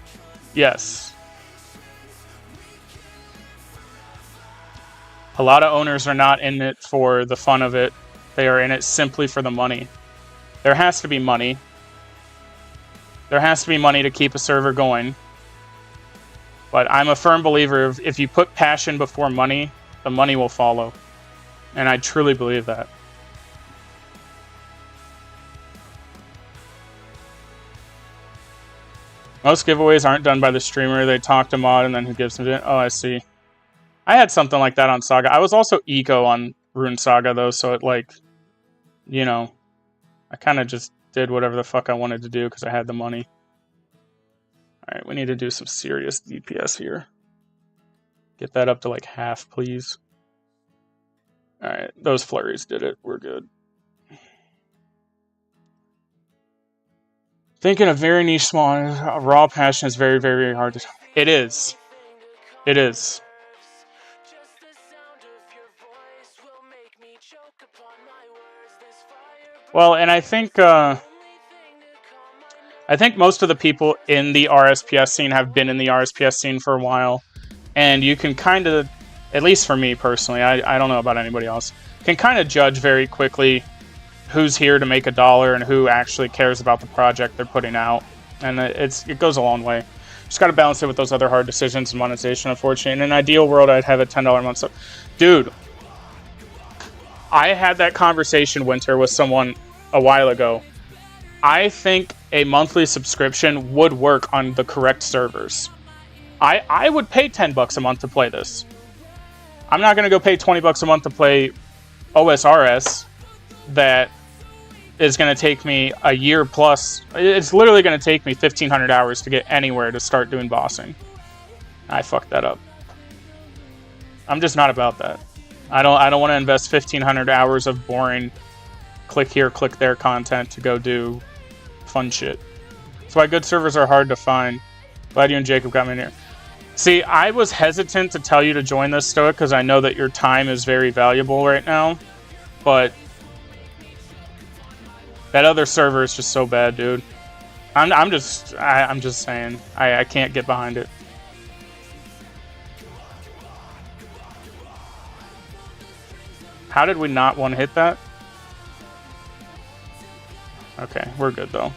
Yes. A lot of owners are not in it for the fun of it. They are in it simply for the money. There has to be money. There has to be money to keep a server going. But I'm a firm believer of if you put passion before money, the money will follow. And I truly believe that. Most giveaways aren't done by the streamer. They talk to mod and then who gives them it. Oh, I see. I had something like that on Saga. I was also eco on Rune Saga, though, so it, like, you know, I kind of just did whatever the fuck I wanted to do because I had the money. Alright, we need to do some serious DPS here. Get that up to, like, half, please. Alright, those flurries did it. We're good. Thinking a very niche small raw passion is very, very, very hard to... It is. It is. Well, and I think most of the people in the RSPS scene have been in the RSPS scene for a while, and you can kind of, at least for me personally, I don't know about anybody else, can kind of judge very quickly who's here to make $1 and who actually cares about the project they're putting out, and it goes a long way. Just got to balance it with those other hard decisions and monetization, unfortunately. In an ideal world, I'd have a $10 a month. So, dude, I had that conversation, Winter, with someone a while ago. I think a monthly subscription would work on the correct servers. I would pay $10 a month to play this. I'm not going to go pay $20 a month to play OSRS that is going to take me a year plus. It's literally going to take me 1,500 hours to get anywhere to start doing bossing. I fucked that up. I'm just not about that. I don't want to invest 1,500 hours of boring click here, click there content to go do fun shit. That's why good servers are hard to find. Glad you and Jacob got me in here. See, I was hesitant to tell you to join this, Stoic, because I know that your time is very valuable right now, but that other server is just so bad, dude. I'm just saying, I can't get behind it. How did we not one hit that? Okay, we're good though.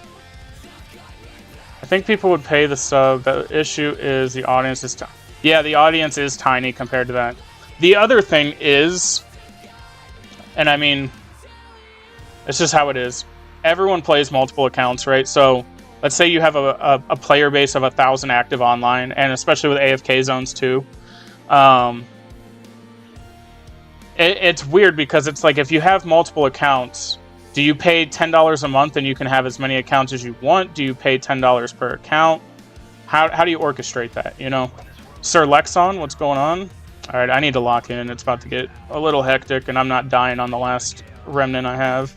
I think people would pay the sub. The issue is the audience is tiny. Yeah, the audience is tiny compared to that. The other thing is, and I mean, it's just how it is. Everyone plays multiple accounts, right? So let's say you have a player base of 1,000 active online, and especially with AFK zones too. It's weird because it's like if you have multiple accounts, do you pay $10 a month and you can have as many accounts as you want? Do you pay $10 per account? How do you orchestrate that, you know? Sir Lexon, what's going on? All right, I need to lock in. It's about to get a little hectic, and I'm not dying on the last remnant I have.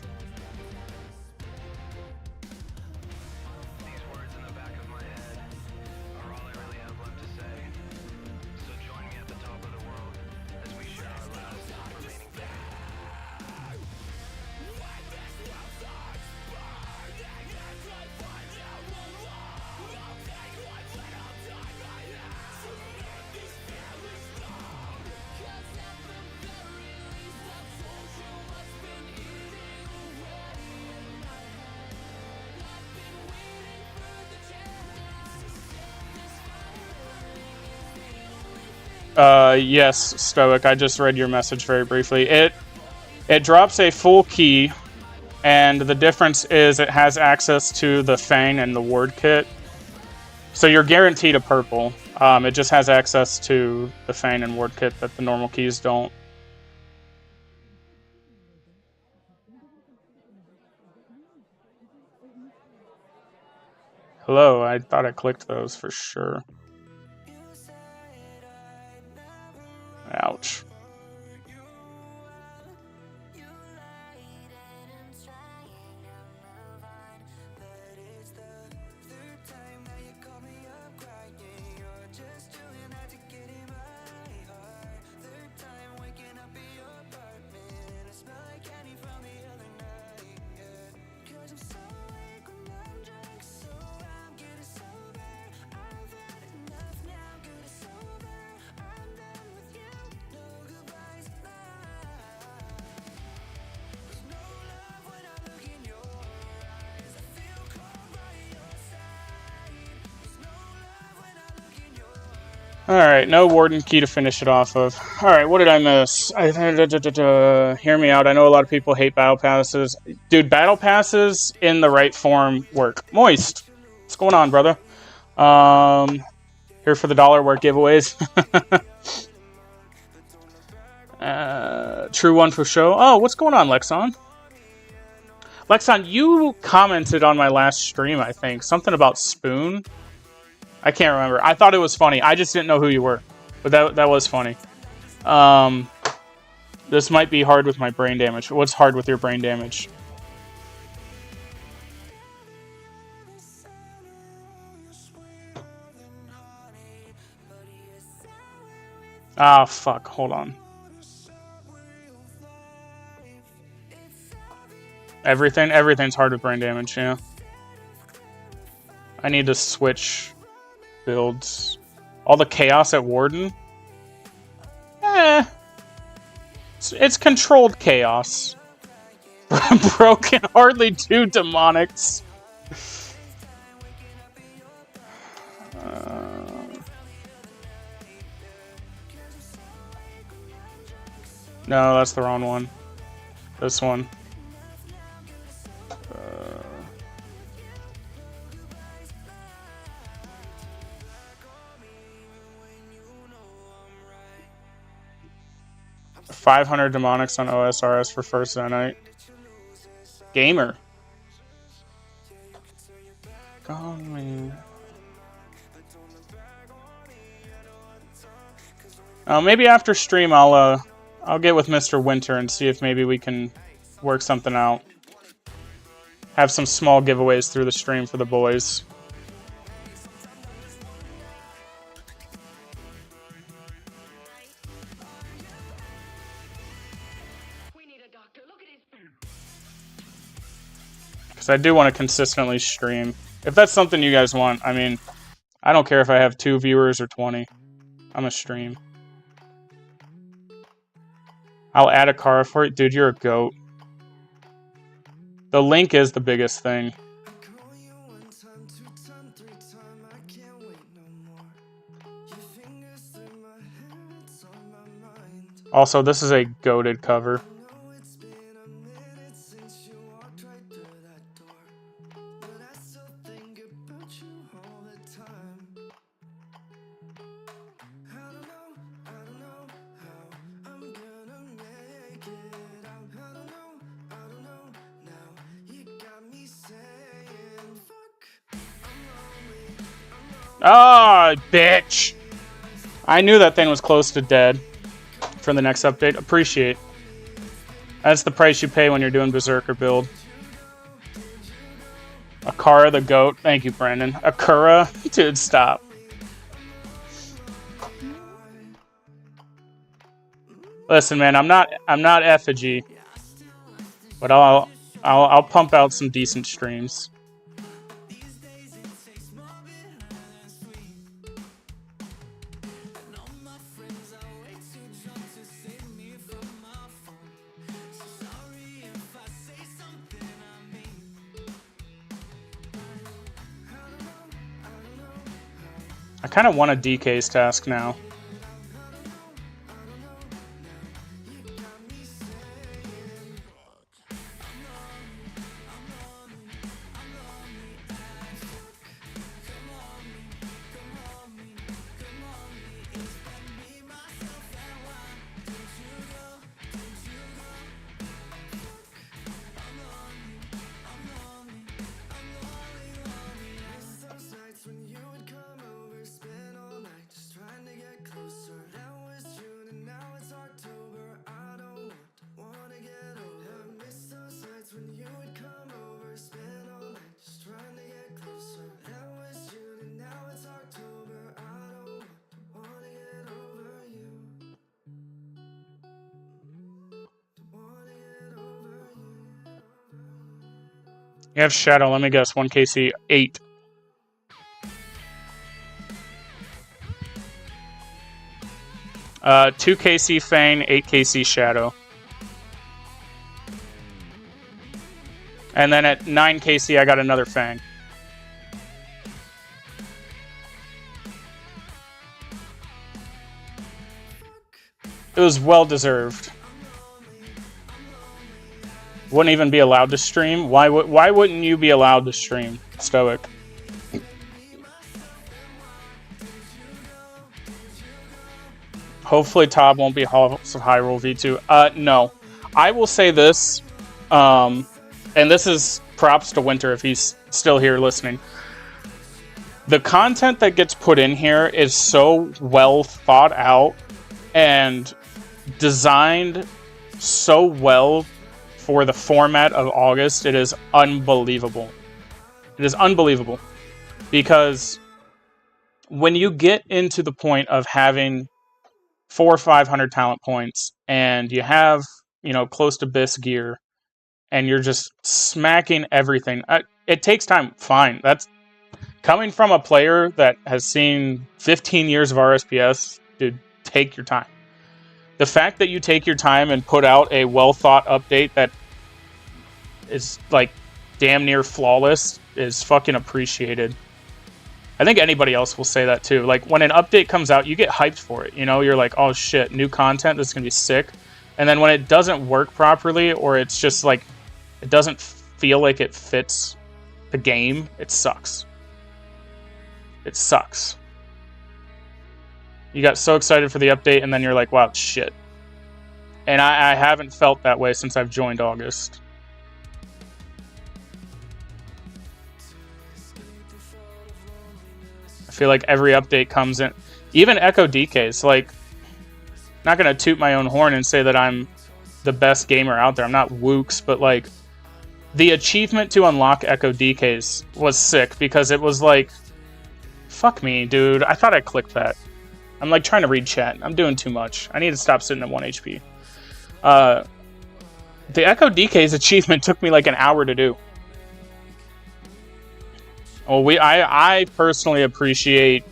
Yes, Stoic, I just read your message very briefly. It drops a full key, and the difference is it has access to the Fang and the Ward kit. So you're guaranteed a purple. It just has access to the Fang and Ward kit that the normal keys don't. Hello, I thought I clicked those for sure. Ouch. Alright, no Warden key to finish it off of. Alright, what did I miss? Hear me out. I know a lot of people hate battle passes. Dude, battle passes in the right form work. Moist! What's going on, brother? Here for the dollar work giveaways. True one for show. Oh, what's going on, Lexon? Lexon, you commented on my last stream, I think. Something about Spoon. I can't remember. I thought it was funny. I just didn't know who you were. But that was funny. This might be hard with my brain damage. What's hard with your brain damage? Ah, fuck. Hold on. Everything's hard with brain damage, yeah. I need to switch builds. All the chaos at Warden? It's controlled chaos. Bro can hardly do demonics. No, that's the wrong one. This one. Uh, 500 demonics on OSRS for first Zenite. Gamer. Maybe after stream I'll get with Mr. Winter and see if maybe we can work something out. Have some small giveaways through the stream for the boys. Because I do want to consistently stream. If that's something you guys want, I mean, I don't care if I have 2 viewers or 20. I'm a stream. I'll add a car for it. Dude, you're a goat. The link is the biggest thing. Also, this is a goated cover. Ah, bitch! I knew that thing was close to dead for the next update. Appreciate. That's the price you pay when you're doing Berserker build. Akara the goat. Thank you, Brandon. Akura? Dude, stop. Listen, man, I'm not effigy, but I'll pump out some decent streams. I kind of want a DK's task now. You have Shadow, let me guess, 1 KC, 8. Uh, 2 KC Fang, 8 KC Shadow. And then at 9 KC, I got another Fang. It was well deserved. Wouldn't even be allowed to stream? Why wouldn't you be allowed to stream, Stoic? Hopefully Todd won't be House of Hyrule V2. No. I will say this, and this is props to Winter if he's still here listening. The content that gets put in here is so well thought out and designed so well for the format of August. It is unbelievable. It is unbelievable. Because when you get into the point of having 400 or 500 talent points and you have, you know, close to BIS gear and you're just smacking everything. It takes time, fine. That's coming from a player that has seen 15 years of RSPS, dude, take your time. The fact that you take your time and put out a well-thought update that is, like, damn near flawless is fucking appreciated. I think anybody else will say that too. Like, when an update comes out, you get hyped for it, you know? You're like, oh shit, new content, this is gonna be sick. And then when it doesn't work properly, or it's just like, it doesn't feel like it fits the game, it sucks. It sucks. You got so excited for the update, and then you're like, wow, shit. And I haven't felt that way since I've joined August. I feel like every update comes in. Even Echo DKs, like, not gonna toot my own horn and say that I'm the best gamer out there. I'm not Wooks, but like, the achievement to unlock Echo DKs was sick because it was like, fuck me, dude. I thought I clicked that. I'm like trying to read chat. I'm doing too much. I need to stop sitting at 1 HP. The Echo DK's achievement took me like an hour to do. Well, I personally appreciate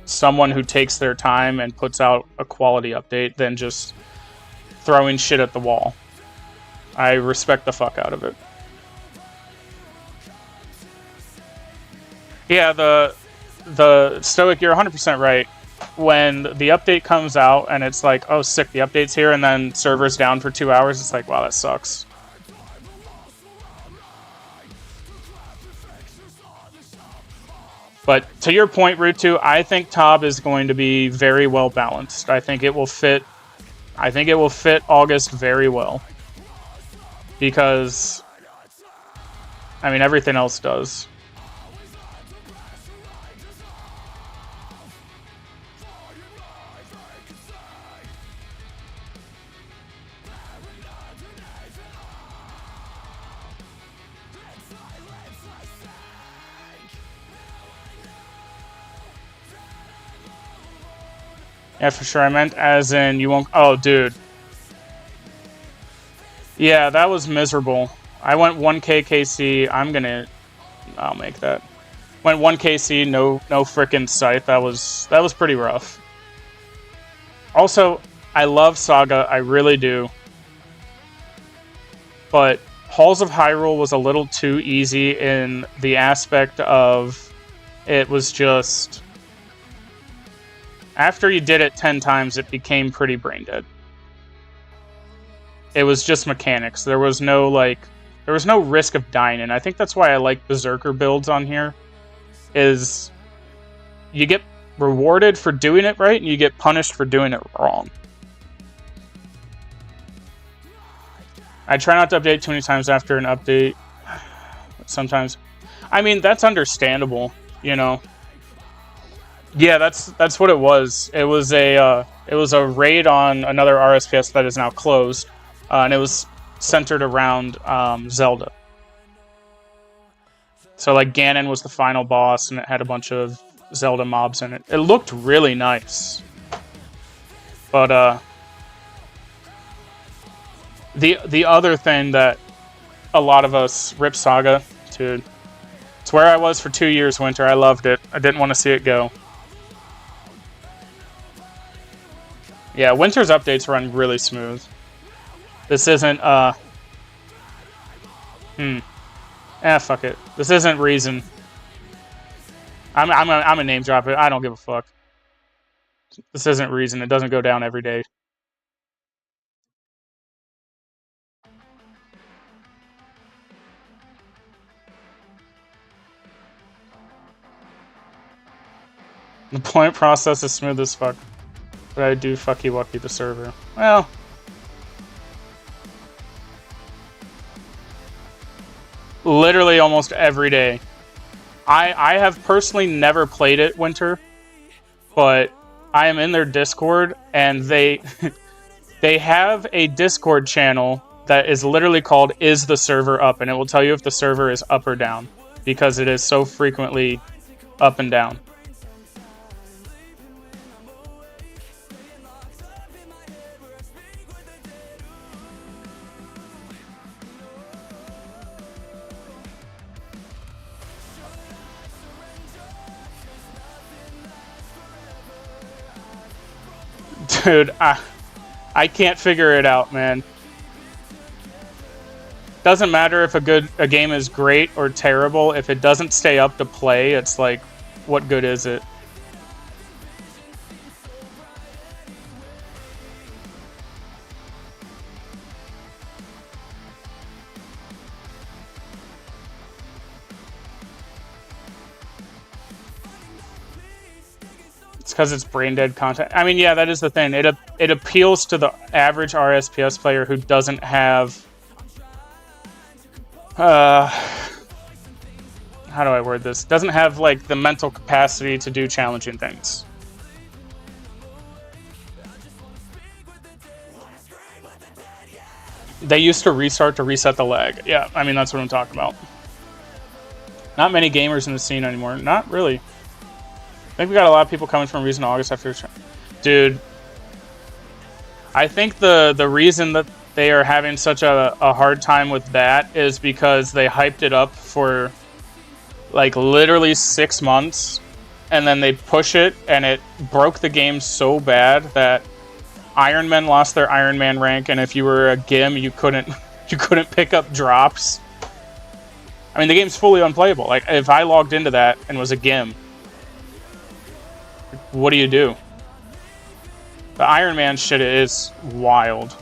someone who takes their time and puts out a quality update than just throwing shit at the wall. I respect the fuck out of it. Yeah, the Stoic, you're 100% right. When the update comes out and it's like, oh sick, the update's here, and then server's down for 2 hours, it's like, wow, that sucks. But to your point, Rutu, I think Tob is going to be very well balanced. I think it will fit August very well. Because, I mean, everything else does. Yeah, for sure. I meant as in you won't... Oh, dude. Yeah, that was miserable. I went 1k KC. I'll make that. Went 1 KC, no frickin' scythe. That was pretty rough. Also, I love Saga. I really do. But Halls of Hyrule was a little too easy in the aspect of it was just... After you did it 10 times, it became pretty brain dead. It was just mechanics. There was no risk of dying, and I think that's why I like Berserker builds on here. Is you get rewarded for doing it right, and you get punished for doing it wrong. I try not to update too many times after an update. Sometimes, I mean, that's understandable, you know. Yeah, that's what it was. It was a raid on another RSPS that is now closed, and it was centered around Zelda. So like Ganon was the final boss, and it had a bunch of Zelda mobs in it. It looked really nice, but the other thing that a lot of us rip Saga, dude. It's where I was for 2 years, Winter. I loved it. I didn't want to see it go. Yeah, Winter's updates run really smooth. This isn't, fuck it. This isn't Reason. I'm a name drop it. I don't give a fuck. This isn't Reason. It doesn't go down every day. The point process is smooth as fuck. But I do fucky wucky the server. Well... Literally almost every day. I have personally never played it, Winter. But I am in their Discord, and they... they have a Discord channel that is literally called Is the Server Up? And it will tell you if the server is up or down. Because it is so frequently up and down. Dude, I can't figure it out, man. Doesn't matter if a game is great or terrible. If it doesn't stay up to play, it's like, what good is it? It's because it's brain dead content. I mean, yeah, that is the thing. It appeals to the average RSPS player who doesn't have how do I word this? Doesn't have like the mental capacity to do challenging things. They used to restart to reset the lag. Yeah, I mean, that's what I'm talking about. Not many gamers in the scene anymore. Not really. I think we got a lot of people coming from Reason August after... Dude. I think the reason that they are having such a hard time with that is because they hyped it up for like literally 6 months, and then they push it and it broke the game so bad that Iron Men lost their Iron Man rank, and if you were a GIM, you couldn't pick up drops. I mean, the game's fully unplayable. Like, if I logged into that and was a GIM, what do you do? The Iron Man shit is wild.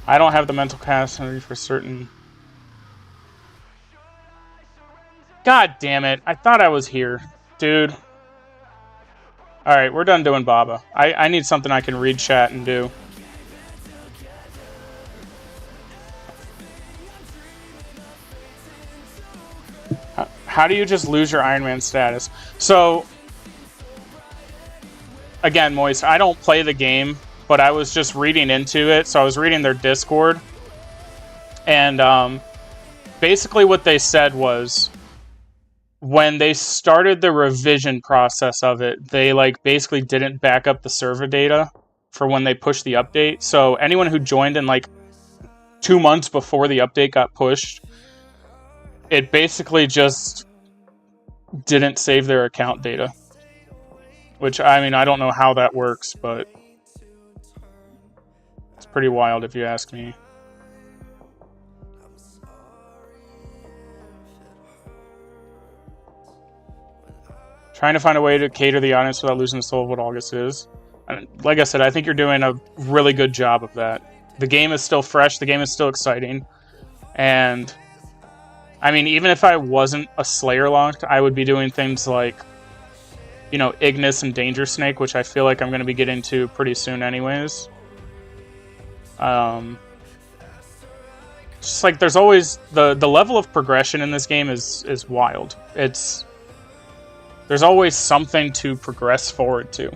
I don't have the mental capacity for certain. God damn it. I thought I was here. Dude. Alright, we're done doing Baba. I need something I can read chat and do. How do you just lose your Iron Man status? So, again, Moist, I don't play the game, but I was just reading into it. So I was reading their Discord. And basically what they said was, when they started the revision process of it, they like basically didn't back up the server data for when they pushed the update. So anyone who joined in like 2 months before the update got pushed, it basically just didn't save their account data. Which, I mean, I don't know how that works, but it's pretty wild if you ask me. Trying to find a way to cater the audience without losing the soul of what August is. And like I said, I think you're doing a really good job of that. The game is still fresh, the game is still exciting, and I mean, even if I wasn't a Slayer locked, I would be doing things like, you know, Ignis and Danger Snake, which I feel like I'm going to be getting to pretty soon anyways. Just like, there's always... The level of progression in this game is wild. There's always something to progress forward to.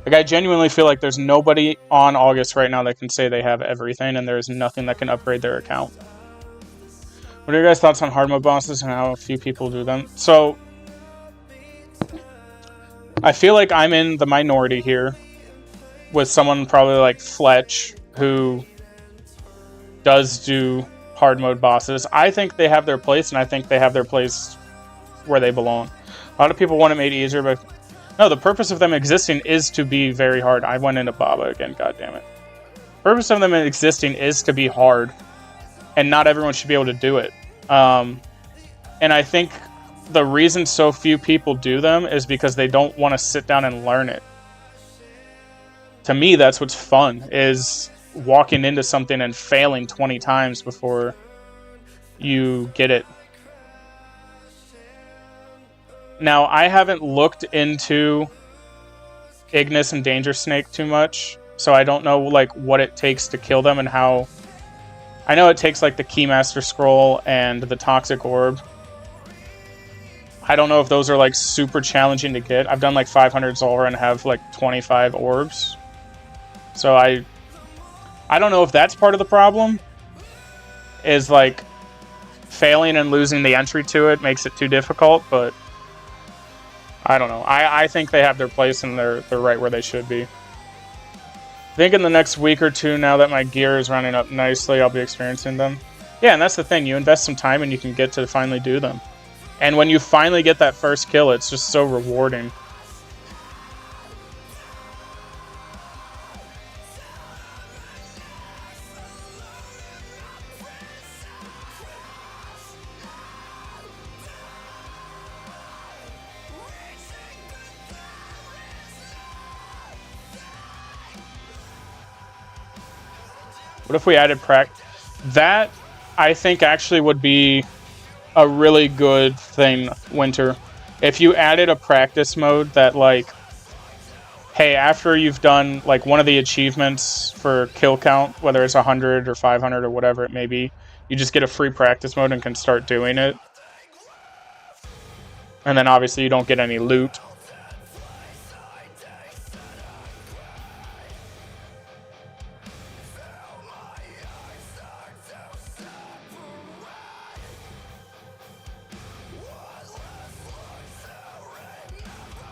Like, I genuinely feel like there's nobody on August right now that can say they have everything, and there's nothing that can upgrade their account. What are your guys' thoughts on hard mode bosses and how few people do them? So, I feel like I'm in the minority here, with someone probably like Fletch, who does do hard mode bosses. I think they have their place, and I think they have their place where they belong. A lot of people want it made easier, but no, the purpose of them existing is to be very hard. I went into Baba again, goddammit. The purpose of them existing is to be hard, and not everyone should be able to do it. And I think the reason so few people do them is because they don't want to sit down and learn it. To me, that's what's fun, is walking into something and failing 20 times before you get it. Now, I haven't looked into Ignis and Danger Snake too much, so I don't know like what it takes to kill them and how... I know it takes like the Keymaster Scroll and the Toxic Orb. I don't know if those are like super challenging to get. I've done like 500 Zulrah and have like 25 orbs. So I don't know if that's part of the problem. Is like failing and losing the entry to it makes it too difficult, but I don't know. I think they have their place and they're right where they should be. I think in the next week or two, now that my gear is running up nicely, I'll be experiencing them. Yeah, and that's the thing. You invest some time and you can get to finally do them. And when you finally get that first kill, it's just so rewarding. What if we added that, I think, actually would be a really good thing, Winter. If you added a practice mode that, like, hey, after you've done, like, one of the achievements for kill count, whether it's 100 or 500 or whatever it may be, you just get a free practice mode and can start doing it. And then, obviously, you don't get any loot.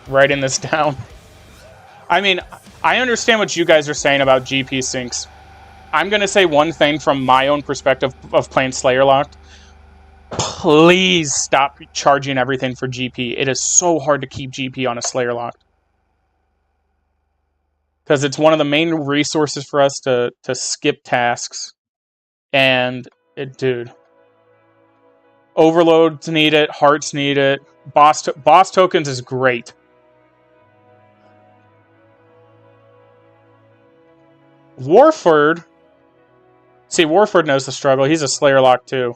Writing this down. I mean, I understand what you guys are saying about GP syncs. I'm going to say one thing from my own perspective of playing Slayer Locked. Please stop charging everything for GP. It is so hard to keep GP on a Slayer Locked. Because it's one of the main resources for us to skip tasks. And, dude. Overloads need it. Hearts need it. Boss tokens is great. Warford. See, Warford knows the struggle. He's a Slayer Lock too.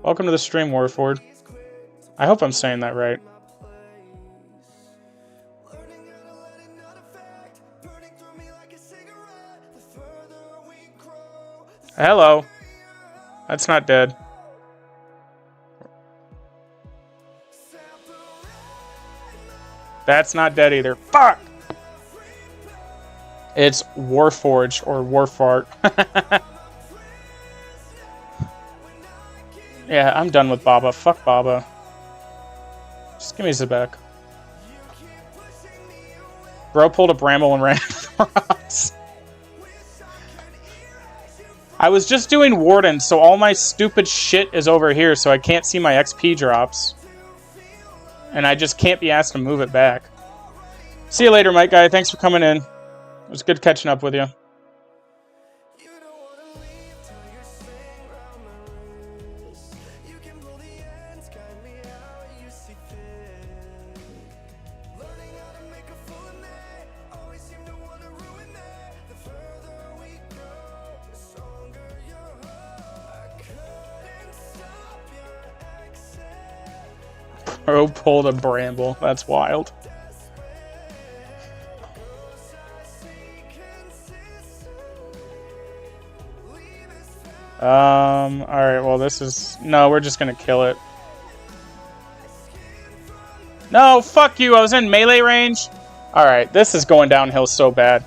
Welcome to the stream, Warford. I hope I'm saying that right. Hello. That's not dead. That's not dead either. Fuck! It's Warforged or Warfart. Yeah, I'm done with Baba. Fuck Baba. Just give me Zebek. Bro pulled a bramble and ran across. I was just doing Wardens, so all my stupid shit is over here, so I can't see my XP drops. And I just can't be asked to move it back. See you later, Mike Guy. Thanks for coming in. It was good catching up with you. Bro pulled a bramble. That's wild. Alright, well this is... No, we're just gonna kill it. No, fuck you, I was in melee range. Alright, this is going downhill so bad.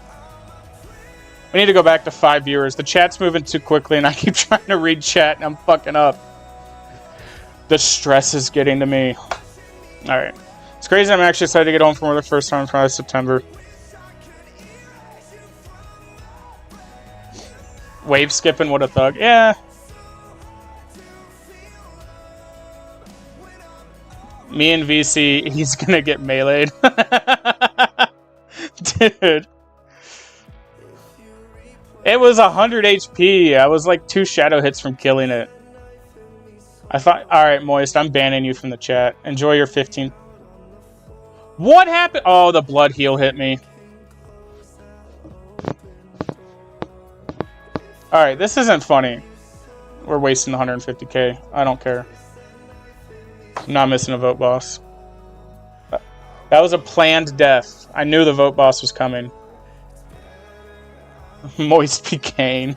We need to go back to 5 viewers. The chat's moving too quickly and I keep trying to read chat and I'm fucking up. The stress is getting to me. Alright. It's crazy I'm actually excited to get home for the first time from September. Wave skipping, what a thug. Yeah. Me and VC, he's gonna get meleeed. Dude. It was 100 HP. I was like 2 shadow hits from killing it. I thought, alright, Moist, I'm banning you from the chat. Enjoy your 15. What happened? Oh, the blood heal hit me. Alright, this isn't funny. We're wasting 150k. I don't care. I'm not missing a vote boss. That was a planned death. I knew the vote boss was coming. Moist Pecan.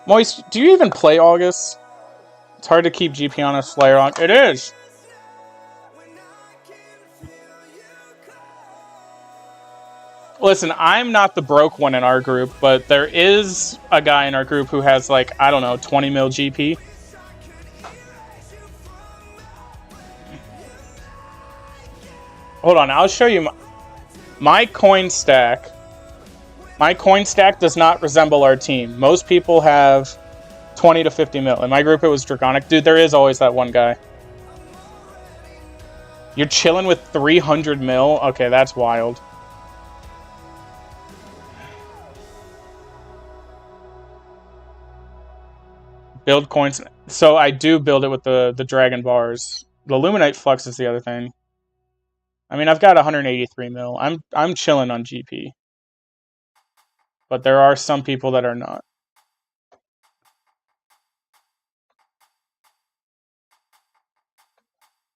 Moist, do you even play August? It's hard to keep GP on a Slayer on. It is! Listen, I'm not the broke one in our group, but there is a guy in our group who has, like, I don't know, 20 mil GP. Hold on, I'll show you My coin stack does not resemble our team. Most people have 20 to 50 mil. In my group, it was Draconic. Dude, there is always that one guy. You're chilling with 300 mil? Okay, that's wild. Build coins. So I do build it with the dragon bars. The Luminite Flux is the other thing. I mean, I've got 183 mil. I'm chilling on GP. But there are some people that are not.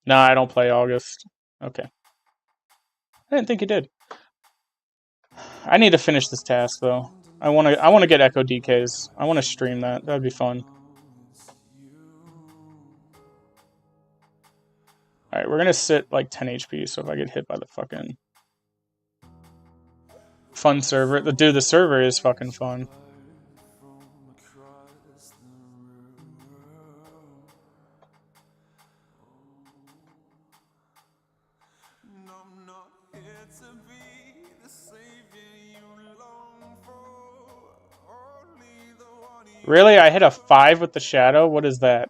No, I don't play August. Okay. I didn't think you did. I need to finish this task though. I want to get Echo DKs. I want to stream that. That'd be fun. All right, we're gonna sit like 10 HP. So if I get hit by the fucking fun server, dude, the server is fucking fun. Really? I hit a 5 with the shadow? What is that?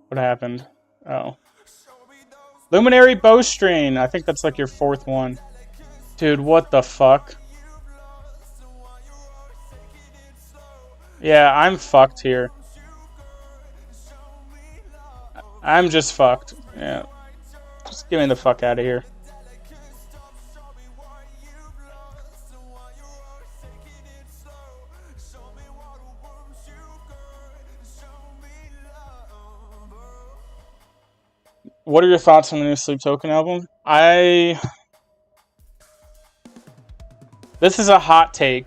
What happened? Oh. Luminary Bowstring! I think that's like your 4th one. Dude, what the fuck? Yeah, I'm fucked here. I'm just fucked. Yeah. Just get me the fuck out of here. What are your thoughts on the new Sleep Token album? This is a hot take.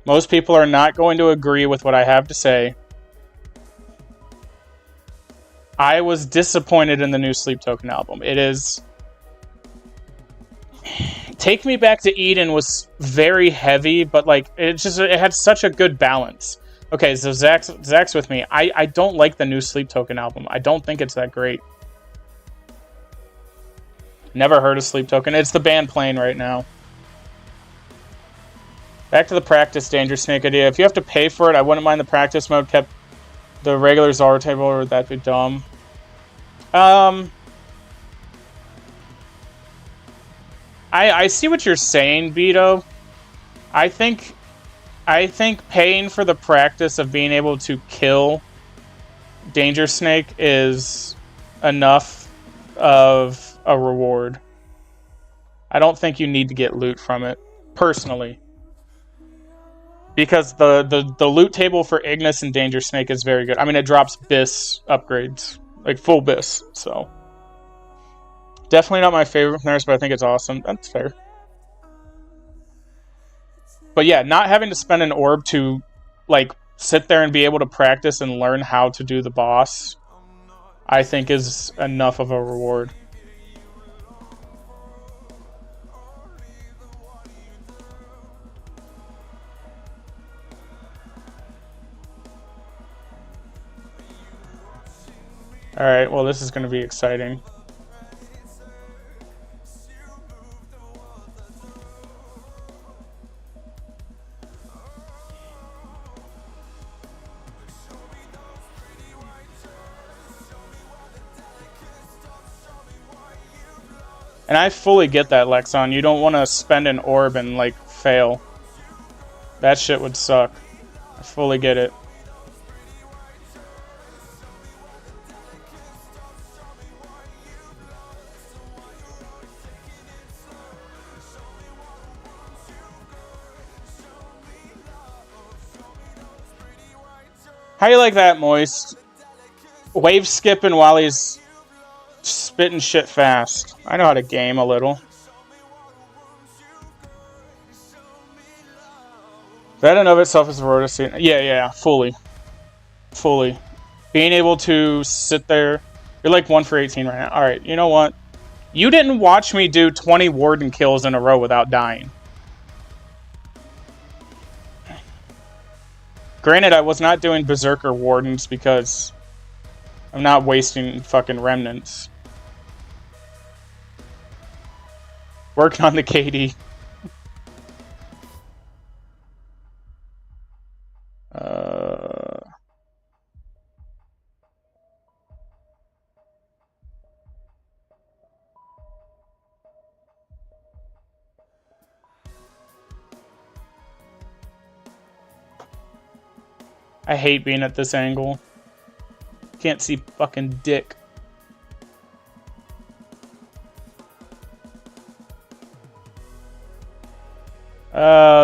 Most people are not going to agree with what I have to say. I was disappointed in the new Sleep Token album. It is... Take Me Back to Eden was very heavy, but like it had such a good balance. Okay, so Zach's with me. I don't like the new Sleep Token album. I don't think it's that great. Never heard of Sleep Token. It's the band playing right now. Back to the practice Danger Snake idea. If you have to pay for it, I wouldn't mind the practice mode kept the regular Zara table, or would that be dumb? I see what you're saying, Vito. I think paying for the practice of being able to kill Danger Snake is enough of a reward. I don't think you need to get loot from it, personally. Because the loot table for Ignis and Danger Snake is very good. I mean, it drops BIS upgrades. Like, full BIS, so... Definitely not my favorite nurse, but I think it's awesome. That's fair. But yeah, not having to spend an orb to, like, sit there and be able to practice and learn how to do the boss, I think is enough of a reward. Alright, well this is going to be exciting. And I fully get that, Lexon. You don't want to spend an orb and, like, fail. That shit would suck. I fully get it. How you like that, Moist? Wave skipping while he's spitting shit fast. I know how to game a little. That in of itself is a rotor. Yeah, fully. Being able to sit there. You're like 1 for 18 right now. Alright, you know what? You didn't watch me do 20 Warden kills in a row without dying. Granted, I was not doing Berserker Wardens because I'm not wasting fucking remnants. Working on the KD. I hate being at this angle. Can't see fucking dick.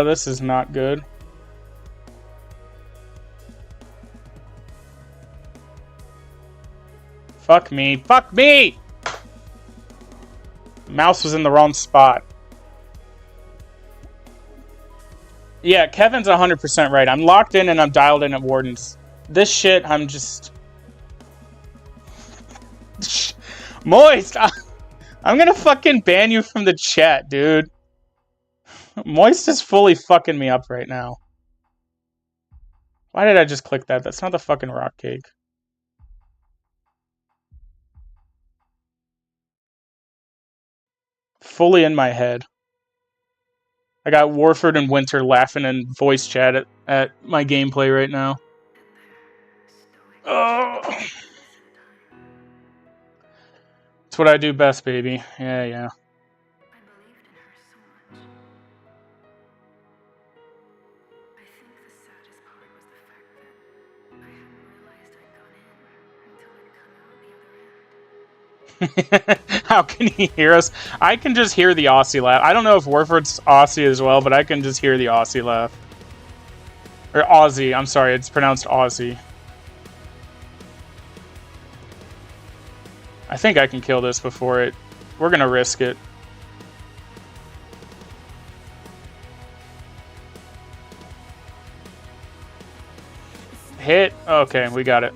This is not good. Fuck me. Fuck me! Mouse was in the wrong spot. Yeah, Kevin's 100% right. I'm locked in and I'm dialed in at Wardens. This shit, I'm just... Moist! I'm gonna fucking ban you from the chat, dude. Moist is fully fucking me up right now. Why did I just click that? That's not the fucking rock cake. Fully in my head. I got Warford and Winter laughing in voice chat at my gameplay right now. Oh. It's what I do best, baby. Yeah, yeah. How can he hear us? I can just hear the Aussie laugh. I don't know if Warford's Aussie as well, but I can just hear the Aussie laugh. Or Aussie, I'm sorry, it's pronounced Aussie. I think I can kill this before it... We're gonna risk it. Hit. Okay, we got it.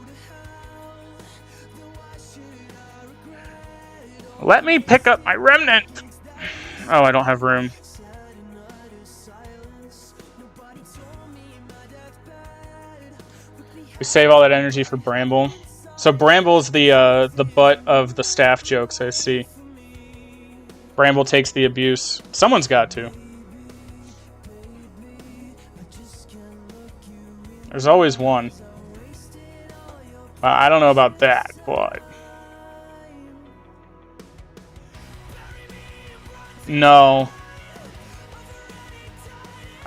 Let me pick up my remnant! Oh, I don't have room. We save all that energy for Bramble. So Bramble's the butt of the staff jokes, I see. Bramble takes the abuse. Someone's got to. There's always one. I don't know about that, but... No.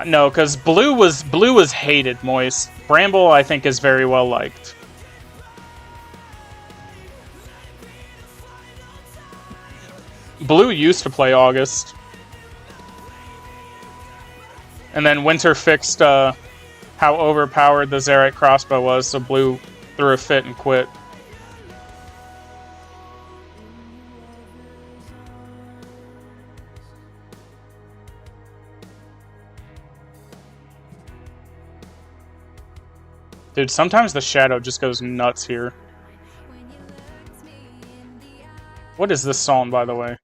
No, because blue was hated, Moist. Bramble, I think, is very well liked. Blue used to play August. And then Winter fixed how overpowered the Zerite crossbow was, so Blue threw a fit and quit. Dude, sometimes the shadow just goes nuts here. What is this song, by the way?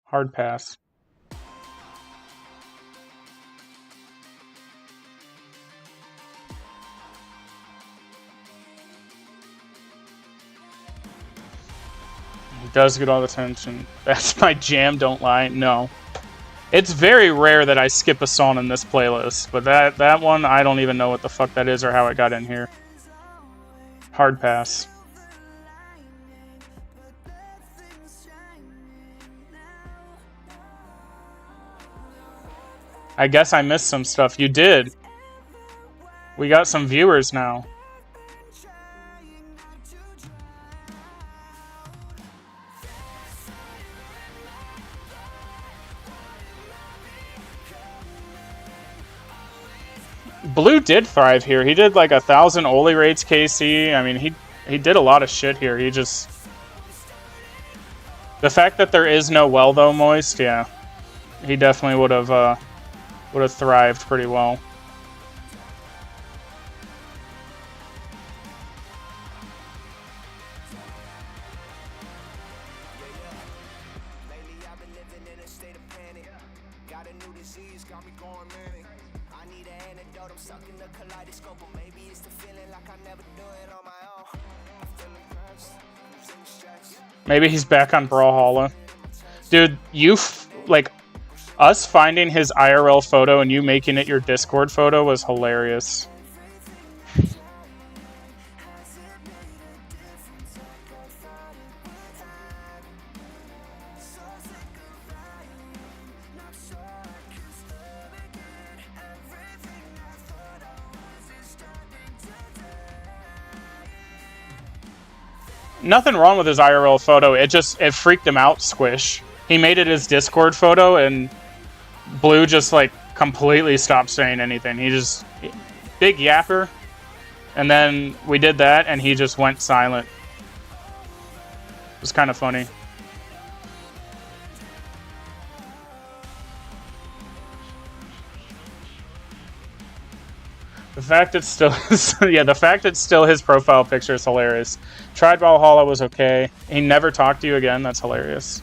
Hard pass. It does get all the attention. That's my jam, don't lie. No. It's very rare that I skip a song in this playlist, but that one, I don't even know what the fuck that is or how it got in here. Hard pass. I guess I missed some stuff. You did. We got some viewers now. Blue did thrive here. He did like 1,000 Oli raids KC. I mean, he did a lot of shit here. He just... The fact that there is no well though, Moist, yeah. He definitely would have thrived pretty well. Maybe he's back on Brawlhalla. Dude, like, us finding his IRL photo and you making it your Discord photo was hilarious. Nothing wrong with his IRL photo. It freaked him out, Squish. He made it his Discord photo, and Blue just, like, completely stopped saying anything. He just... Big yapper. And then we did that, and he just went silent. It was kind of funny. The fact it's still... yeah, the fact it's still his profile picture is hilarious. Tried Valhalla was okay. He never talked to you again. That's hilarious.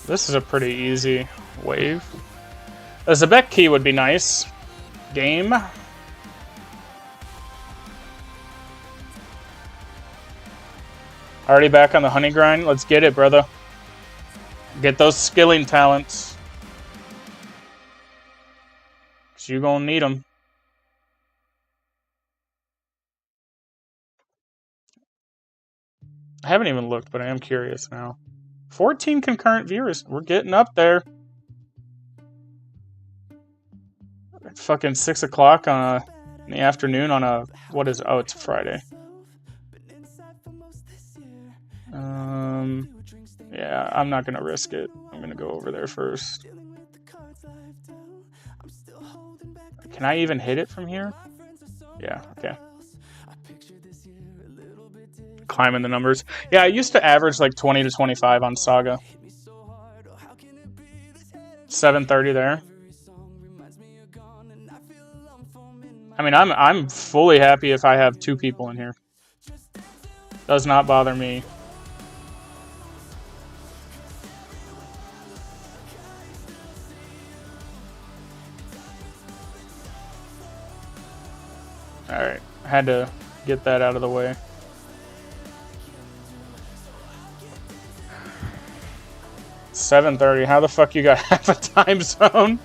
This is a pretty easy wave. A Zebek key would be nice. Game. Already back on the honey grind? Let's get it, brother. Get those skilling talents. 'Cause you gonna need them. I haven't even looked, but I am curious now. 14 concurrent viewers. We're getting up there. It's fucking 6 o'clock in the afternoon on a... What is... Oh, it's Friday. Yeah, I'm not going to risk it. I'm going to go over there first. Can I even hit it from here? Yeah, okay. Climbing the numbers. Yeah, I used to average like 20 to 25 on Saga. 730 there. I mean, I'm fully happy if I have 2 people in here. Does not bother me. Alright, I had to get that out of the way. $7.30. How the fuck you got half a time zone?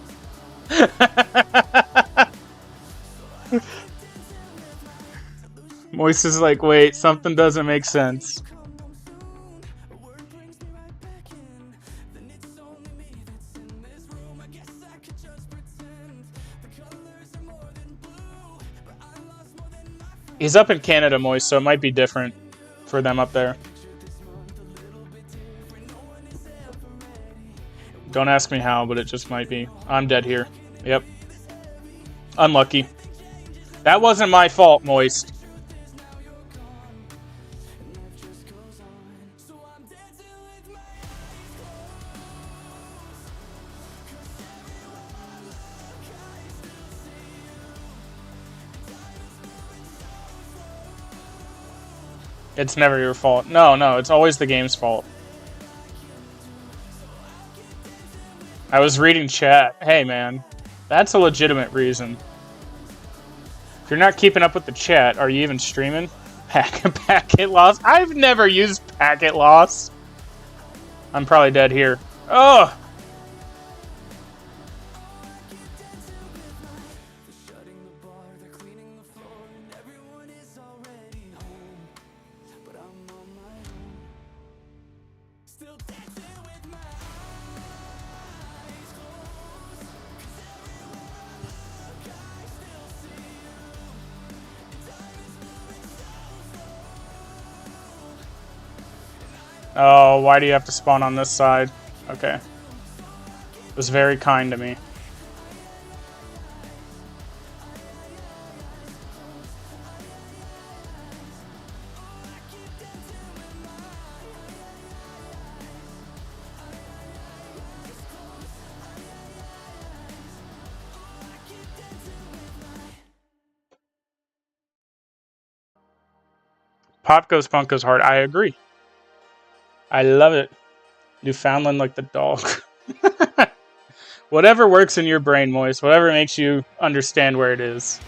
Moist is like, wait, something doesn't make sense. He's up in Canada, Moist, so it might be different for them up there. Don't ask me how, but it just might be. I'm dead here. Yep. Unlucky. That wasn't my fault, Moist. It's never your fault. No, it's always the game's fault. I was reading chat. Hey, man. That's a legitimate reason. If you're not keeping up with the chat, are you even streaming? Packet loss? I've never used packet loss. I'm probably dead here. Oh! Oh, why do you have to spawn on this side? Okay. It was very kind to me. Pop goes, punk goes hard. I agree. I love it. Newfoundland like the dog. Whatever works in your brain, Moist. Whatever makes you understand where it is.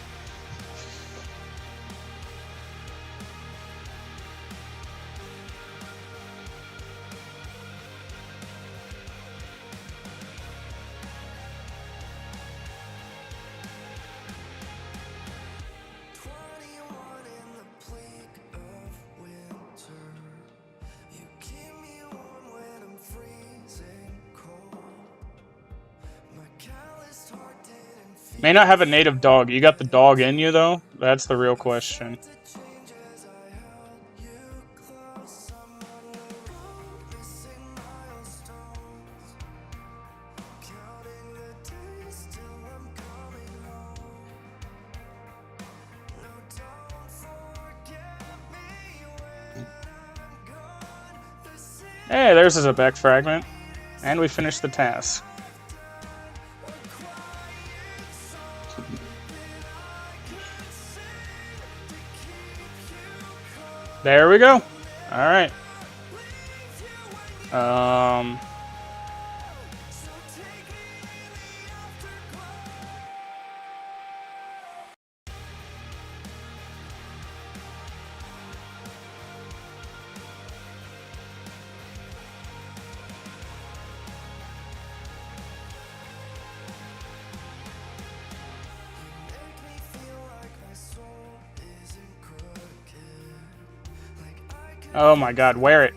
May not have a native dog. You got the dog in you, though? That's the real question. Hey, there's a back fragment. And we finished the task. There we go. Alright. Oh my god, wear it.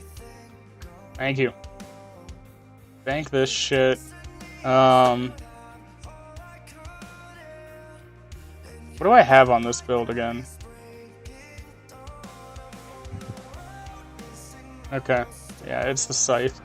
Thank you. Thank this shit. What do I have on this build again? Okay. Yeah, it's the scythe.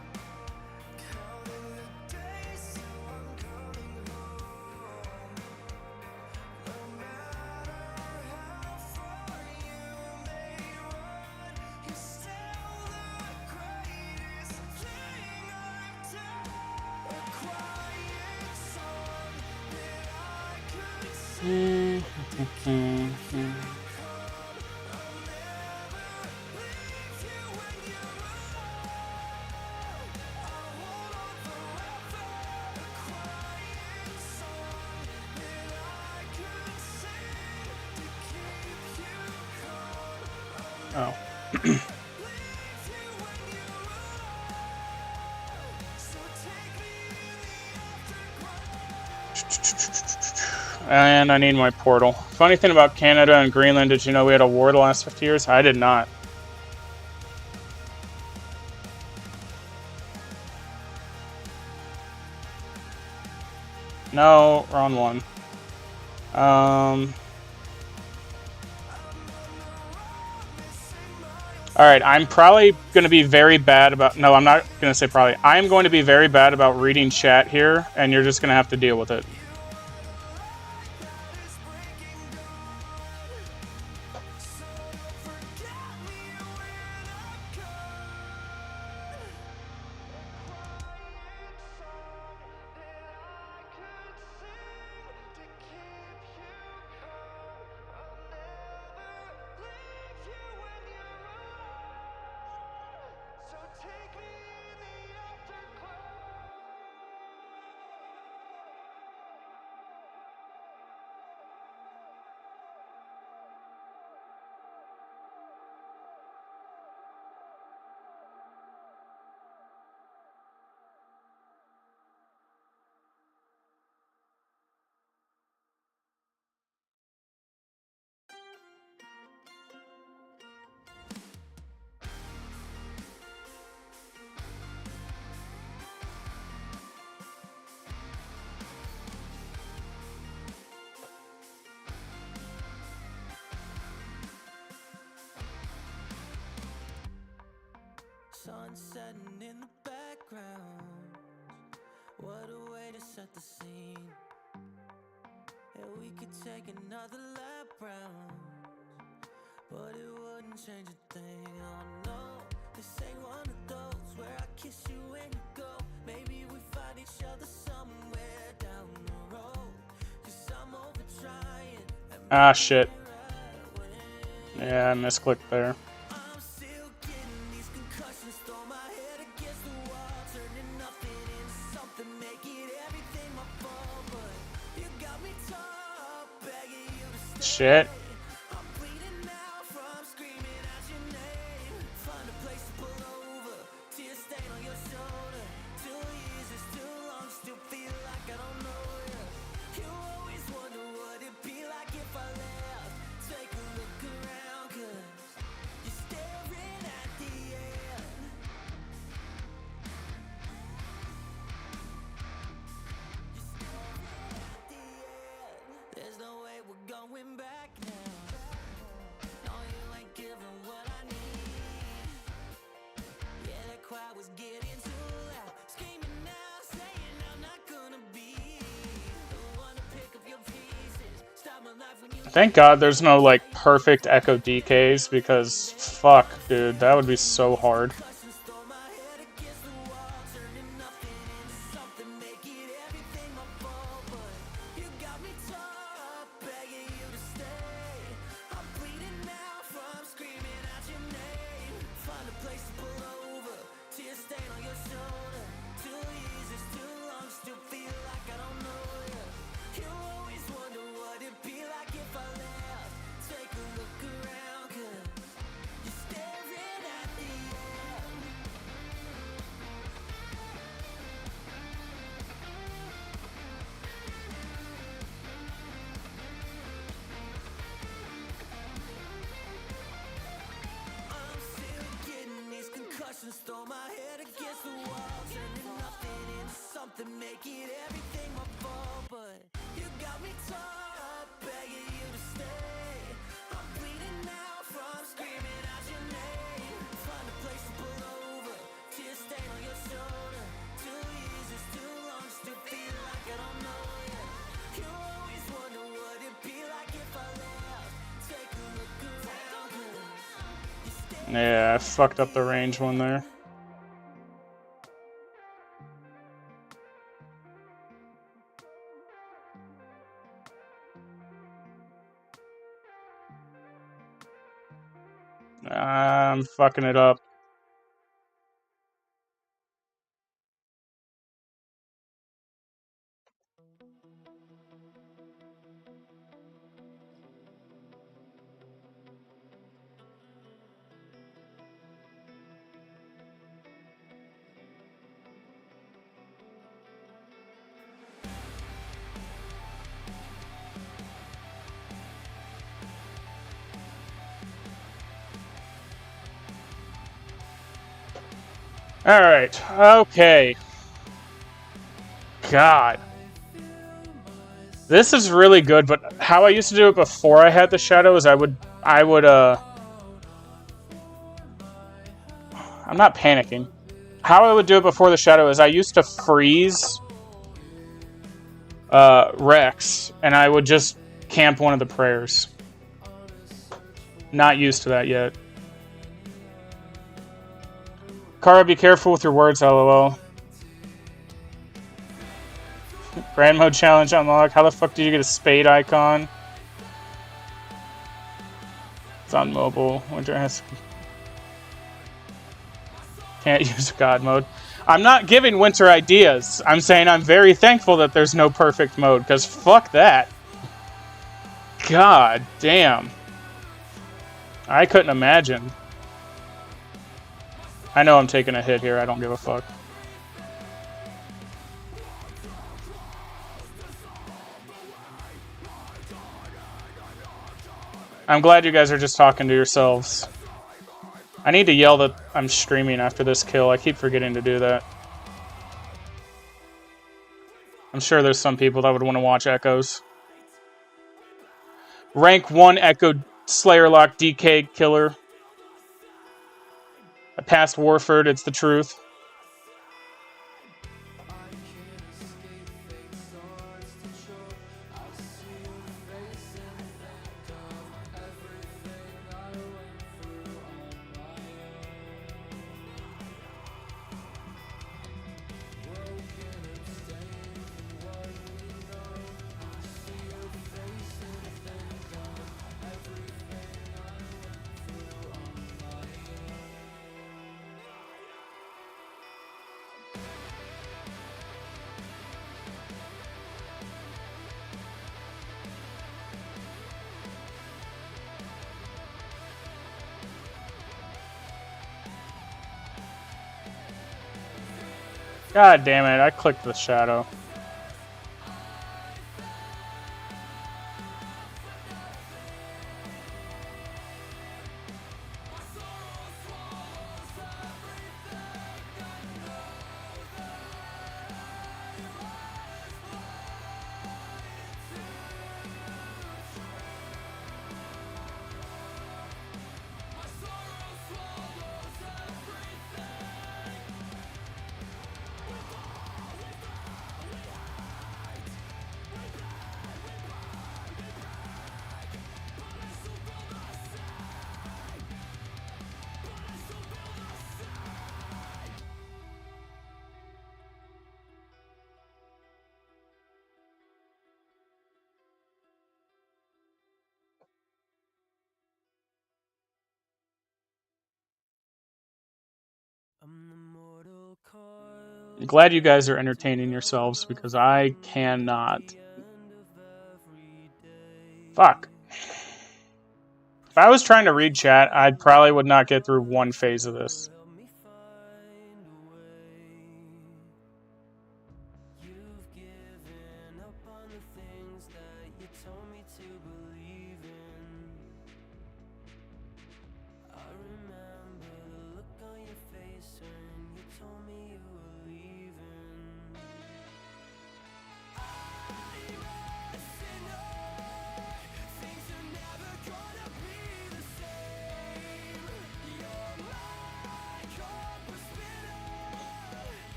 Oh. And I need my portal. Funny thing about Canada and Greenland, did you know we had a war the last 50 years? I did not. No, wrong one. Alright, I'm probably going to be very bad about... No, I'm not going to say probably. I'm going to be very bad about reading chat here, and you're just going to have to deal with it. Sun setting in the background. What a way to set the scene. And we could take another lap round, but it wouldn't change a thing. Oh no, this ain't one of those where I kiss you when you go. Maybe we find each other somewhere down the road. 'Cause I'm over trying. Ah, shit. Yeah, I misclicked there. Shit. There's no way we're going back now. No, you ain't giving what I need. Yeah, that crowd was getting too loud. Screaming now, saying I'm not gonna be the one to pick up your pieces. Stop my life when you Thank God there's no, like, perfect Echo DKs, because fuck, dude, that would be so hard. concussions, throw my head against the wall, turning nothing into something, make it everything my fault. But you got me tore up, begging you to stay. I'm bleeding now from screaming out your name. Find a place to pull over, tears stain on your shoulder. 2 years is too long, still feel like I don't know you. You always wonder what it'd be like if I left. Take a look around, 'cause you're staring at the end. I'm still getting these concussions, throw my head against the wall, turning nothing into something, making everything my fault. But you got me tore up, begging you to stay. I'm bleeding now from screaming out your name. Find a place to pull over, tears stain on your shoulder. 2 years is too long, still feel like I don't know you. You always wonder what it'd be like if I left. Take a look around, 'cause you stay. Yeah, I fucked up the range one there. I'm fucking it up. Alright, okay. God. This is really good, but how I used to do it before I had the shadow is I would, I'm not panicking. How I would do it before the shadow is I used to freeze Rex, and I would just camp one of the prayers. Not used to that yet. Kara, be careful with your words, lol. Grand mode challenge unlocked. How the fuck did you get a spade icon? It's on mobile. Winter has... Can't use God mode. I'm not giving Winter ideas. I'm saying I'm very thankful that there's no perfect mode, because fuck that. God damn. I couldn't imagine. I know I'm taking a hit here. I don't give a fuck. I'm glad you guys are just talking to yourselves. I need to yell that I'm streaming after this kill. I keep forgetting to do that. I'm sure there's some people that would want to watch Echoes. Rank 1 Echo Slayer Lock DK Killer. I passed Warford, it's the truth. God damn it, I clicked the shadow. I'm glad you guys are entertaining yourselves because I cannot. Fuck. If I was trying to read chat, I probably would not get through one phase of this.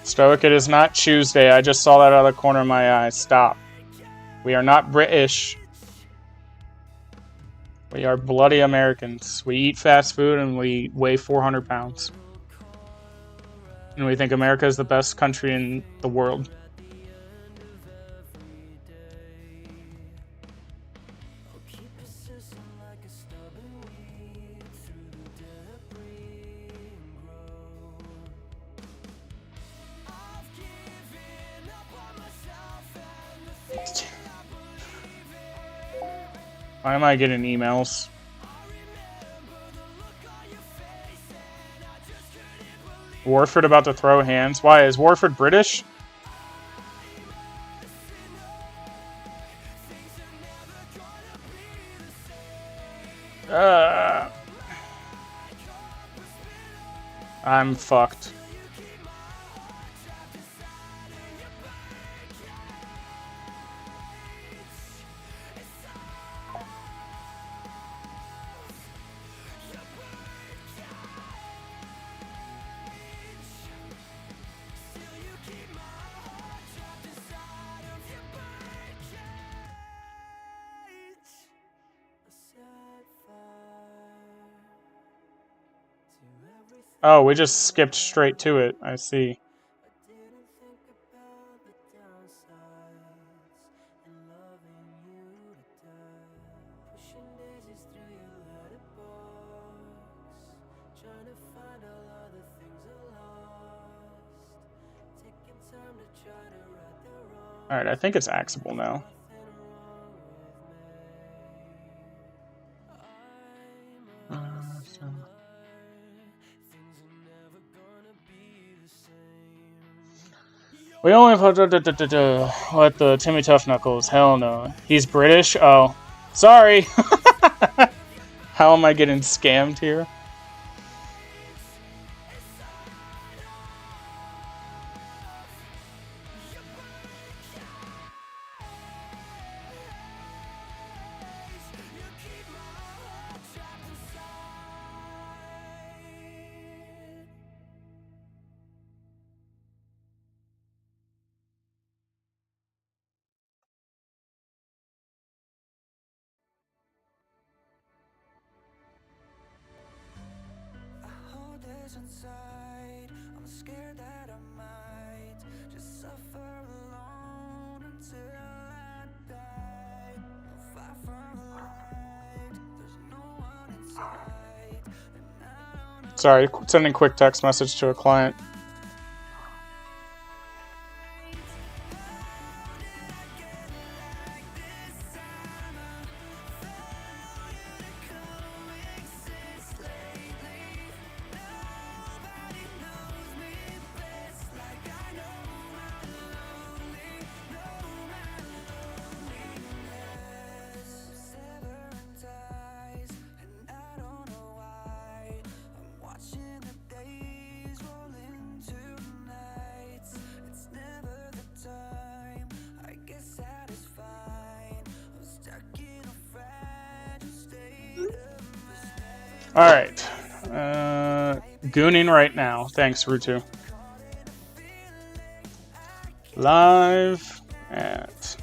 Stoic, it is not Tuesday. I just saw that out of the corner of my eye. Stop. We are not British. We are bloody Americans. We eat fast food and we weigh 400 pounds. And we think America is the best country in the world. Why am I getting emails? Warford about to throw hands. Why? Is Warford British? I'm fucked. Oh, we just skipped straight to it. I see. Alright, I think it's axable now. We only let the Timmy Tough Knuckles. Hell no. He's British? Oh. Sorry! How am I getting scammed here? Sorry, sending quick text message to a client. Alright. Gooning right now. Thanks, Rutu. Live at...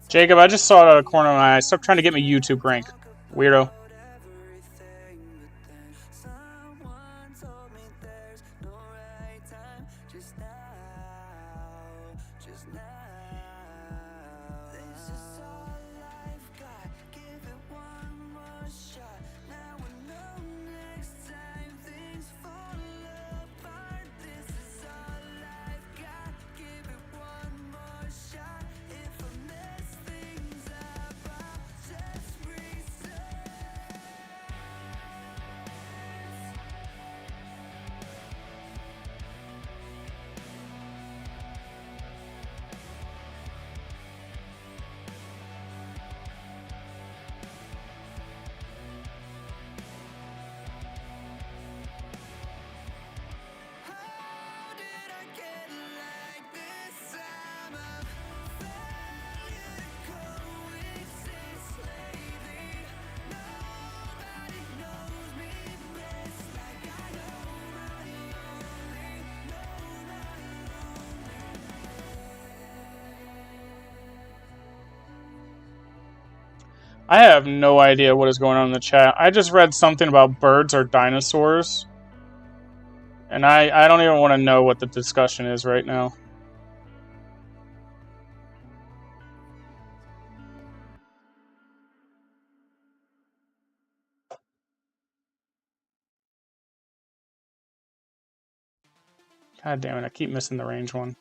Jacob, I just saw it out of the corner of my eye. Stop trying to get me YouTube rank. Weirdo. I have no idea what is going on in the chat. I just read something about birds or dinosaurs. And I don't even want to know what the discussion is right now. God damn it, I keep missing the range one.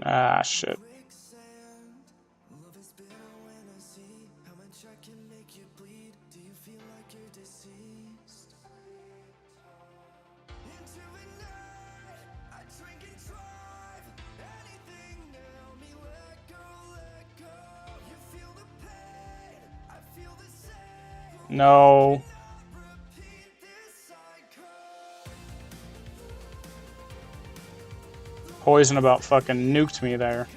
Ah, shit. No. Poison about fucking nuked me there.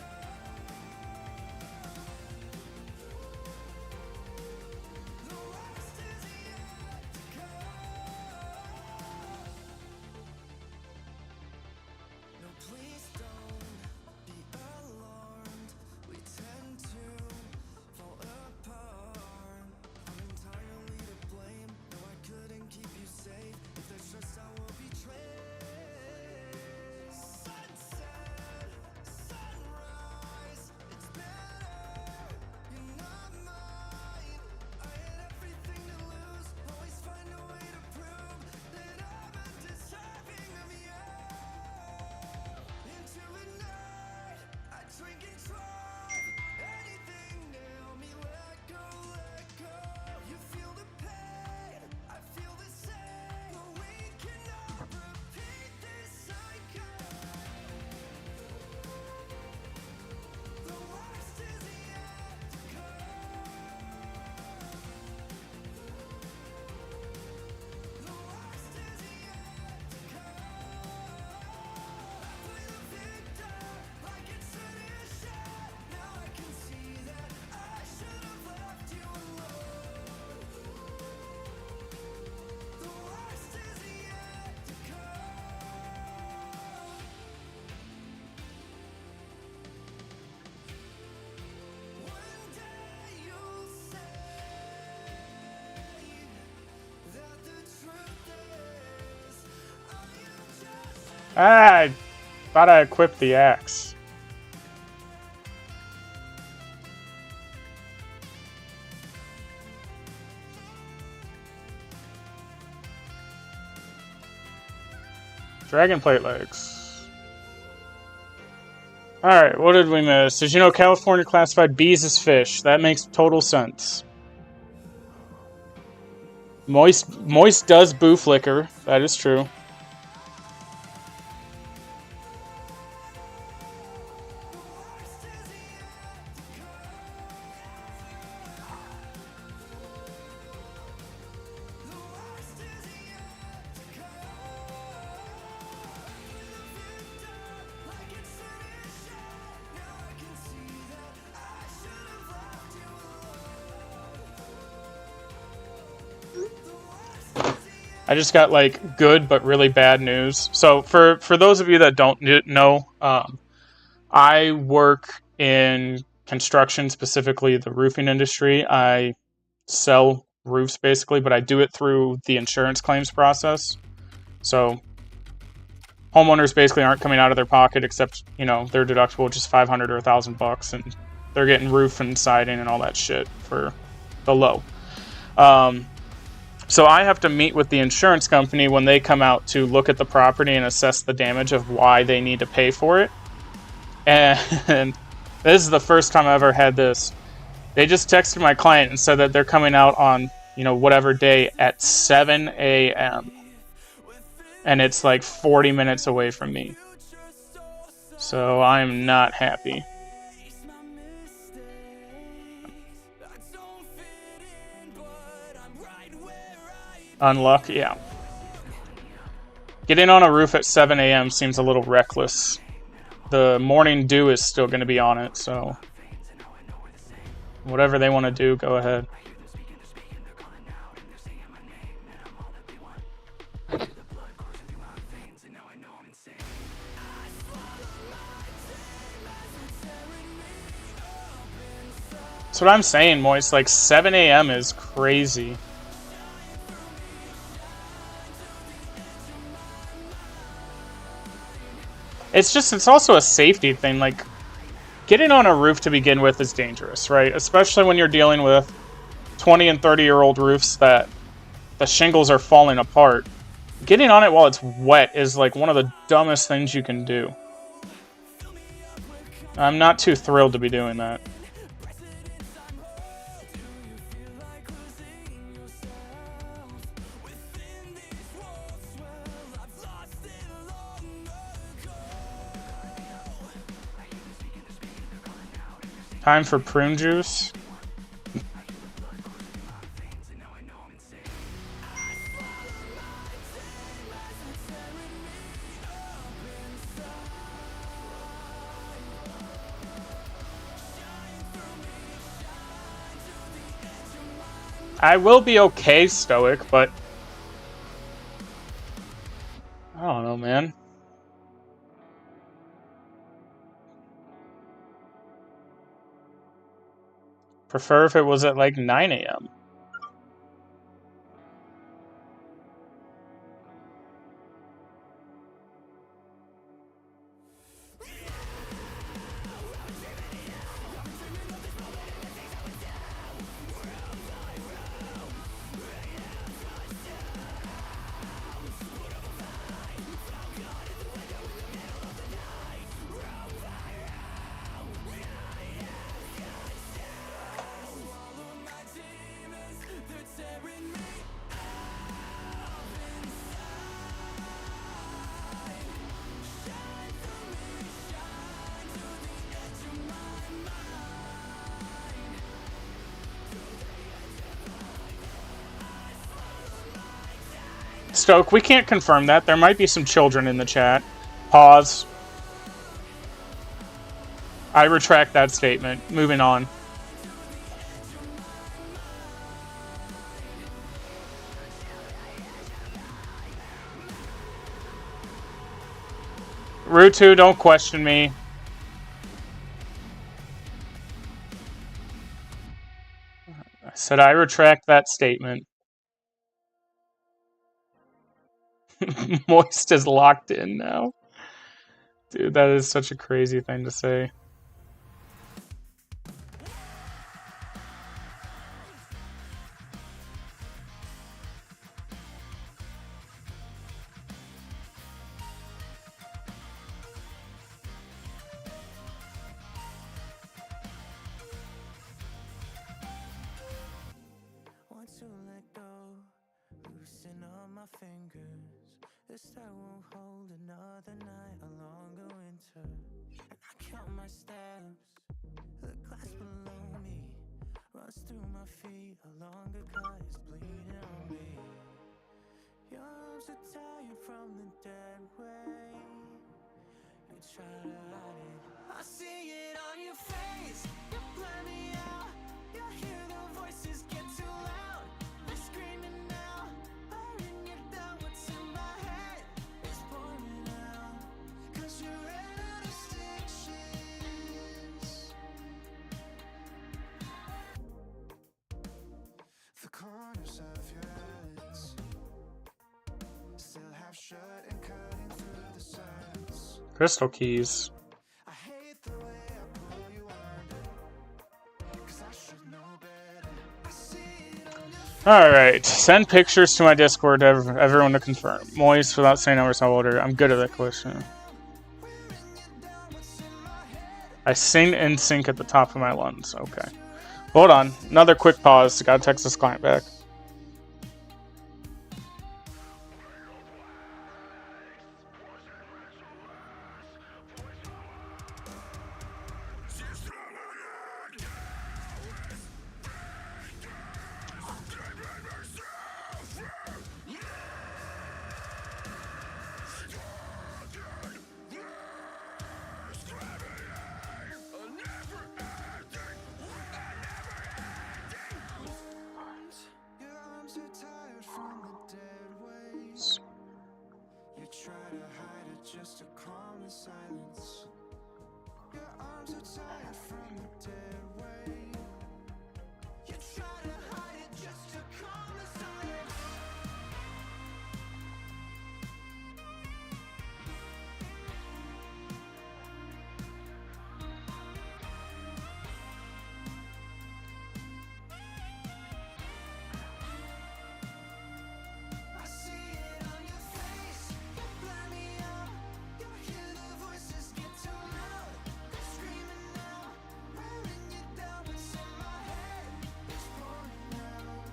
Ah, Thought I equipped the axe. Dragon plate legs. Alright, what did we miss? Did you know California classified bees as fish? That makes total sense. Moist does boo flicker. That is true. I just got like good but really bad news. So for those of you that don't know, I work in construction, specifically the roofing industry. I sell roofs basically, but I do it through the insurance claims process. So homeowners basically aren't coming out of their pocket except, you know, their deductible, which is $500 or $1,000, and they're getting roof and siding and all that shit for the low. So I have to meet with the insurance company when they come out to look at the property and assess the damage of why they need to pay for it. And this is the first time I ever had this. They just texted my client and said that they're coming out on, you know, whatever day at 7 a.m. And it's like 40 minutes away from me. So I'm not happy. Unlucky, yeah. Getting on a roof at 7 a.m. seems a little reckless. The morning dew is still going to be on it, so whatever they want to do, go ahead. That's what I'm saying, Moist. Like, 7 a.m. is crazy. It's also a safety thing. Like, getting on a roof to begin with is dangerous, right? Especially when you're dealing with 20 and 30-year-old roofs that the shingles are falling apart. Getting on it while it's wet is like one of the dumbest things you can do. I'm not too thrilled to be doing that. Time for prune juice. I will be okay, Stoic, but I don't know, man. Prefer if it was at like 9 a.m. Stoke, we can't confirm that. There might be some children in the chat. Pause. I retract that statement. Moving on. Rutu, don't question me. I said I retract that statement. Moist is locked in now. Dude, that is such a crazy thing to say. Want to let go, loosen up my fingers. This that won't hold another night, a longer winter. And I count my steps, the glass below me runs through my feet, a longer cut is bleeding on me. Your arms are tired from the dead weight. You try to hide it, I see it on your face. You blur me out, you hear the voices get too loud. We're screaming now, letting you down. What's in my head is pouring out, 'cause you're out of stitches. The corners of your eyes still have shut and cutting through the silence. Crystal keys. I hate the way I pull you under, 'cause I should know better. I see it on your Alright, send pictures to my Discord to everyone to confirm. Moist without saying numbers, how old are you? I'm good at that question. I sing in sync at the top of my lungs. Okay. Hold on. Another quick pause. Gotta text this client back. Your arms are tired from the dead weight. You try to hide it just to calm the silence. Your arms are tired from the dead weight. You try to hide it just to calm the silence. I see it on your face. You blur me out. You hear the voices get too loud. They're screaming now, wearing you down. What's in my head is pouring out,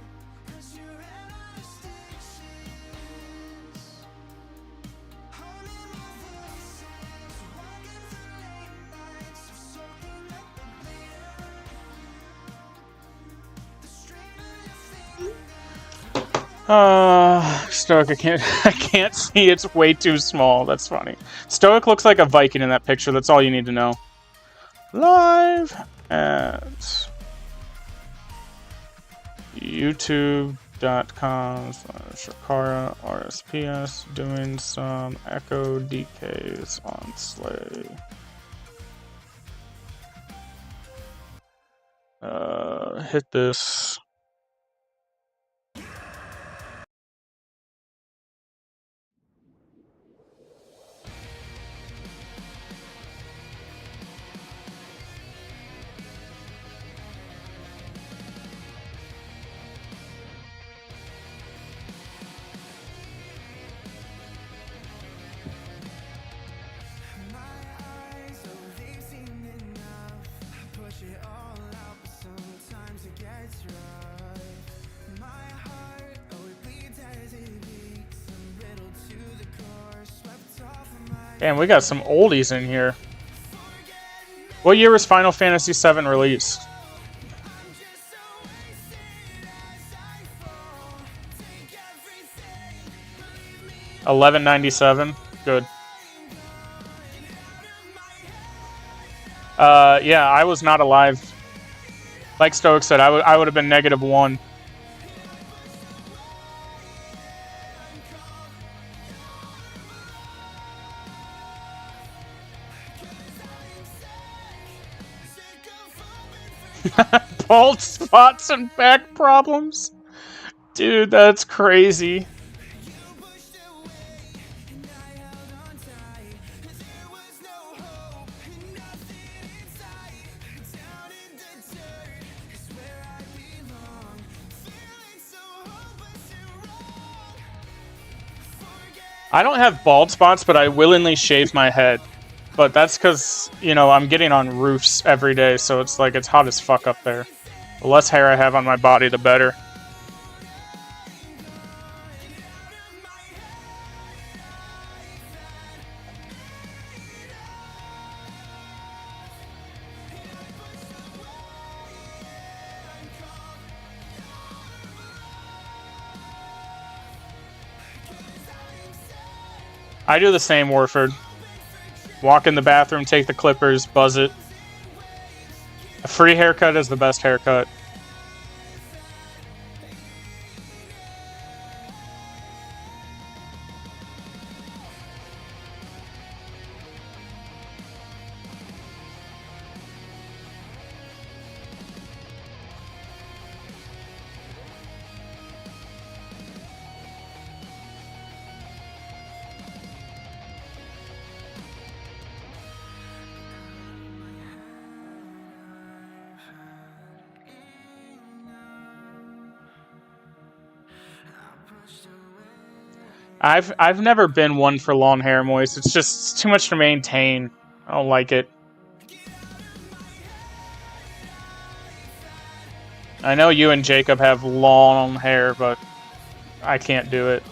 'cause you're out of stitches. Holding my voices, walking through late nights of soaking up the bleeder. The strain of your fingers. Stoic, I can't see, it's way too small. That's funny. Stoic looks like a Viking in that picture, that's all you need to know. Live at youtube.com/Shakara RSPS doing some Echo DKs on Slay. Hit this. My eyes, oh, they've seen enough. I push it all out, but sometimes it gets rough. My heart, oh, it bleeds as it beats. I'm brittle to the core, swept off of my Damn, we got some oldies in here. What year was Final Fantasy VII released? I'm just so wasted as I fall. Take everything, believe me, 1197. Good. Yeah, I was not alive. Like Stoic said, I would have been -1. Bald spots and back problems? Dude, that's crazy. you pushed away, and I held on tight. There was no I don't have bald spots, but I willingly shave my head. But that's because, you know, I'm getting on roofs every day, so it's like it's hot as fuck up there. The less hair I have on my body, the better. I do the same, Warford. Walk in the bathroom, take the clippers, buzz it. A free haircut is the best haircut. I've never been one for long hair, Moist. It's just too much to maintain. I don't like it. I know you and Jacob have long hair, but I can't do it.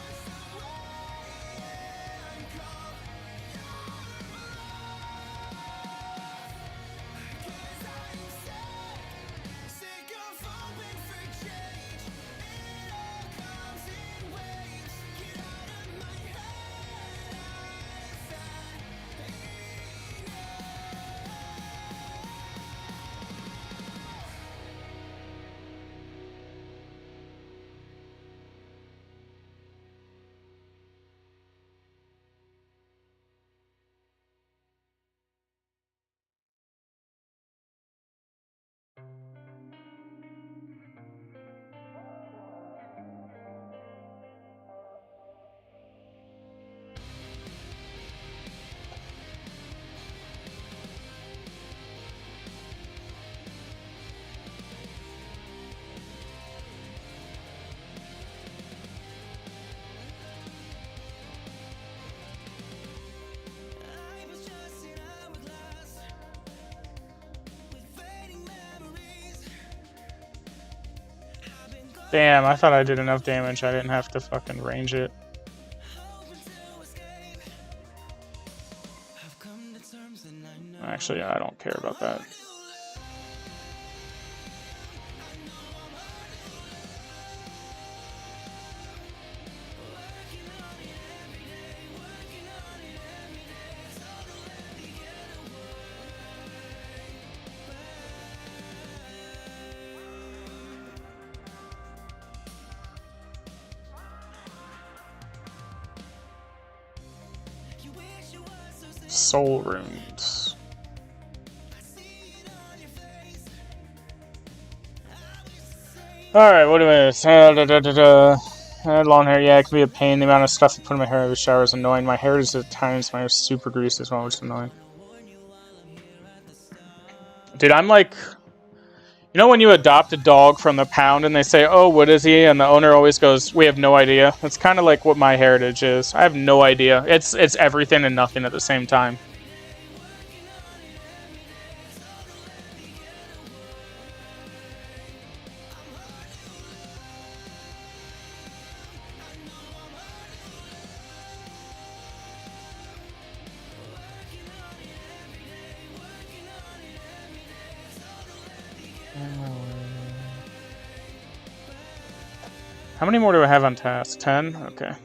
Damn, I thought I did enough damage. I didn't have to fucking range it. Actually, I don't care about that. Soul runes. Alright, what do I long hair, yeah, it can be a pain. The amount of stuff I put in my hair every shower is annoying. My hair is at times, my hair is super greasy as well, which is annoying. Dude, I'm like... You know when you adopt a dog from the pound and they say, oh, what is he? And the owner always goes, we have no idea. That's kind of like what my heritage is. I have no idea. It's everything and nothing at the same time. How many more do I have on task? 10? Okay.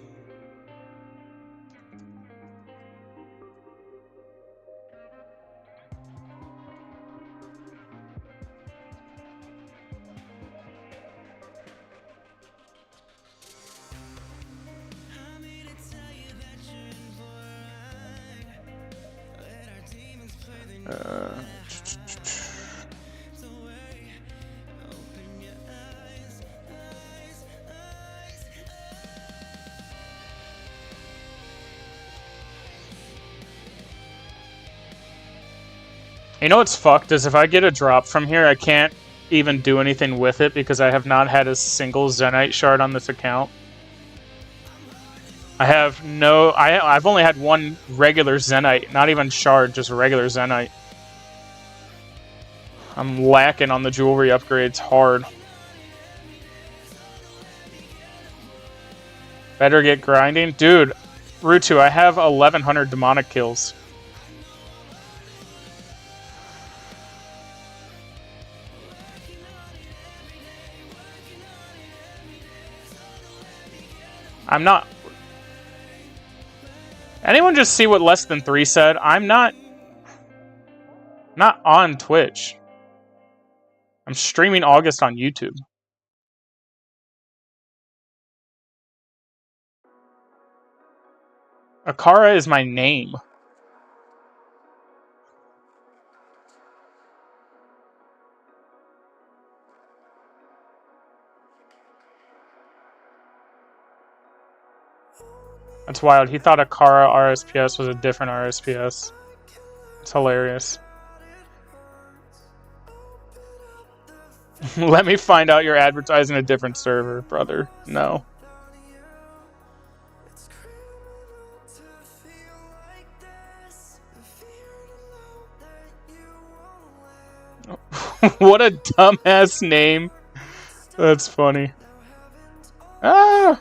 You know what's fucked is if I get a drop from here, I can't even do anything with it because I have not had a single Zenite shard on this account. I have no... I've only had one regular Zenite. Not even shard, just regular Zenite. I'm lacking on the jewelry upgrades hard. Better get grinding. Dude, Rutu, I have 1,100 demonic kills. I'm not... Anyone just see what less than 3 said? I'm not on Twitch. I'm streaming August on YouTube. Akara is my name. That's wild. He thought Akara RSPS was a different RSPS. It's hilarious. Let me find out you're advertising a different server, brother. No. What a dumbass name. That's funny. Ah!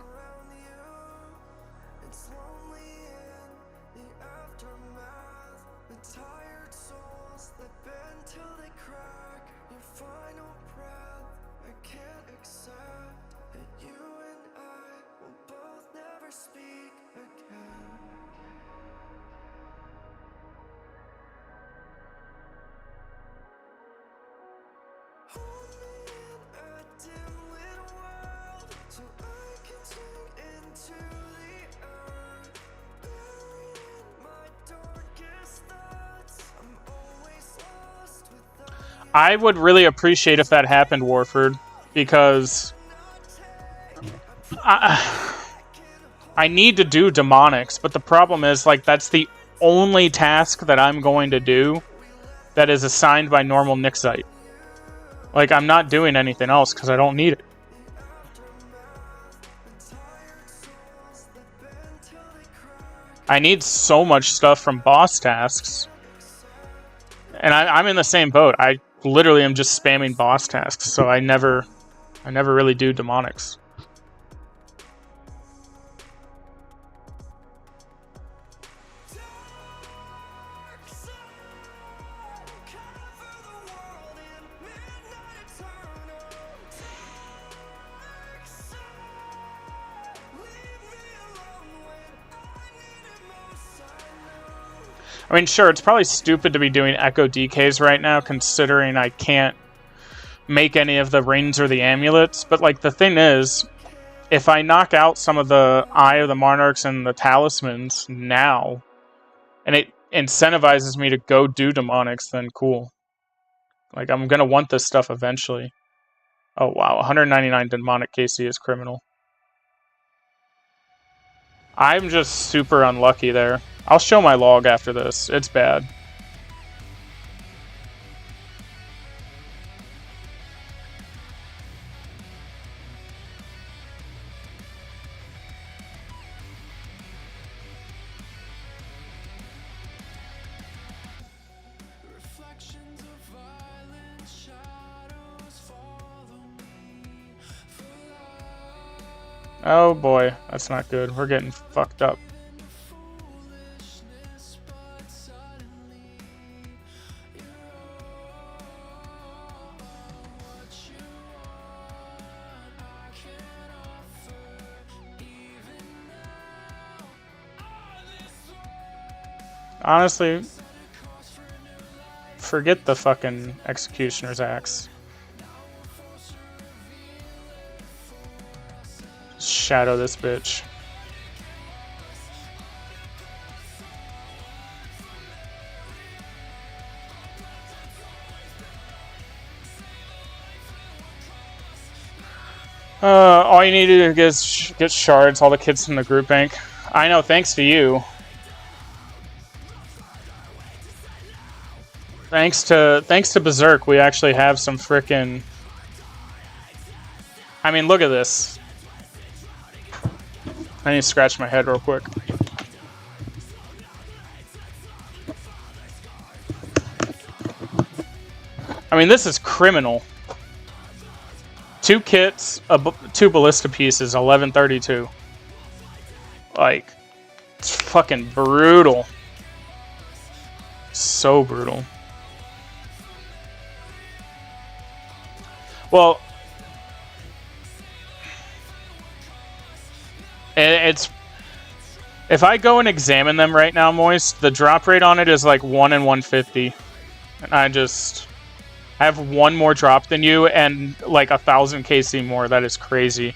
I would really appreciate if that happened, Warford, because I need to do demonics, but the problem is, like, that's the only task that I'm going to do that is assigned by normal Nixite. Like, I'm not doing anything else because I don't need it. I need so much stuff from boss tasks. And I'm in the same boat. I literally am just spamming boss tasks, so I never really do demonics. I mean, sure, it's probably stupid to be doing Echo DKs right now, considering I can't make any of the rings or the amulets. But, like, the thing is, if I knock out some of the Eye of the Monarchs and the Talismans now, and it incentivizes me to go do demonics, then cool. Like, I'm gonna want this stuff eventually. Oh, wow, 199 demonic KC is criminal. I'm just super unlucky there. I'll show my log after this. It's bad. Oh boy, that's not good. We're getting fucked up. Honestly, forget the fucking Executioner's Axe. Shadow this bitch. All you need to do is get shards, all the kids from the group bank. I know, thanks to you. Thanks to Berserk, we actually have some frickin'... I mean, look at this. I need to scratch my head real quick. I mean, this is criminal. 2 kits, 2 ballista pieces, 1132. Like, it's fucking brutal. So brutal. Well, it's... If I go and examine them right now, Moist, the drop rate on it is like 1 in 150. And I have 1 more drop than you and like 1,000 KC more. That is crazy.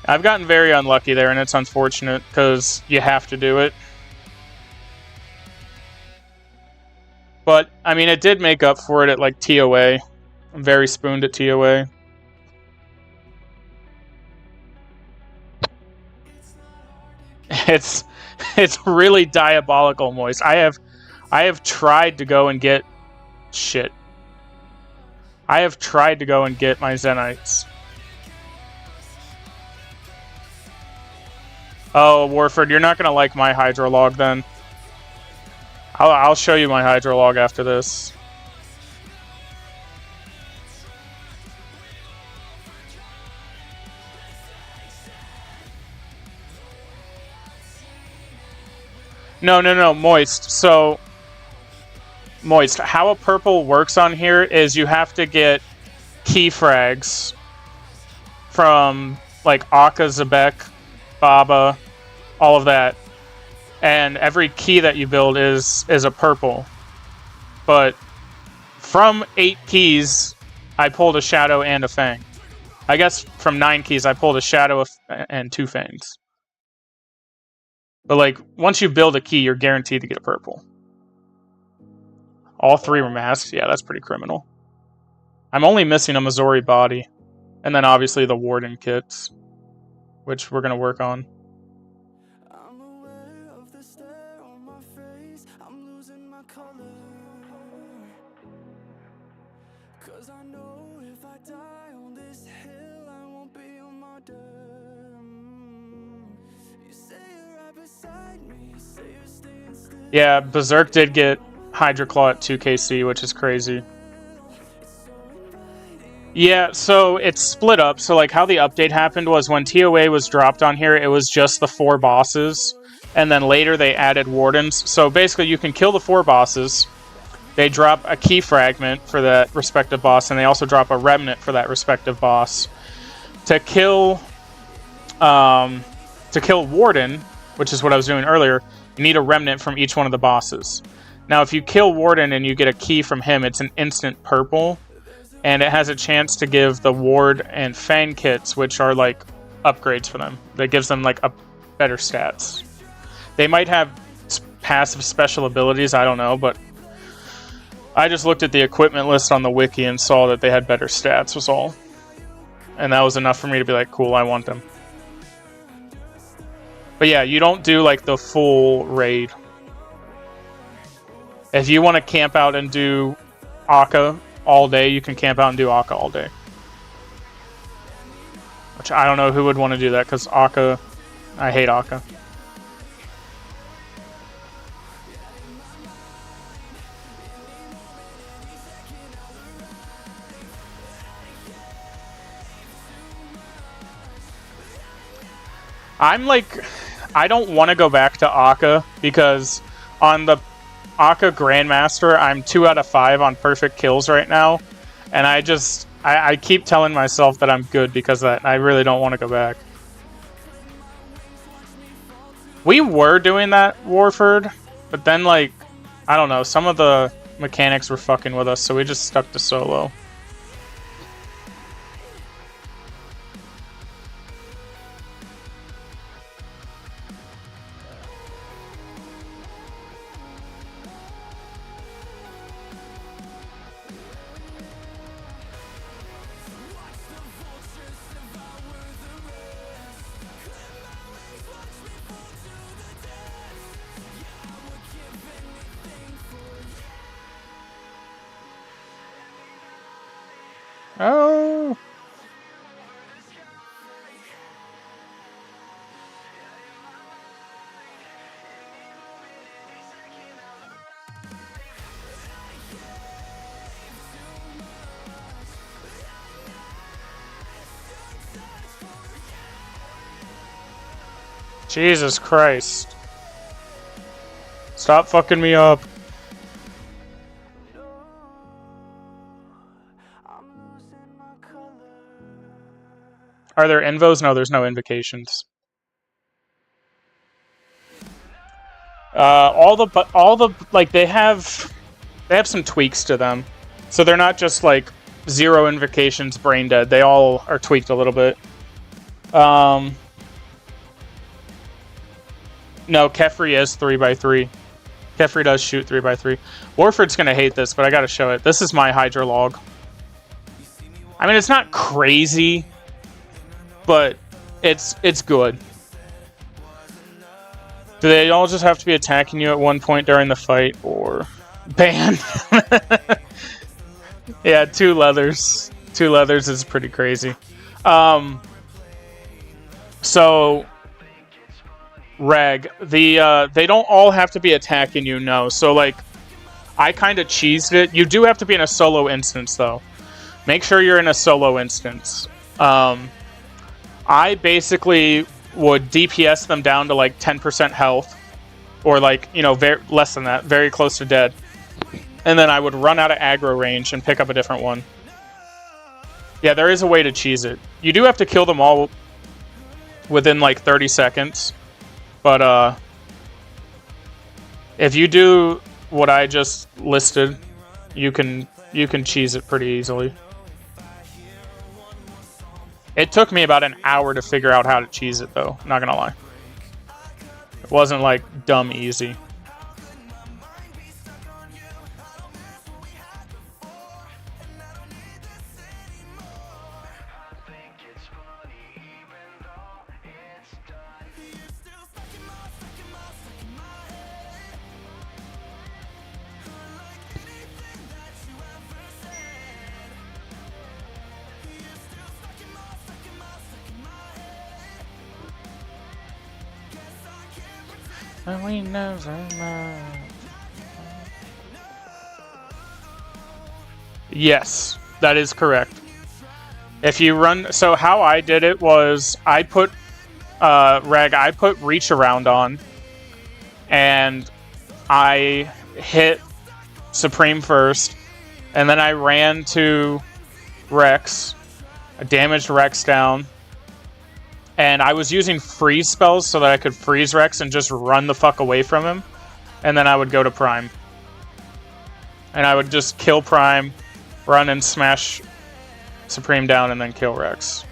I've gotten very unlucky there, and it's unfortunate because you have to do it. But, I mean, it did make up for it at like TOA. I'm very spooned at TOA. It's really diabolical, Moist. I have tried to go and get shit. I have tried to go and get my Zenites. Oh, Warford, you're not gonna like my hydrolog then. I'll show you my hydrolog after this. No, Moist. So, Moist, how a purple works on here is you have to get key frags from, like, Akka, Zebek, Baba, all of that. And every key that you build is a purple. But from 8 keys, I pulled a Shadow and a Fang. I guess from 9 keys, I pulled a Shadow and 2 Fangs. But, like, once you build a key, you're guaranteed to get a purple. All 3 were masks? Yeah, that's pretty criminal. I'm only missing a Missouri body. And then, obviously, the Warden kits. Which we're going to work on. I'm aware of the stare on my face. I'm losing my color. 'Cause I know if I die on this hill, I won't be on my dirt. You say you're right beside me, say you're staying still. Yeah, Berserk did get Hydroclaw at 2kc, which is crazy. Yeah, so it's split up. So, like, how the update happened was when TOA was dropped on here, it was just the 4 bosses. And then later they added Wardens. So, basically, you can kill the 4 bosses. They drop a key fragment for that respective boss, and they also drop a remnant for that respective boss. To kill Warden, which is what I was doing earlier, you need a remnant from each one of the bosses. Now, if you kill Warden and you get a key from him, it's an instant purple. And it has a chance to give the Ward and Fang kits, which are like upgrades for them. That gives them like better stats. They might have passive special abilities, I don't know, but I just looked at the equipment list on the wiki and saw that they had better stats, was all. And that was enough for me to be like, cool, I want them. But yeah, you don't do like the full raid. If you want to camp out and do Akka all day, you can camp out and do Akka all day. Which I don't know who would want to do that, because Akka... I hate Akka. I'm like... I don't want to go back to Akka, because on the Akka Grandmaster, I'm 2 out of 5 on perfect kills right now. And I keep telling myself that I'm good because of that. I really don't want to go back. We were doing that, Warford. But then, like, I don't know. Some of the mechanics were fucking with us, so we just stuck to solo. Oh. Jesus Christ. Stop fucking me up. Are there invos? No, there's no invocations. All the like they have some tweaks to them, so they're not just like 0 invocations, brain dead. They all are tweaked a little bit. No, Kefri is 3x3. Kefri does shoot 3x3. Warford's gonna hate this, but I gotta show it. This is my Hydra log. I mean, it's not crazy, but it's good. Do they all just have to be attacking you at one point during the fight, or ban? Yeah, 2 leathers. 2 leathers is pretty crazy. So Reg, they don't all have to be attacking you, no. So like, I kind of cheesed it. You do have to be in a solo instance though. Make sure you're in a solo instance. I basically would DPS them down to like 10% health, or like, you know, less than that, very close to dead. And then I would run out of aggro range and pick up a different one. Yeah, there is a way to cheese it. You do have to kill them all within like 30 seconds. But if you do what I just listed, you can cheese it pretty easily. It took me about an hour to figure out how to cheese it, though. Not gonna lie. It wasn't, like, dumb easy. And we never met. Yes, that is correct. If you run... So how I did it was I put... I put Reach Around on. And I hit Supreme first. And then I ran to Rex. I damaged Rex down. And I was using freeze spells so that I could freeze Rex and just run the fuck away from him. And then I would go to Prime. And I would just kill Prime, run and smash Supreme down, and then kill Rex.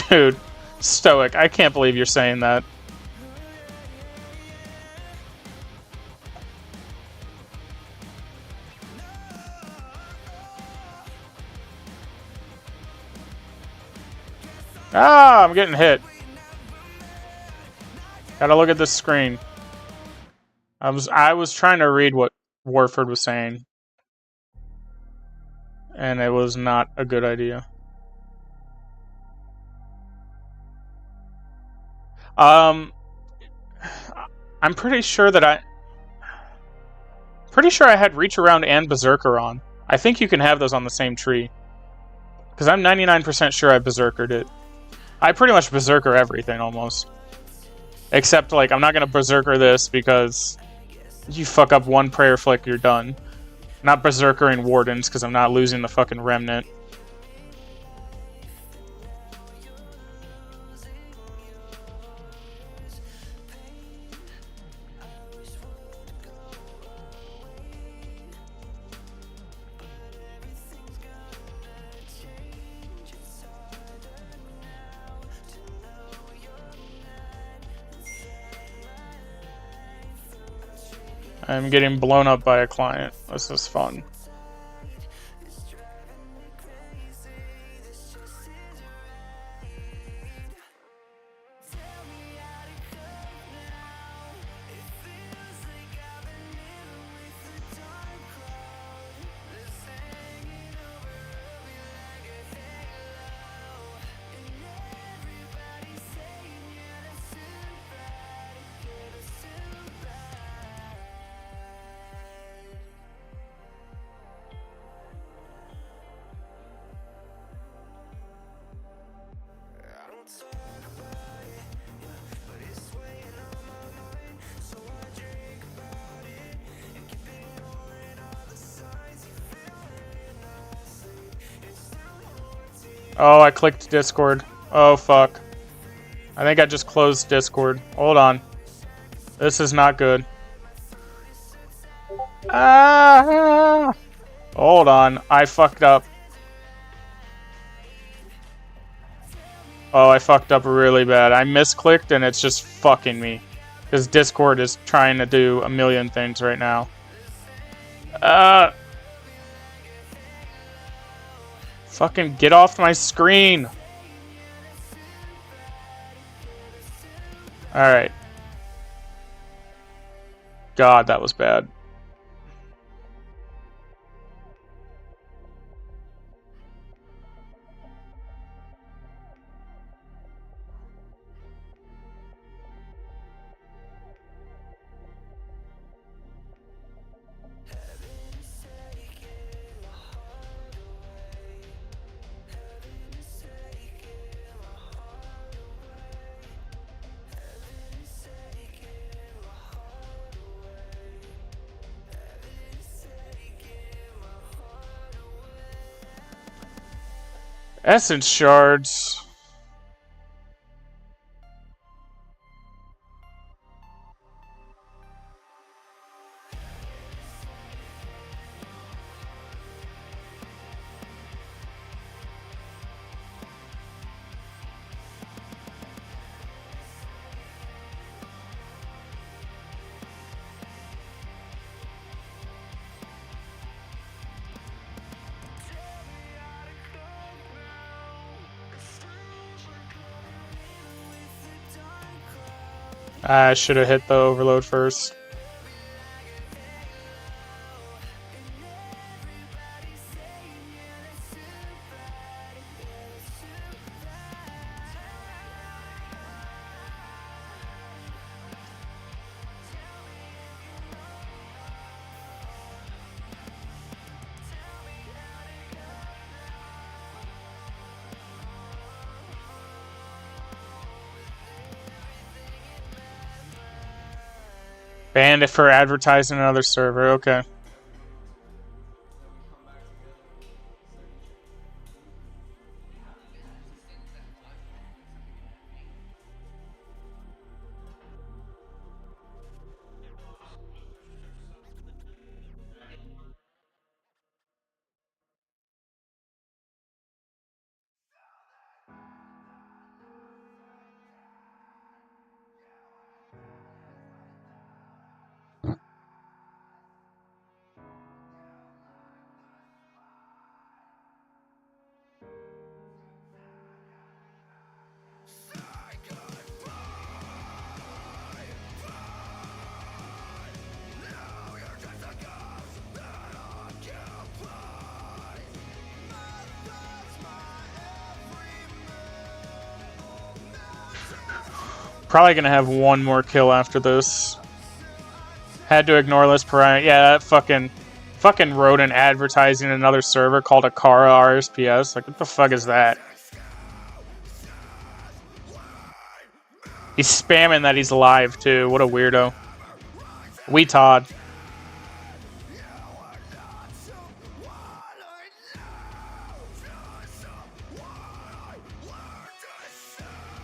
Dude, Stoic, I can't believe you're saying that. Ah, I'm getting hit. Gotta look at this screen. I was trying to read what Warford was saying. And it was not a good idea. I'm pretty sure that I had Reach Around and Berserker on. I think you can have those on the same tree. Because I'm 99% sure I Berserkered it. I pretty much Berserker everything, almost. Except, like, I'm not going to Berserker this because you fuck up one Prayer Flick, you're done. Not Berserkering Wardens because I'm not losing the fucking Remnant. I'm getting blown up by a client. This is fun. Oh, I clicked Discord. Oh, fuck. I think I just closed Discord. Hold on. This is not good. Ah! Hold on. I fucked up. Oh, I fucked up really bad. I misclicked and it's just fucking me. Because Discord is trying to do a million things right now. Fucking get off my screen. Alright. God, that was bad. Essence shards. I should have hit the overload first. Banned it for advertising another server. Okay. Probably gonna have one more kill after this. Had to ignore this pariah. Yeah, that fucking rodent advertising another server called Akara RSPS. Like, what the fuck is that? He's spamming that he's live too. What a weirdo. We Todd.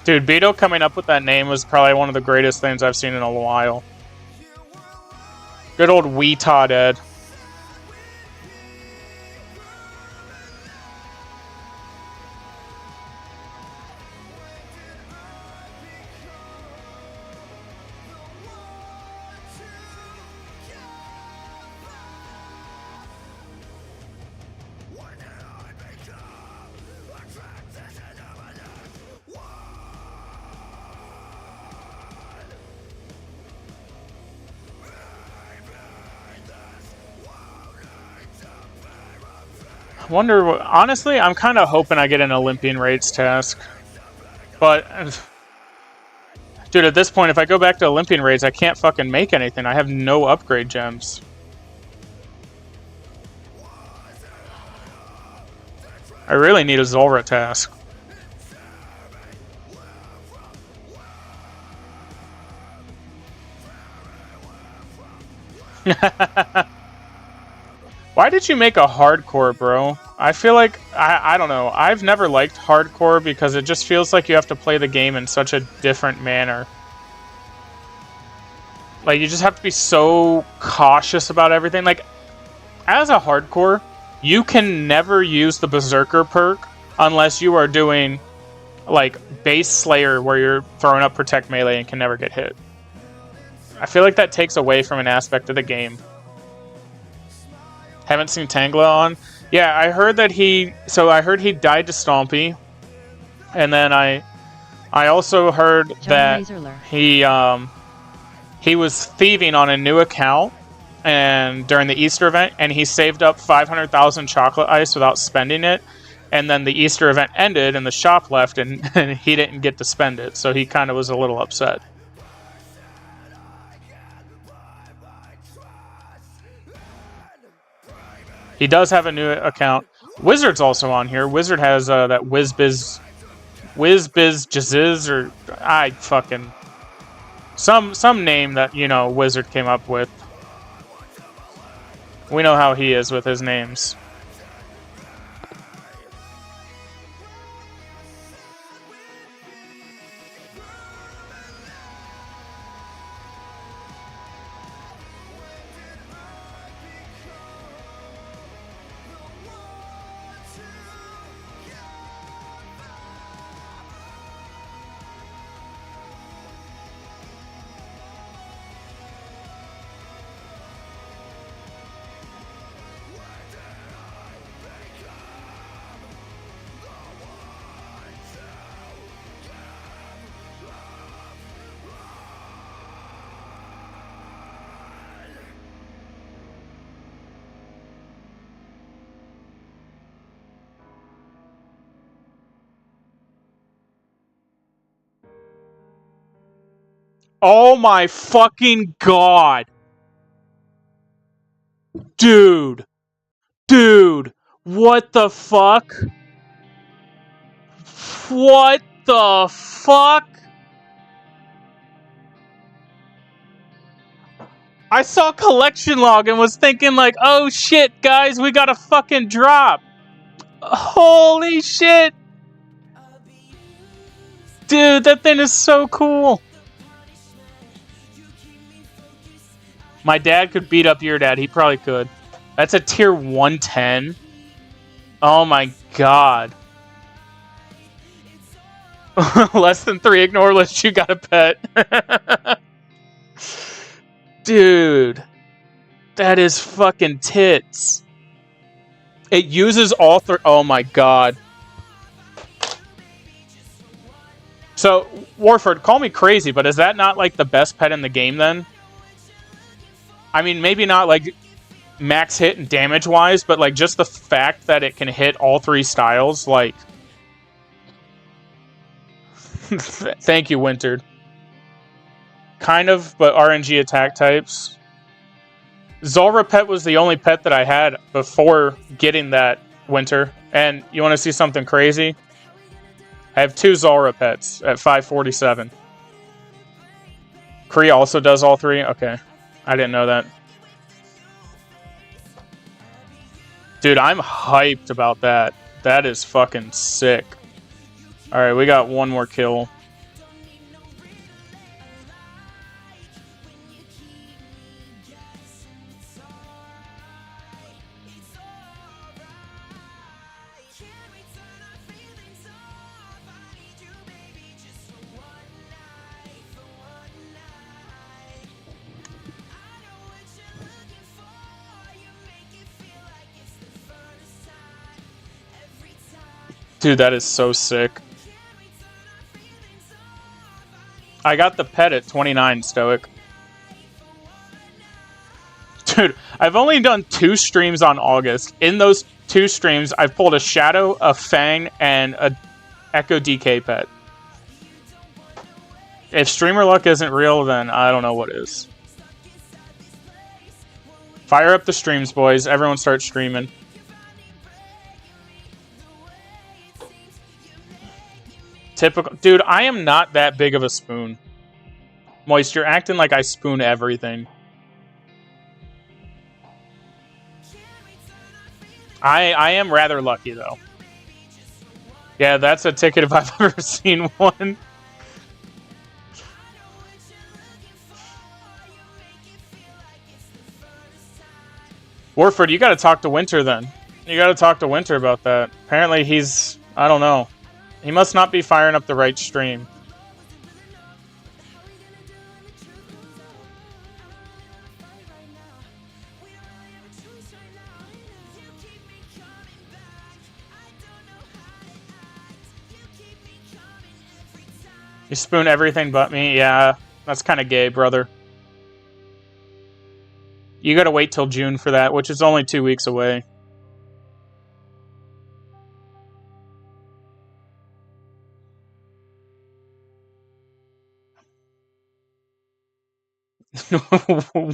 Dude, Beto coming up with that name was probably one of the greatest things I've seen in a while. Good old Wee Todd Ed. Wonder, honestly, I'm kind of hoping I get an Olympian raids task. But, dude, at this point, if I go back to Olympian raids, I can't fucking make anything. I have no upgrade gems. I really need a Zulra task. Why did you make a hardcore, bro? I feel like I don't know. I've never liked hardcore because it just feels like you have to play the game in such a different manner. Like, you just have to be so cautious about everything. Like, as a hardcore, you can never use the Berserker perk unless you are doing, like, base Slayer where you're throwing up Protect Melee and can never get hit. I feel like that takes away from an aspect of the game. Haven't seen Tangela on? Yeah, I heard that he... So I heard he died to Stompy. And then I also heard that he was thieving on a new account and during the Easter event, and he saved up 500,000 chocolate ice without spending it. And then the Easter event ended and the shop left and he didn't get to spend it. So he kind of was a little upset. He does have a new account. Wizard's also on here. Wizard has that WizBiz Jaziz, or I fucking some name that, you know, Wizard came up with. We know how he is with his names. Oh my fucking god. Dude. Dude. What the fuck? What the fuck? I saw collection log and was thinking like, oh shit, guys, we got a fucking drop. Holy shit. Dude, that thing is so cool. My dad could beat up your dad. He probably could. That's a tier 110. Oh my god. Less than 3 ignore list, you got a pet. Dude. That is fucking tits. It uses all 3. Oh my god. So, Warford, call me crazy, but is that not like the best pet in the game then? I mean, maybe not like max hit and damage wise, but like just the fact that it can hit all 3 styles, like... Thank you, Wintered. Kind of, but RNG attack types. Zulrah pet was the only pet that I had before getting that, Winter. And you want to see something crazy? I have 2 Zulrah pets at 547. Kree also does all 3? Okay. I didn't know that. Dude, I'm hyped about that. That is fucking sick. Alright, we got one more kill. Dude, that is so sick. I got the pet at 29, Stoic. Dude, I've only done 2 streams on August. In those 2 streams, I've pulled a Shadow, a Fang, and a Echo DK pet. If streamer luck isn't real, then I don't know what is. Fire up the streams, boys. Everyone start streaming. Typical. Dude, I am not that big of a spoon. Moist, you're acting like I spoon everything. I am rather lucky, though. Yeah, that's a ticket if I've ever seen one. Warford, you gotta talk to Winter then. You gotta talk to Winter about that. Apparently he's... I don't know. He must not be firing up the right stream. You spoon everything but me? Yeah, that's kind of gay, brother. You gotta wait till June for that, which is only 2 weeks away.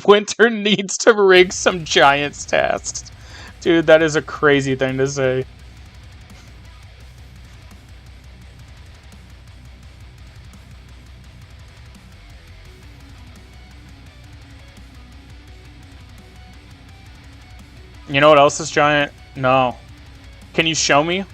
Winter needs to rig some Giants tasks. Dude, that is a crazy thing to say. You know what else is giant? No. Can you show me?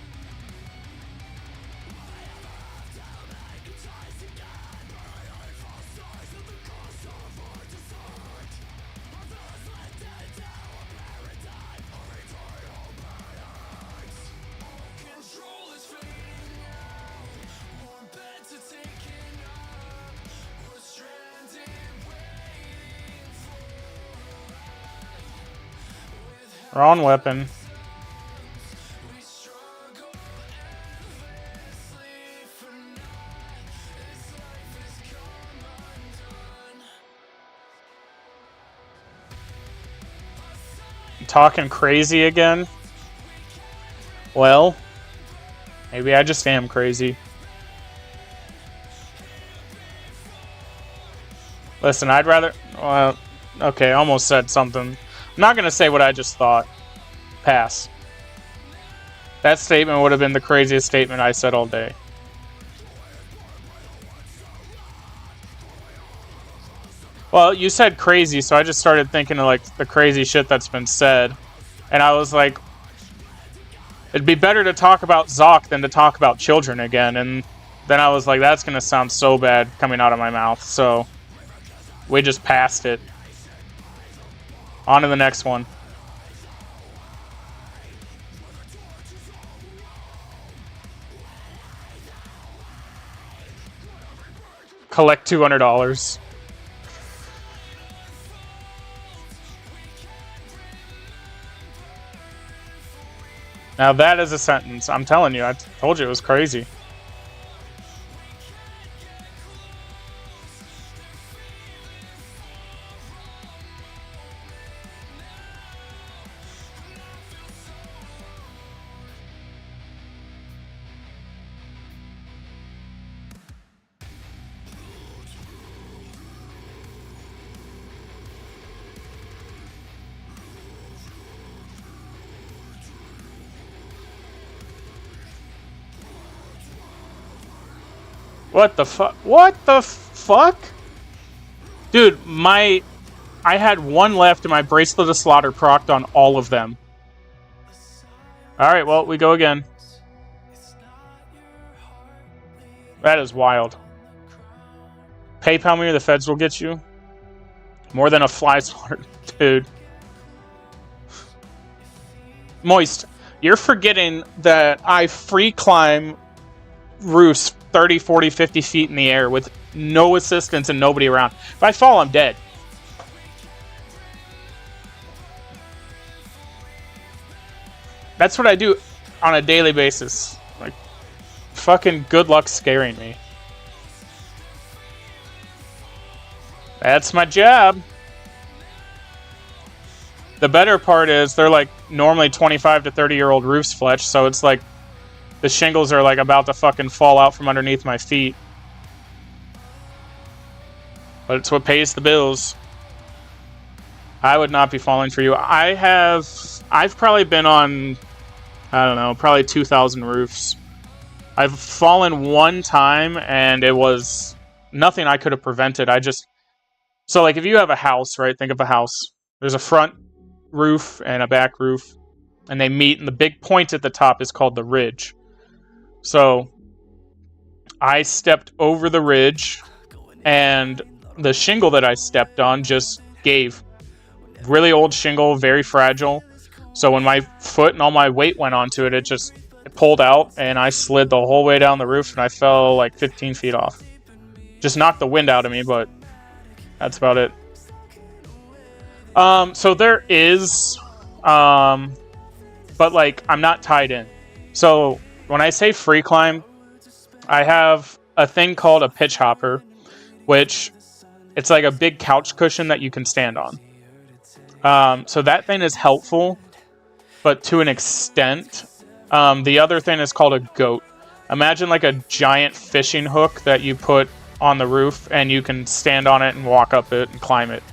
Wrong weapon. Talking crazy again? Well, maybe I just am crazy. Listen, I'd rather... Well, okay, almost said something. I'm not going to say what I just thought. Pass. That statement would have been the craziest statement I said all day. Well, you said crazy, so I just started thinking of, like, the crazy shit that's been said. And I was like, it'd be better to talk about Zoc than to talk about children again. And then I was like, that's going to sound so bad coming out of my mouth. So we just passed it. On to the next one. Collect $200. Now that is a sentence. I'm telling you, I told you it was crazy. What the fuck? What the fuck? Dude, I had one left and my Bracelet of Slaughter procced on all of them. Alright, well, we go again. That is wild. PayPal me or the feds will get you. More than a fly swatter, dude. Moist, you're forgetting that I free climb roofs 30, 40, 50 feet in the air with no assistance and nobody around. If I fall, I'm dead. That's what I do on a daily basis. Like, fucking good luck scaring me. That's my job. The better part is they're like normally 25 to 30-year-old roofs, Fletch, so it's like the shingles are like about to fucking fall out from underneath my feet. But it's what pays the bills. I would not be falling for you. I've probably been on, I don't know, probably 2,000 roofs. I've fallen one time and it was nothing I could have prevented. So like if you have a house, right? Think of a house. There's a front roof and a back roof and they meet and the big point at the top is called the ridge. So I stepped over the ridge, and the shingle that I stepped on just gave. Really old shingle, very fragile. So when my foot and all my weight went onto it, it pulled out, and I slid the whole way down the roof, and I fell like 15 feet off. Just knocked the wind out of me, but that's about it. So there is, but like I'm not tied in. So when I say free climb, I have a thing called a pitch hopper, which it's like a big couch cushion that you can stand on. So that thing is helpful, but to an extent. The other thing is called a goat. Imagine like a giant fishing hook that you put on the roof, and you can stand on it and walk up it and climb it.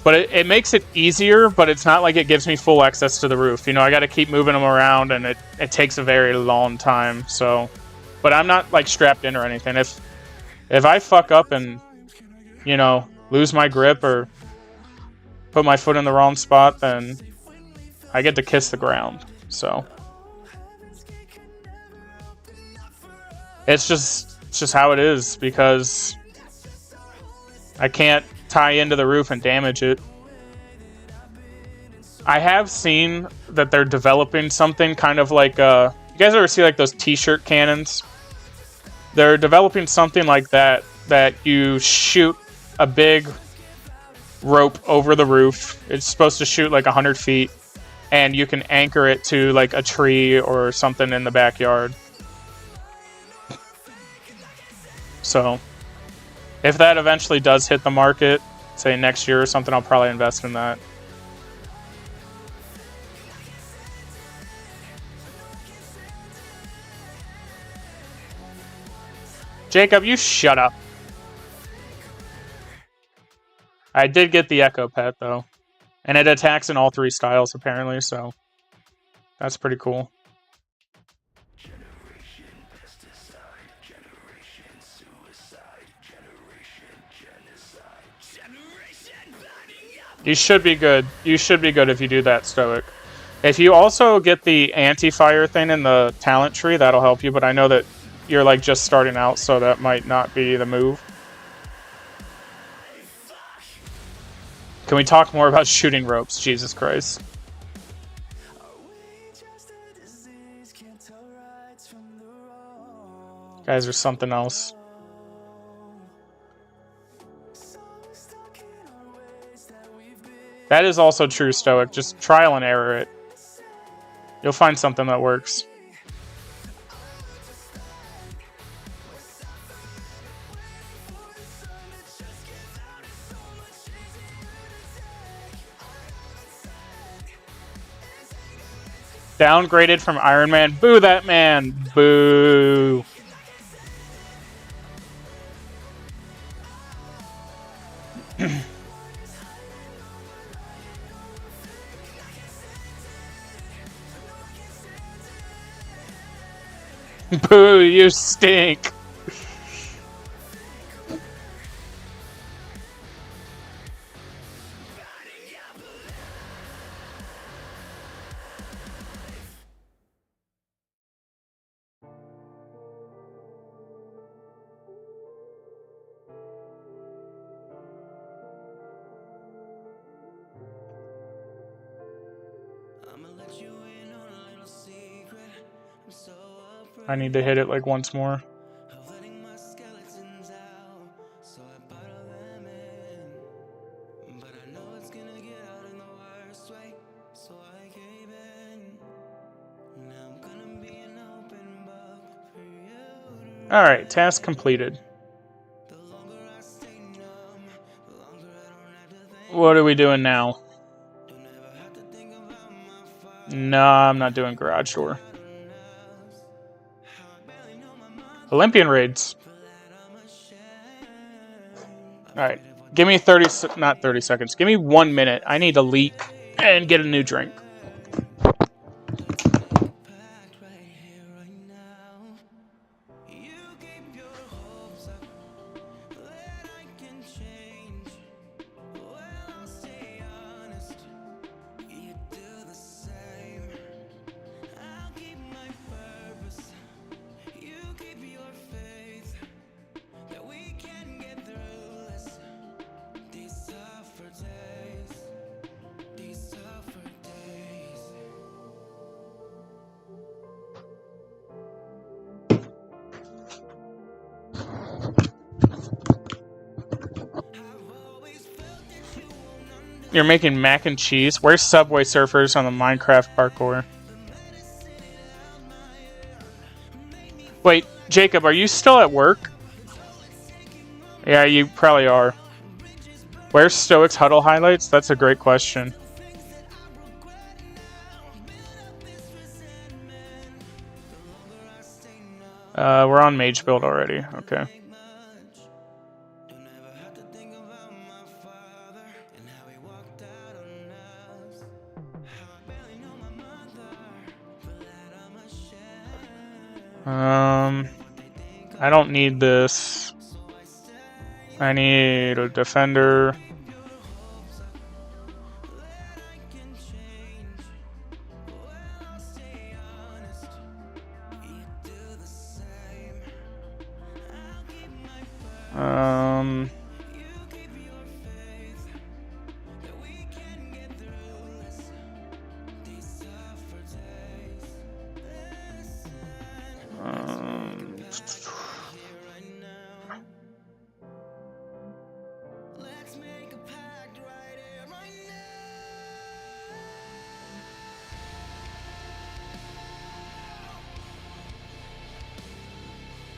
But it makes it easier, but it's not like it gives me full access to the roof. You know, I got to keep moving them around, and it takes a very long time. So, but I'm not like strapped in or anything. If I fuck up and, you know, lose my grip or put my foot in the wrong spot, then I get to kiss the ground. So it's just how it is, because I can't tie into the roof and damage it. I have seen that they're developing something kind of like you guys ever see like those t-shirt cannons? They're developing something like that you shoot a big rope over the roof. It's supposed to shoot like 100 feet, and you can anchor it to like a tree or something in the backyard. So if that eventually does hit the market, say next year or something, I'll probably invest in that. Jacob, you shut up. I did get the Echo Pet, though. And it attacks in all 3 styles, apparently, so that's pretty cool. You should be good. You should be good if you do that, Stoic. If you also get the anti-fire thing in the talent tree, that'll help you, but I know that you're like just starting out, so that might not be the move. Can we talk more about shooting ropes? Jesus Christ. Guys are something else. That is also true, Stoic. Just trial and error it. You'll find something that works. Downgraded from Iron Man. Boo that man. Boo. Boo, you stink. I need to hit it like once more. Alright, task completed. What are we doing now? No, I'm not doing garage door. Olympian raids. Alright, give me 30 seconds. Give me 1 minute. I need to leak and get a new drink. You're making mac and cheese? Where's Subway Surfers on the Minecraft parkour? Wait, Jacob, are you still at work? Yeah, you probably are. Where's Stoic's Huddle highlights? That's a great question. We're on mage build already. Okay. I don't need this. I need a defender.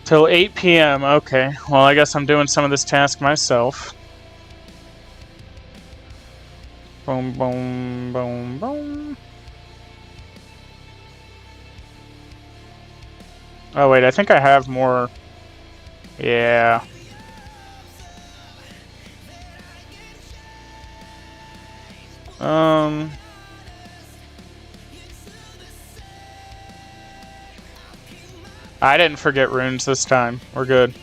Till 8 p.m. Okay. Well, I guess I'm doing some of this task myself. Boom, boom, boom, boom. Oh, wait. I think I have more. Yeah. I didn't forget runes this time. We're good.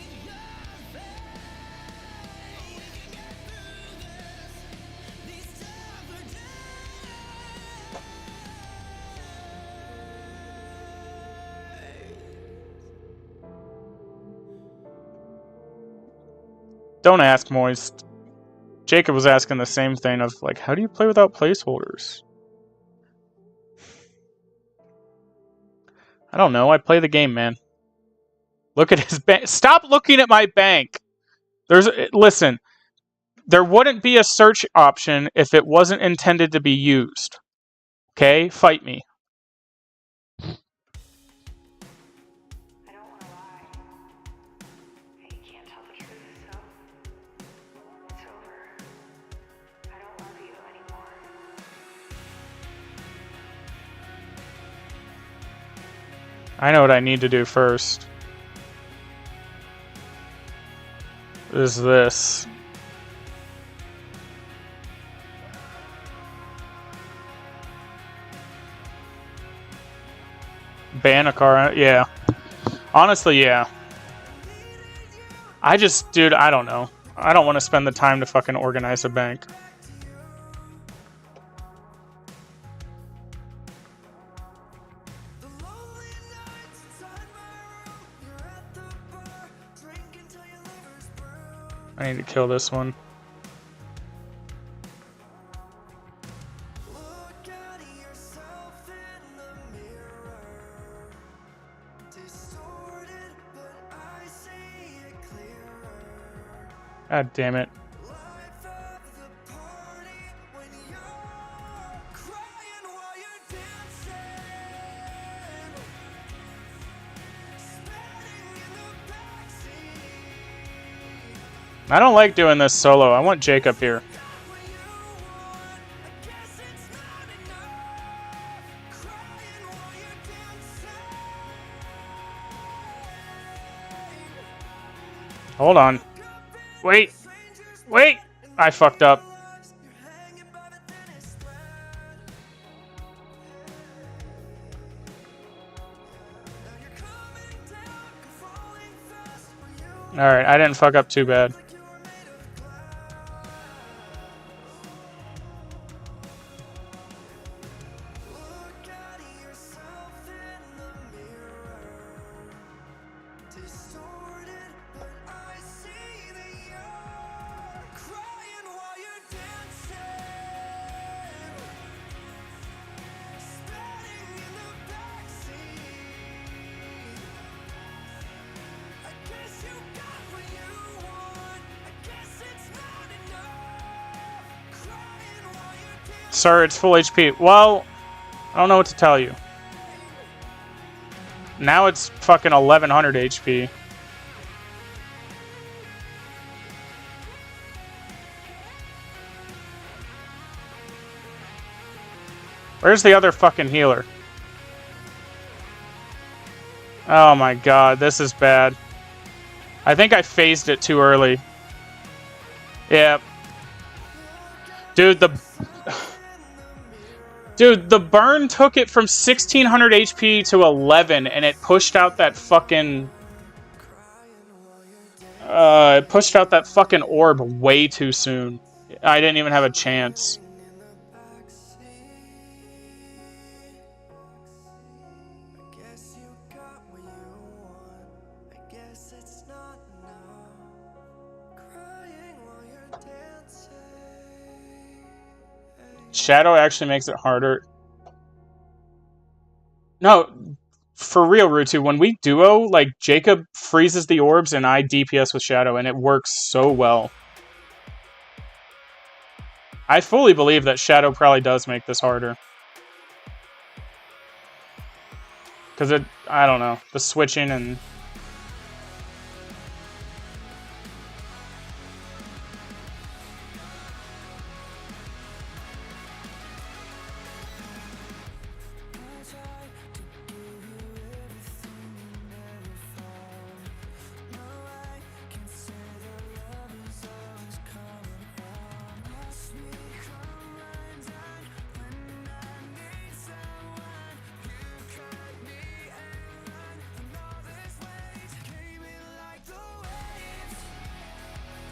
Don't ask, Moist. Jacob was asking the same thing of, like, how do you play without placeholders? I don't know. I play the game, man. Look at his bank. Stop looking at my bank. Listen, there wouldn't be a search option if it wasn't intended to be used. Okay? Fight me. I don't want to lie. You can't tell the truth, so it's over. I don't love you anymore. I know what I need to do first. Is this. Ban a car? Yeah. Honestly, yeah. Dude, I don't know. I don't want to spend the time to fucking organize a bank. I need to kill this one. God damn it. I don't like doing this solo. I want Jacob here. Hold on. Wait. Wait! I fucked up. Alright, I didn't fuck up too bad. Sir, it's full HP. Well, I don't know what to tell you. Now it's fucking 1100 HP. Where's the other fucking healer? Oh my god, this is bad. I think I phased it too early. Yeah. Dude, the burn took it from 1600 HP to 11, and it pushed out that fucking... it pushed out that fucking orb way too soon. I didn't even have a chance. Shadow actually makes it harder. No, for real, Rutu, when we duo, like, Jacob freezes the orbs and I DPS with Shadow, and it works so well. I fully believe that Shadow probably does make this harder. Because I don't know, the switching and...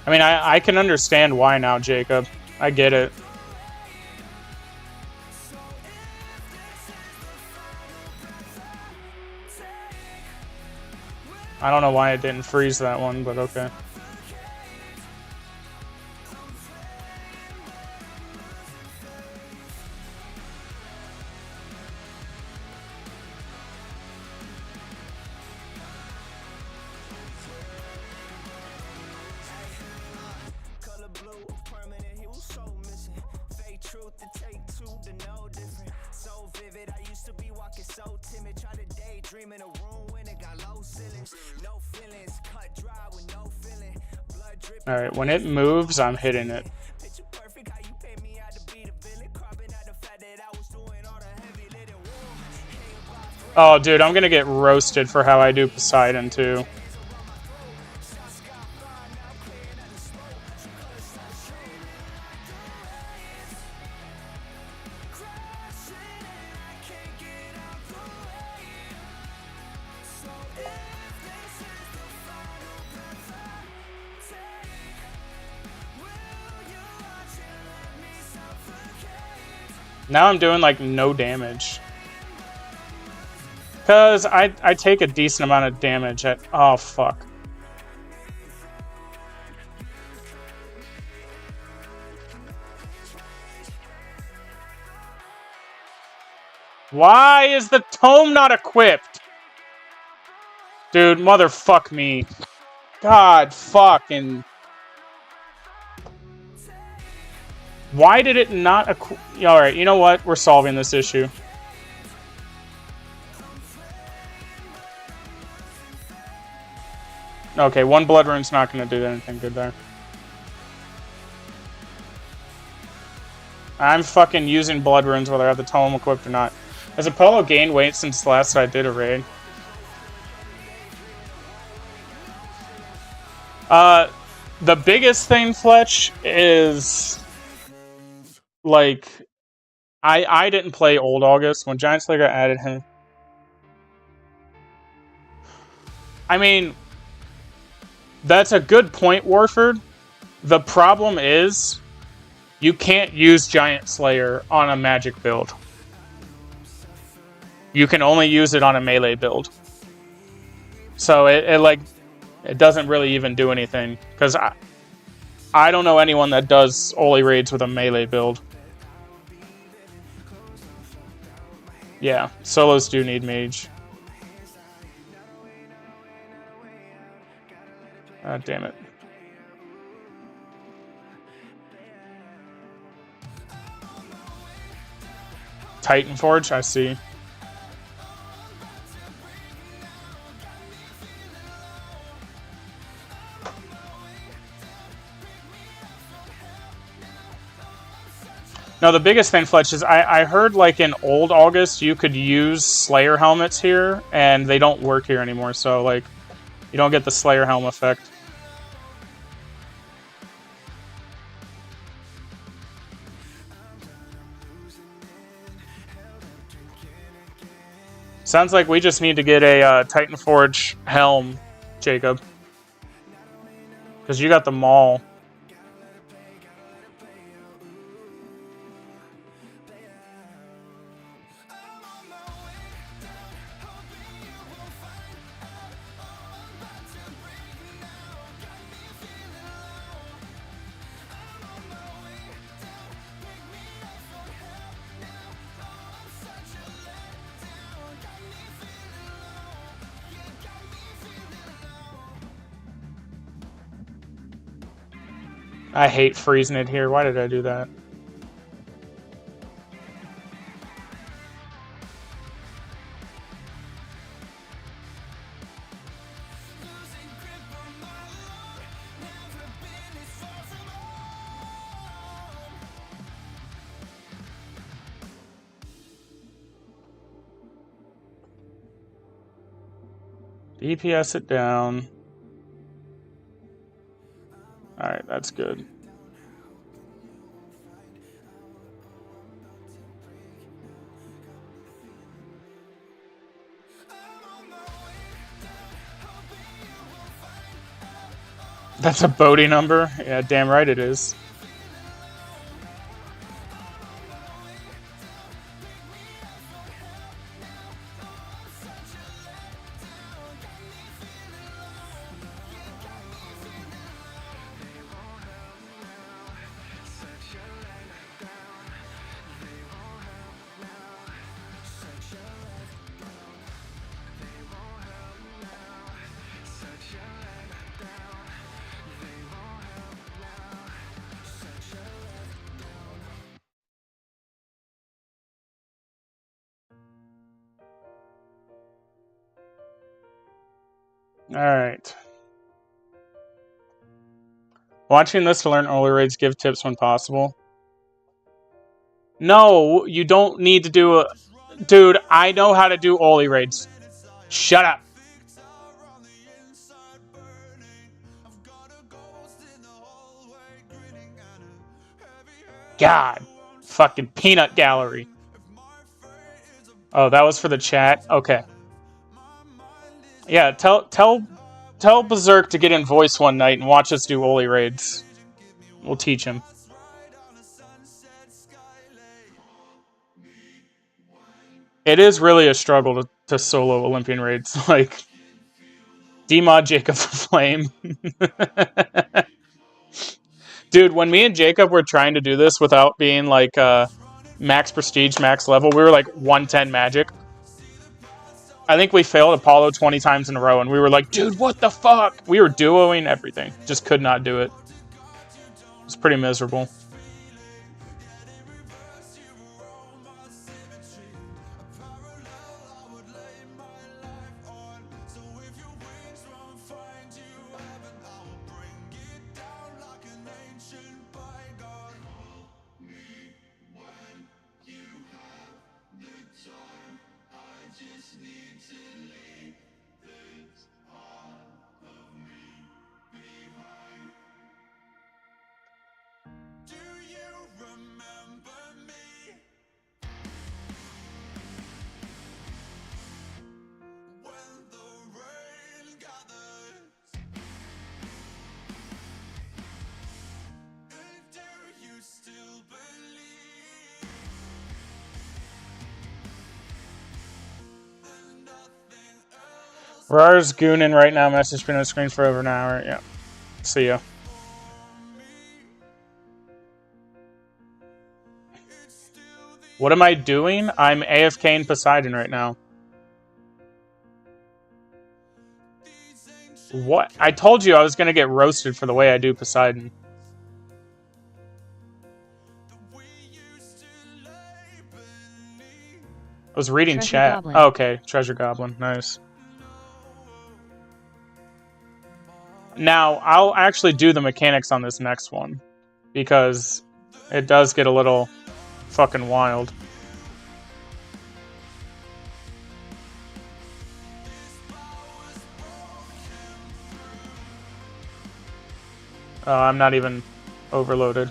I mean, I can understand why now, Jacob. I get it. I don't know why it didn't freeze that one, but okay. Alright, when it moves, I'm hitting it. Oh, dude, I'm gonna get roasted for how I do Poseidon, too. Now I'm doing, like, no damage. Because I take a decent amount of damage at... Oh, fuck. Why is the tome not equipped? Dude, motherfuck me. God fucking... Why did it not equip... Alright, you know what? We're solving this issue. Okay, one blood rune's not going to do anything good there. I'm fucking using blood runes whether I have the tome equipped or not. Has Apollo gained weight since last I did a raid? The biggest thing, Fletch, is... Like, I didn't play Old August when Giant Slayer added him. I mean, that's a good point, Warford. The problem is, you can't use Giant Slayer on a magic build. You can only use it on a melee build. So it doesn't really even do anything. Because I don't know anyone that does Oli raids with a melee build. Yeah, solos do need mage. Ah, damn it. Titan Forge, I see. No, the biggest thing, Fletch, is I heard like in old August you could use Slayer helmets here, and they don't work here anymore, so like you don't get the Slayer helm effect. Sounds like we just need to get a Titan Forge helm, Jacob. Because you got the Maul. I hate freezing it here. Why did I do that? DPS it down. Alright, that's good. That's a Bodhi number? Yeah, damn right it is. Alright. Watching this to learn early raids, give tips when possible. No, you don't need to do a... Dude, I know how to do Oli raids. Shut up. God. Fucking peanut gallery. Oh, that was for the chat? Okay. Yeah, tell Berserk to get in voice one night and watch us do Oli raids. We'll teach him. It is really a struggle to solo Olympian raids. Like, demod Jacob for Flame. Dude, when me and Jacob were trying to do this without being like max prestige, max level, we were like 110 magic. I think we failed Apollo 20 times in a row, and we were like, dude, what the fuck? We were duoing everything. Just could not do it. It's pretty miserable. Rar's gooning right now. Message been on the screen for over an hour. Yeah. See ya. What am I doing? I'm AFK in Poseidon right now. What? I told you I was going to get roasted for the way I do Poseidon. was reading Treasure chat. Goblin. Oh, okay, Treasure Goblin. Nice. Now, I'll actually do the mechanics on this next one, because it does get a little fucking wild. I'm not even overloaded.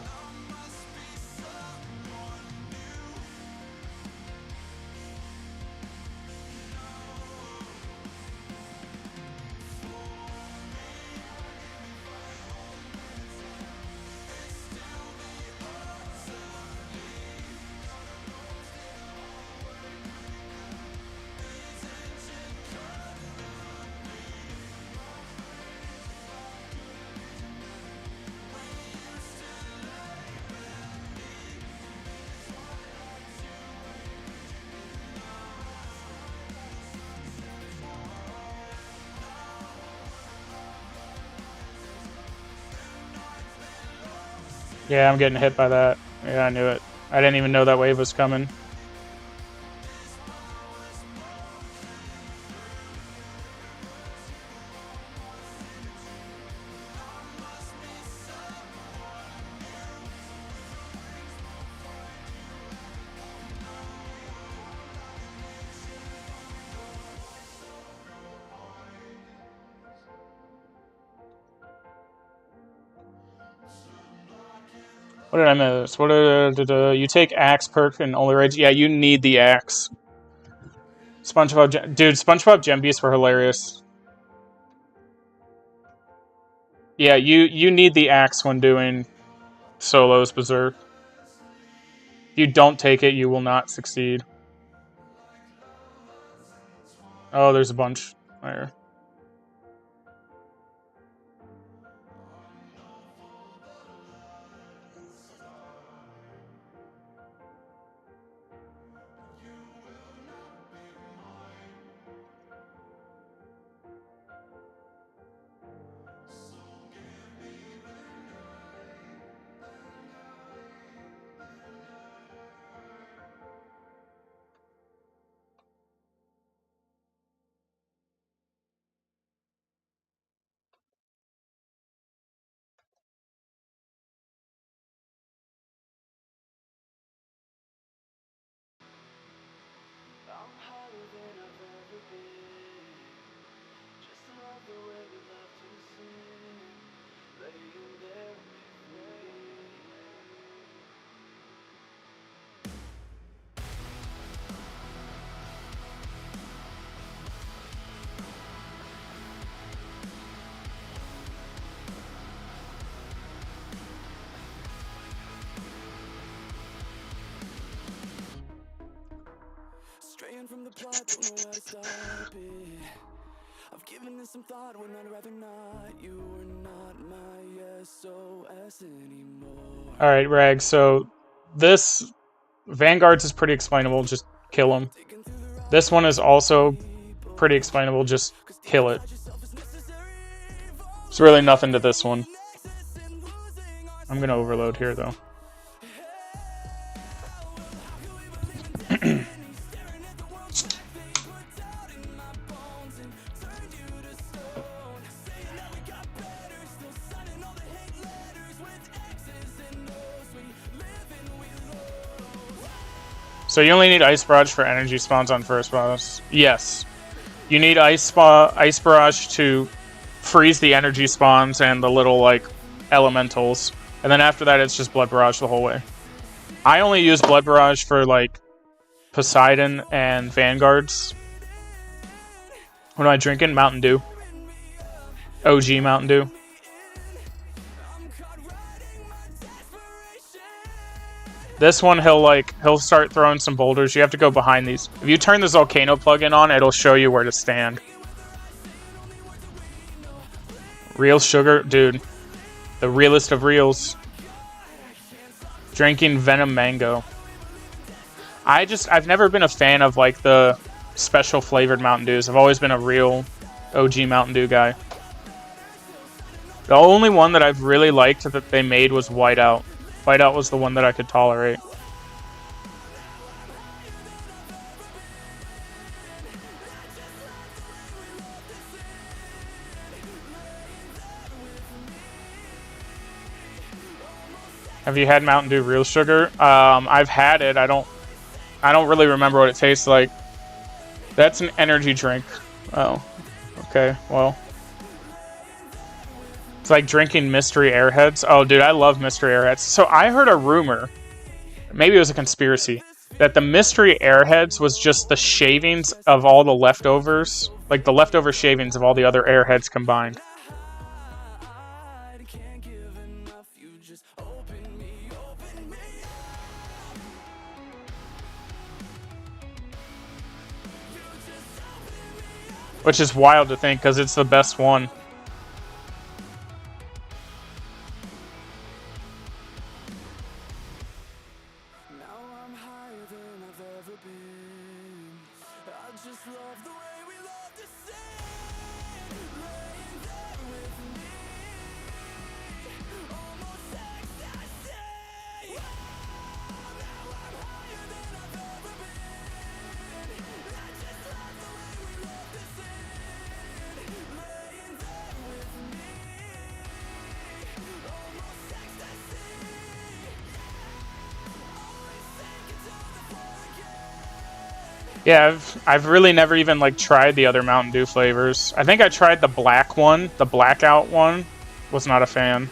Yeah, I'm getting hit by that. Yeah, I knew it. I didn't even know that wave was coming. What did I miss? What you take axe perk and only rage? Yeah, you need the axe. SpongeBob, dude, SpongeBob gem beasts were hilarious. Yeah, you need the axe when doing solos berserk. If you don't take it, you will not succeed. Oh, there's a bunch there. I'm higher than I've ever been. Just love the way we love to sing. Laying there with me. Straying from the plot, don't know how to stop it. I've given this some thought when I'd rather not. You are not my SOS anymore. Alright, Rag, so this Vanguard's is pretty explainable, just kill him. This one is also pretty explainable, just kill it. There's really nothing to this one. I'm gonna overload here, though. So you only need Ice Barrage for energy spawns on first boss. Yes. You need Ice Barrage to freeze the energy spawns and the little, like, elementals. And then after that, it's just Blood Barrage the whole way. I only use Blood Barrage for, like, Poseidon and Vanguards. What am I drinking? Mountain Dew. OG Mountain Dew. This one, he'll start throwing some boulders. You have to go behind these. If you turn the Volcano plugin on, it'll show you where to stand. Real sugar, dude. The realest of reals. Drinking Venom Mango. I've never been a fan of, like, the special flavored Mountain Dews. I've always been a real OG Mountain Dew guy. The only one that I've really liked that they made was Whiteout. Whiteout was the one that I could tolerate. Have you had Mountain Dew Real Sugar? I've had it. I don't really remember what it tastes like. That's an energy drink. Oh, okay. Well, it's like drinking Mystery Airheads. Oh, dude, I love Mystery Airheads. So I heard a rumor, maybe it was a conspiracy, that the Mystery Airheads was just the shavings of all the leftovers, like the leftover shavings of all the other Airheads combined. Which is wild to think, because it's the best one. Yeah, I've really never even like tried the other Mountain Dew flavors. I think I tried the black one, the blackout one. Was not a fan.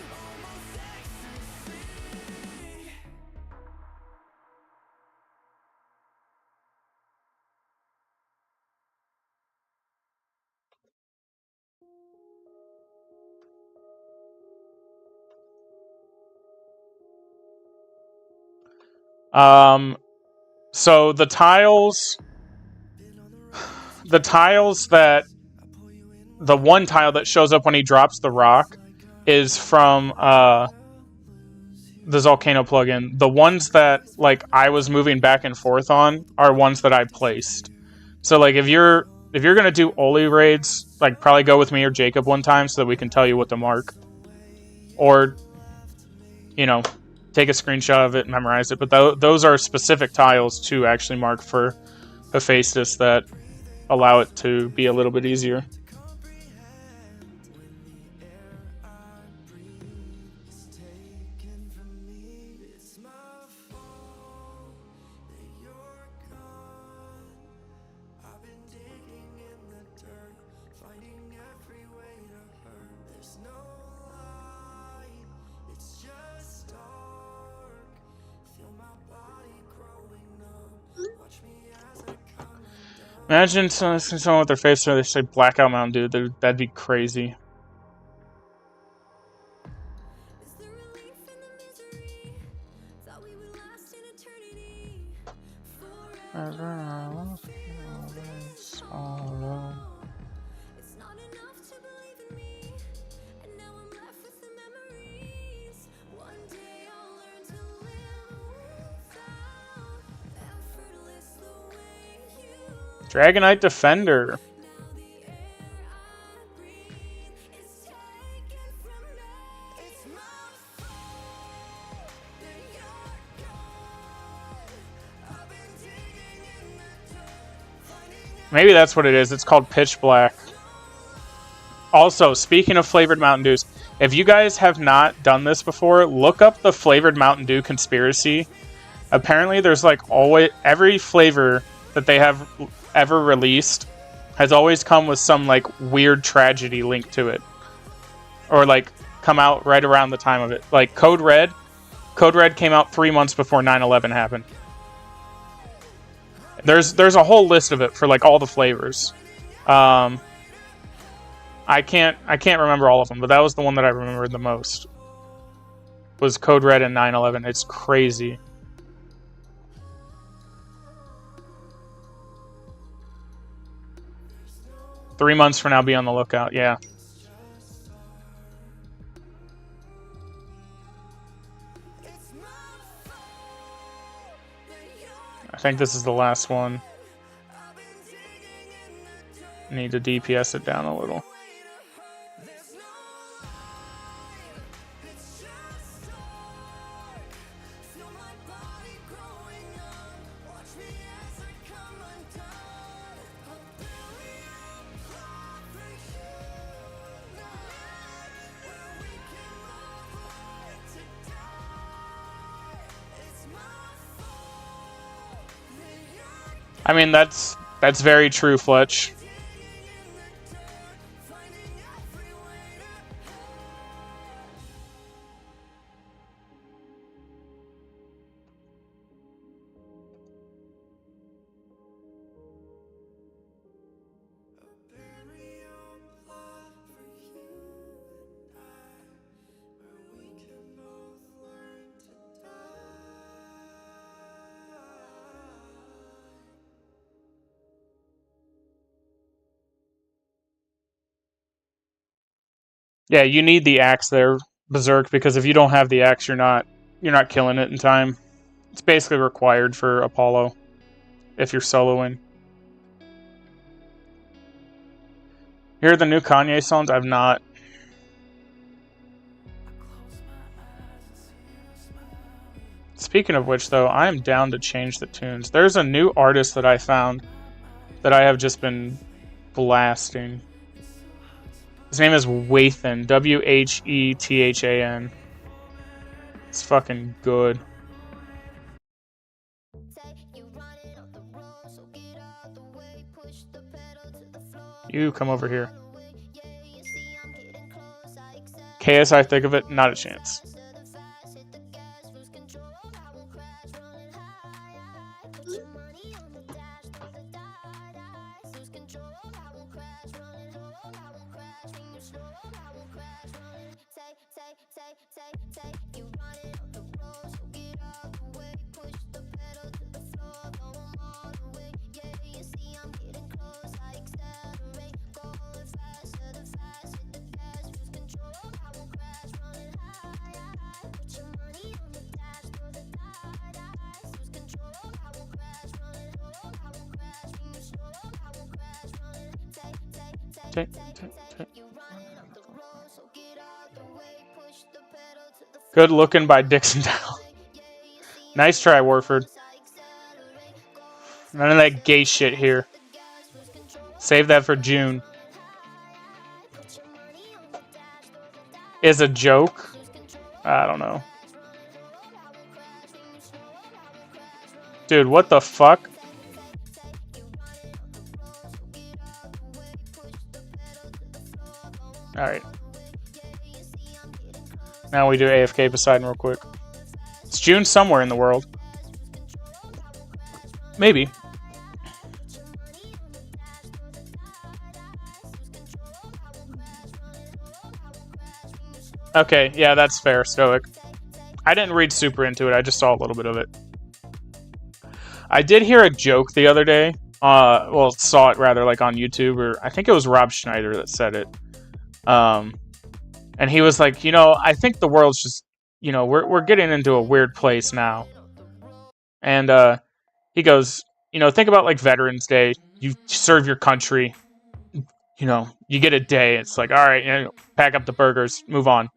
So the tiles that the one tile that shows up when he drops the rock is from the Volcano plugin. The ones that like I was moving back and forth on are ones that I placed. So like if you're gonna do Oli raids, like probably go with me or Jacob one time so that we can tell you what to mark. Or, you know, take a screenshot of it and memorize it. But those are specific tiles to actually mark for Hephaestus that allow it to be a little bit easier. Imagine someone with their face where they say Blackout Mountain Dew. That'd be crazy. Dragonite Defender. Maybe that's what it is. It's called Pitch Black. Also, speaking of flavored Mountain Dews, if you guys have not done this before, look up the flavored Mountain Dew conspiracy. Apparently, there's like always every flavor that they have ever released has always come with some like weird tragedy linked to it, or like come out right around the time of it. Like Code Red came out 3 months before 9/11 happened. There's a whole list of it for like all the flavors. I can't remember all of them, but that was the one that I remembered the most. Was Code Red and 9/11. It's crazy. Three months from now, be on the lookout. Yeah. I think this is the last one. Need to DPS it down a little. I mean, that's very true, Fletch. Yeah, you need the axe there, Berserk, because if you don't have the axe, you're not killing it in time. It's basically required for Apollo if you're soloing. Here are the new Kanye songs. I've not. Speaking of which, though, I am down to change the tunes. There's a new artist that I found that I have just been blasting. His name is Wathan, Whethan. It's fucking good. You come over here. KSI think of it, not a chance. Good looking by Dixon Down. Nice try, Warford. None of that gay shit here. Save that for June. Is a joke? I don't know. Dude, what the fuck? Alright. Now we do AFK Poseidon real quick. It's June somewhere in the world. Maybe. Okay, yeah, that's fair, Stoic. I didn't read super into it, I just saw a little bit of it. I did hear a joke the other day. Well, saw it rather, like on YouTube, or I think it was Rob Schneider that said it. And he was like, you know, I think the world's just, you know, we're getting into a weird place now. And he goes, you know, think about like Veterans Day. You serve your country. You know, you get a day. It's like, all right, you know, pack up the burgers, move on.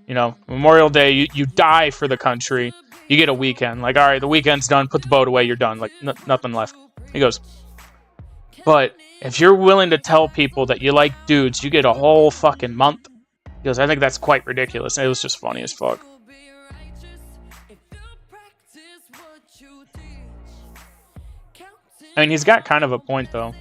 You know, Memorial Day, you die for the country. You get a weekend. Like, all right, the weekend's done. Put the boat away. You're done. Like, nothing left. He goes, but if you're willing to tell people that you like dudes, you get a whole fucking month. He goes, I think that's quite ridiculous. And it was just funny as fuck. I mean, he's got kind of a point, though.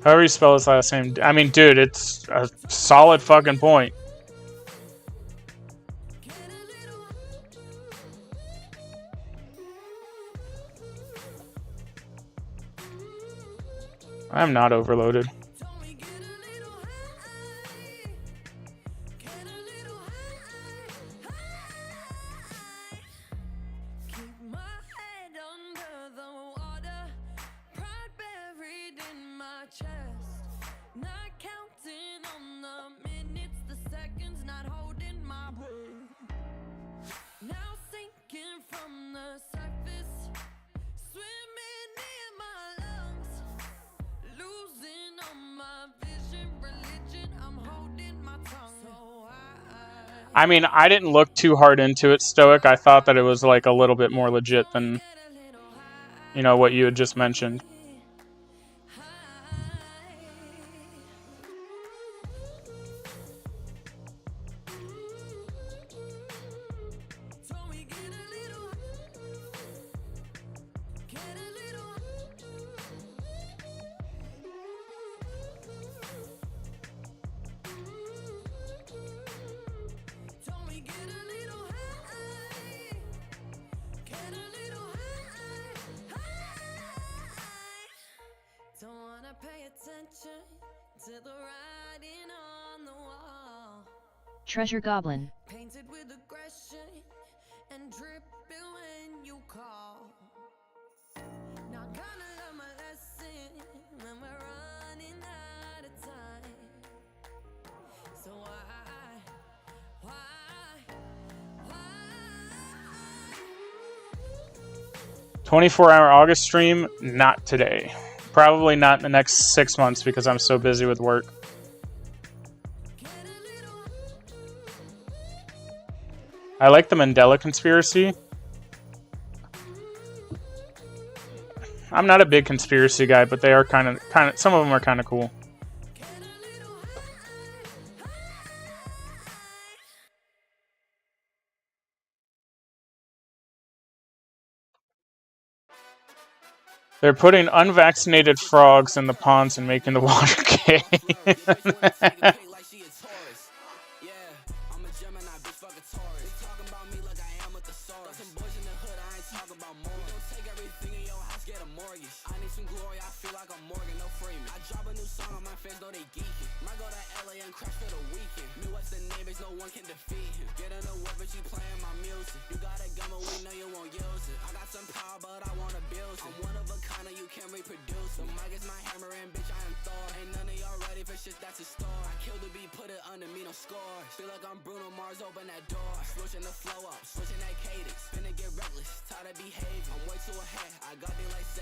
However you spell his last name. I mean, dude, it's a solid fucking point. I'm not overloaded. I mean, I didn't look too hard into it, Stoic. I thought that it was like a little bit more legit than you know, what you had just mentioned. Treasure Goblin. Painted with aggression and dripping when you call. Now gonna learn my lesson when we're running out of time. So why? 24-hour August stream, not today. Probably not in the next 6 months because I'm so busy with work. I like the Mandela conspiracy. I'm not a big conspiracy guy, but they are kind of some of them are kind of cool. They're putting unvaccinated frogs in the ponds and making the water gay.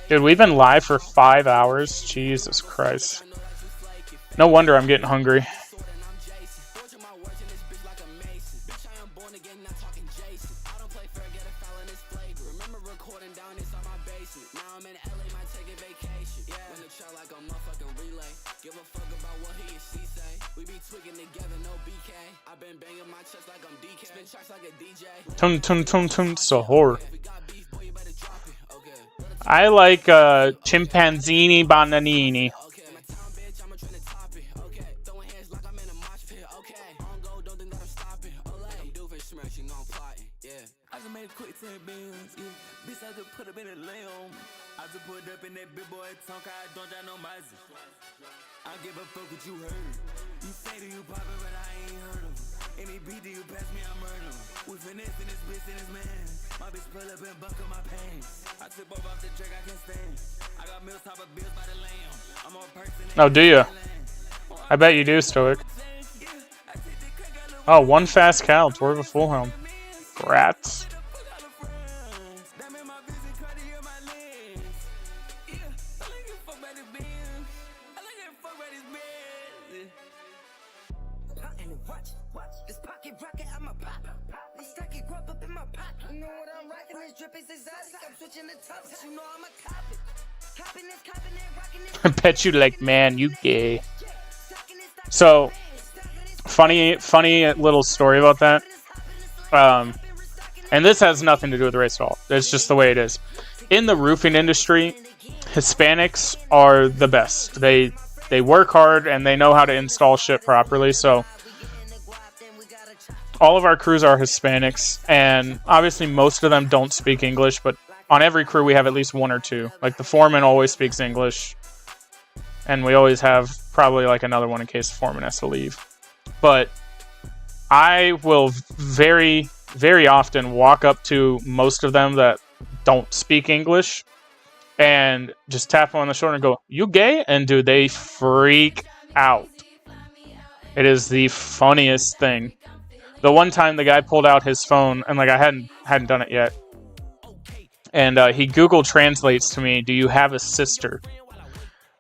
Dude, we've been live for 5 hours. Jesus Christ. No wonder I'm getting hungry. Tun tun tun tun sahur. I like chimpanzini bananini. I give a fuck what you heard. You say that you poppin', but I ain't heard of him. Any beat that you pass me, I murder him. We finesse in this bitch and this man. My bitch pull up and buckle my pants. I tip up off the track, I can't stand. I got meals, top of bills by the lamb. I'm on person. Oh, do you? I bet you do, Stoic. Oh, one fast cow, Dwarf of Full Helm. Grats. I bet you like, man, you gay. So, funny little story about that. And this has nothing to do with the race at all. It's just the way it is. In the roofing industry, Hispanics are the best. They work hard and they know how to install shit properly. So, all of our crews are Hispanics, and obviously most of them don't speak English, but on every crew we have at least one or two. Like the foreman always speaks English, and we always have probably like another one in case the foreman has to leave. But I will very, very often walk up to most of them that don't speak English and just tap them on the shoulder and go, "You gay?" And dude, they freak out. It is the funniest thing. The one time the guy pulled out his phone, and like I hadn't done it yet, and he Google translates to me, "Do you have a sister?"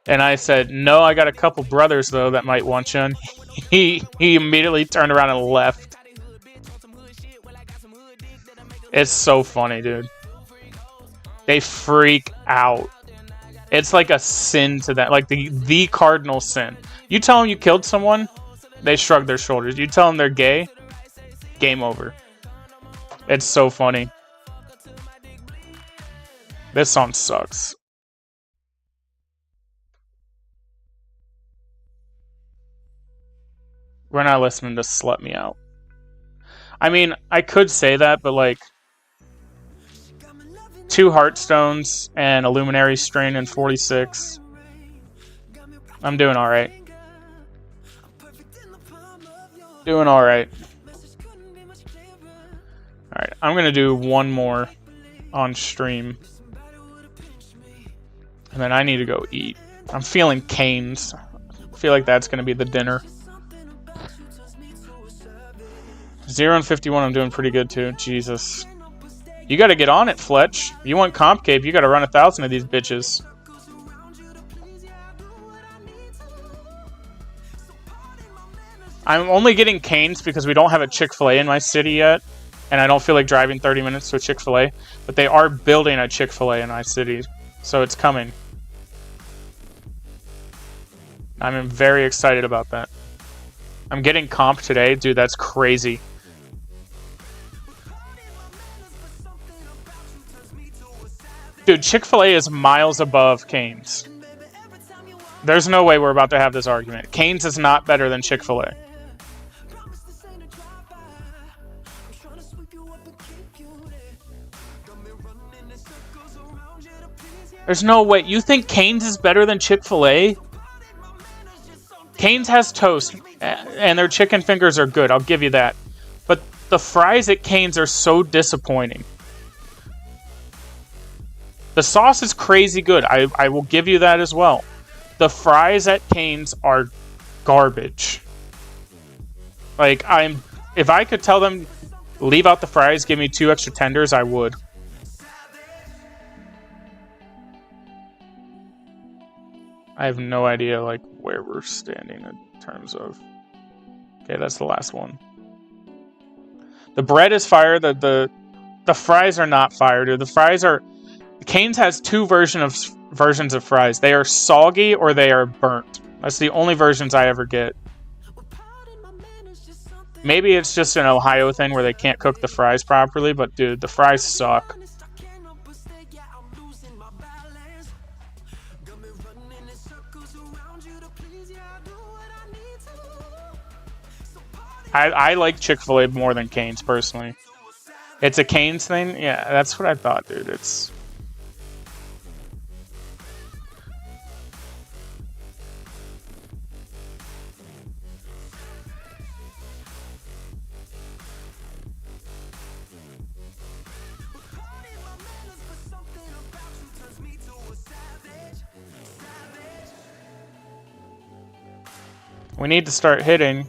And I said, "No, I got a couple brothers though that might want you." And he immediately turned around and left. It's so funny, dude. They freak out. It's like a sin to them, like the cardinal sin. You tell them you killed someone, they shrug their shoulders. You tell them they're gay, game over. It's so funny. This song sucks. We're not listening to Slut Me Out. I mean, I could say that, but like 2 Heartstones and a Luminary Strain in 46. I'm doing alright. Doing alright. Alright, I'm gonna do one more on stream. And then I need to go eat. I'm feeling Canes. I feel like that's gonna be the dinner. 0 and 51, I'm doing pretty good too. Jesus. You gotta get on it, Fletch. If you want comp cape, you gotta run 1,000 of these bitches. I'm only getting Canes because we don't have a Chick-fil-A in my city yet. And I don't feel like driving 30 minutes to a Chick-fil-A. But they are building a Chick-fil-A in my city. So it's coming. I'm very excited about that. I'm getting comp today. Dude, that's crazy. Dude, Chick-fil-A is miles above Cane's. There's no way we're about to have this argument. Cane's is not better than Chick-fil-A. There's no way. You think Cane's is better than Chick-fil-A? Cane's has toast, and their chicken fingers are good. I'll give you that. But the fries at Cane's are so disappointing. The sauce is crazy good. I will give you that as well. The fries at Cane's are garbage. Like, if I could tell them, leave out the fries, give me 2 extra tenders, I would. I have no idea, like, where we're standing in terms of... Okay, that's the last one. The bread is fire. The fries are not fire, dude. The fries are... Cane's has 2 versions of fries. They are soggy or they are burnt. That's the only versions I ever get. Maybe it's just an Ohio thing where they can't cook the fries properly, but dude, the fries suck. I like Chick-fil-A more than Cane's, personally. It's a Cane's thing? Yeah, that's what I thought, dude. It's... We need to start hitting.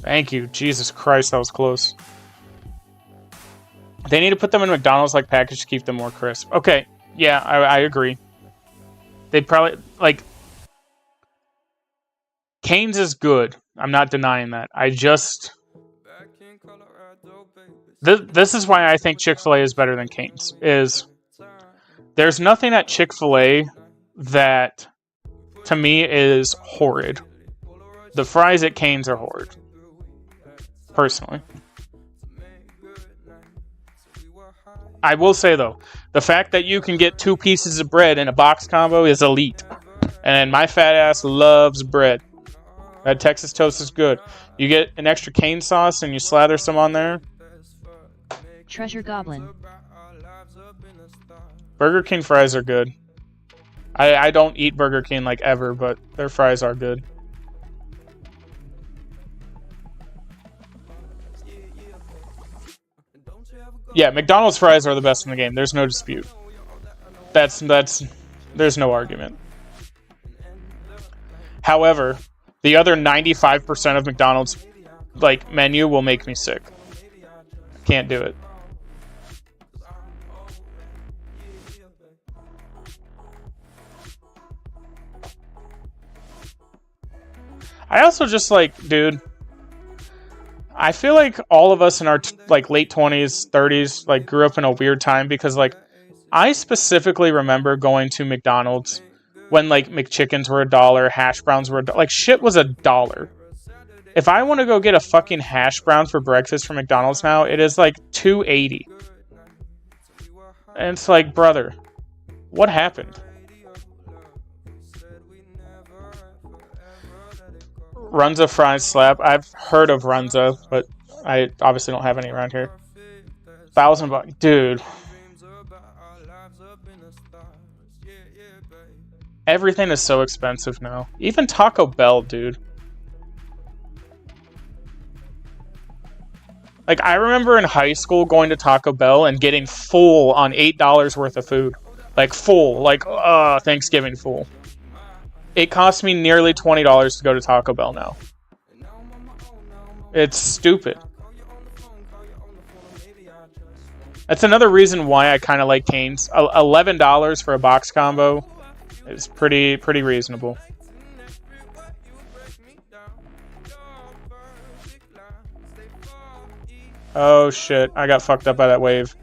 Thank you. Jesus Christ, that was close. They need to put them in McDonald's-like package to keep them more crisp. Okay, yeah, I agree. They'd probably... Like... Cane's is good. I'm not denying that. I just... This is why I think Chick-fil-A is better than Cane's. There's nothing at Chick-fil-A that, to me, is horrid. The fries at Cane's are horrid. Personally. I will say, though, the fact that you can get 2 pieces of bread in a box combo is elite. And my fat ass loves bread. That Texas toast is good. You get an extra cane sauce and you slather some on there. Treasure Goblin. Burger King fries are good. I don't eat Burger King like ever, but their fries are good. Yeah, McDonald's fries are the best in the game. There's no dispute. There's no argument. However, the other 95% of McDonald's like menu will make me sick. Can't do it. I also just like, dude, I feel like all of us in our like late 20s, 30s, like grew up in a weird time because like I specifically remember going to McDonald's when like McChickens were $1, hash browns were like shit was $1. If I want to go get a fucking hash brown for breakfast from McDonald's now, it is like $2.80. And it's like, brother, what happened? Runza fries slap. I've heard of Runza, but I obviously don't have any around here. $1,000, dude. Everything is so expensive now. Even Taco Bell, dude. Like, I remember in high school going to Taco Bell and getting full on $8 worth of food. Like, full. Like, Thanksgiving full. It costs me nearly $20 to go to Taco Bell now. It's stupid. That's another reason why I kind of like Cane's. $11 for a box combo is pretty reasonable. Oh shit, I got fucked up by that wave.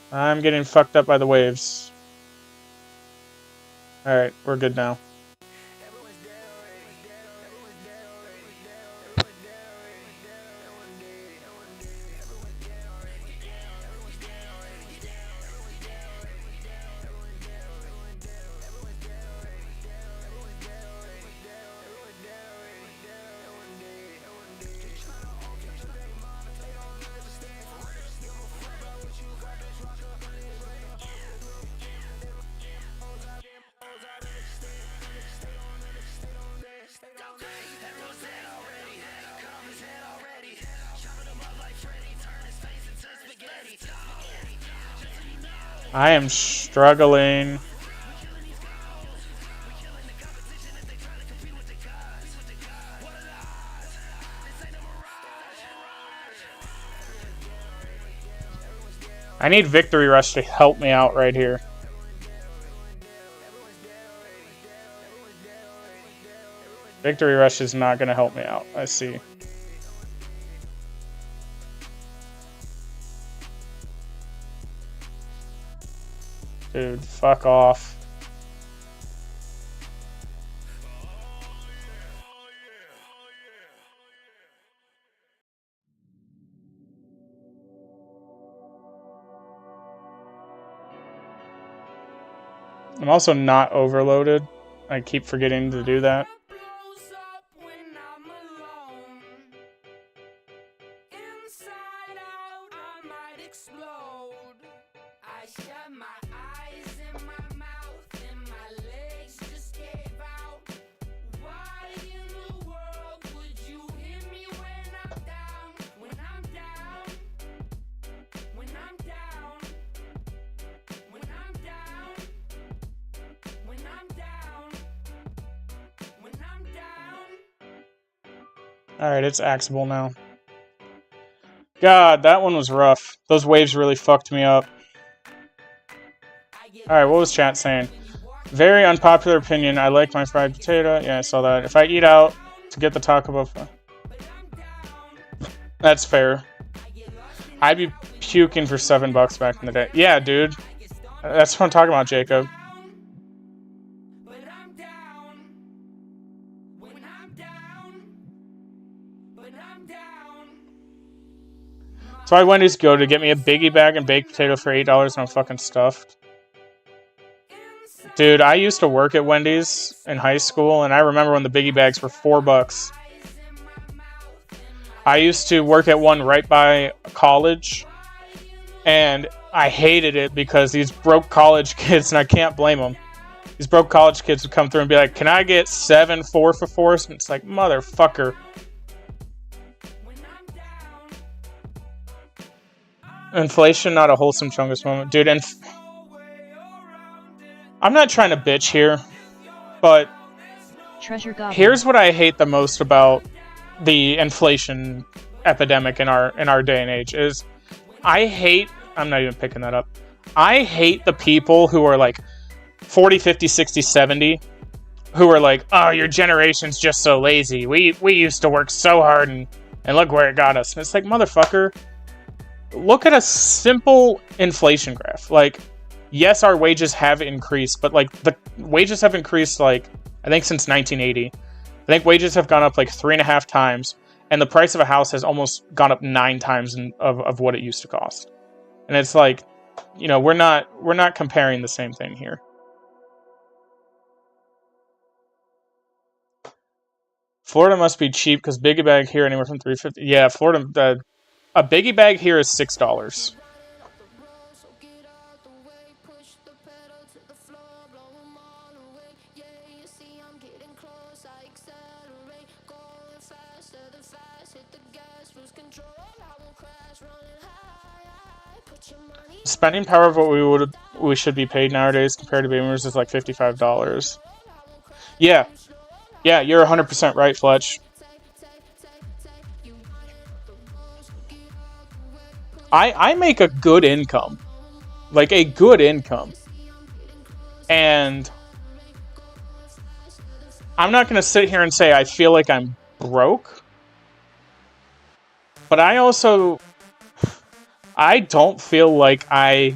I'm getting fucked up by the waves. Alright, we're good now. I am struggling. I need Victory Rush to help me out right here. Victory Rush is not going to help me out. I see. Dude, fuck off. I'm also not overloaded. I keep forgetting to do that. Alright, it's axable now. God, that one was rough. Those waves really fucked me up. Alright, what was chat saying? Very unpopular opinion. I like my fried potato. Yeah, I saw that. If I eat out to get the Taco Bell... That's fair. I'd be puking for $7 back in the day. Yeah, dude. That's what I'm talking about, Jacob. So I Wendy's go to get me a biggie bag and baked potato for $8 and I'm fucking stuffed. Dude, I used to work at Wendy's in high school and I remember when the biggie bags were $4. I used to work at one right by college and I hated it because these broke college kids, and I can't blame them, these broke college kids would come through and be like, can I get 7 4-for-4s? And it's like, motherfucker. Inflation, not a wholesome Chungus moment. Dude, and I'm not trying to bitch here, but here's what I hate the most about the inflation epidemic in our day and age is I'm not even picking that up. I hate the people who are like 40, 50, 60, 70, who are like, oh, your generation's just so lazy. We used to work so hard and look where it got us. And it's like, motherfucker, look at a simple inflation graph. Like, yes, our wages have increased, but like the wages have increased like, I think since 1980. I think wages have gone up like 3.5 times, and the price of a house has almost gone up 9 times of what it used to cost. And it's like, you know, we're not comparing the same thing here. Florida must be cheap because biggie bag here anywhere from $3.50. Yeah, Florida, a biggie bag here is $6. Spending power of what we should be paid nowadays compared to baby boomers is like $55. Yeah, you're 100% right, Fletch. I make a good income, like a good income, and I'm not gonna sit here and say I feel like I'm broke, but I don't feel like I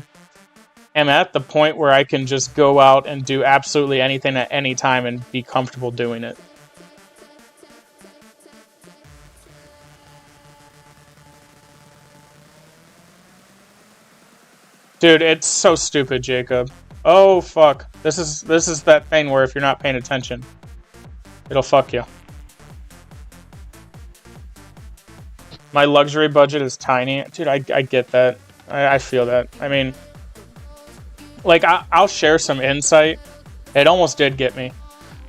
am at the point where I can just go out and do absolutely anything at any time and be comfortable doing it. Dude, it's so stupid, Jacob. Oh, fuck. This is that thing where if you're not paying attention, it'll fuck you. My luxury budget is tiny. Dude, I get that. I feel that. I mean, like, I'll share some insight. It almost did get me.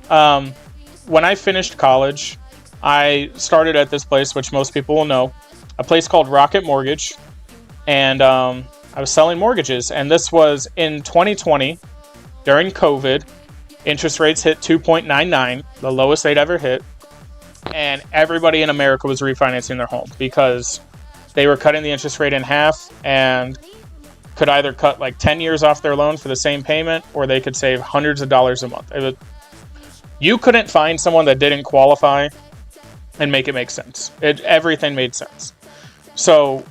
When I finished college, I started at this place, which most people will know, a place called Rocket Mortgage. And I was selling mortgages. And this was in 2020, during COVID. Interest rates hit 2.99, the lowest they'd ever hit. And everybody in America was refinancing their home because they were cutting the interest rate in half and could either cut like 10 years off their loan for the same payment, or they could save hundreds of dollars a month. You couldn't find someone that didn't qualify and make it make sense. Everything made sense. So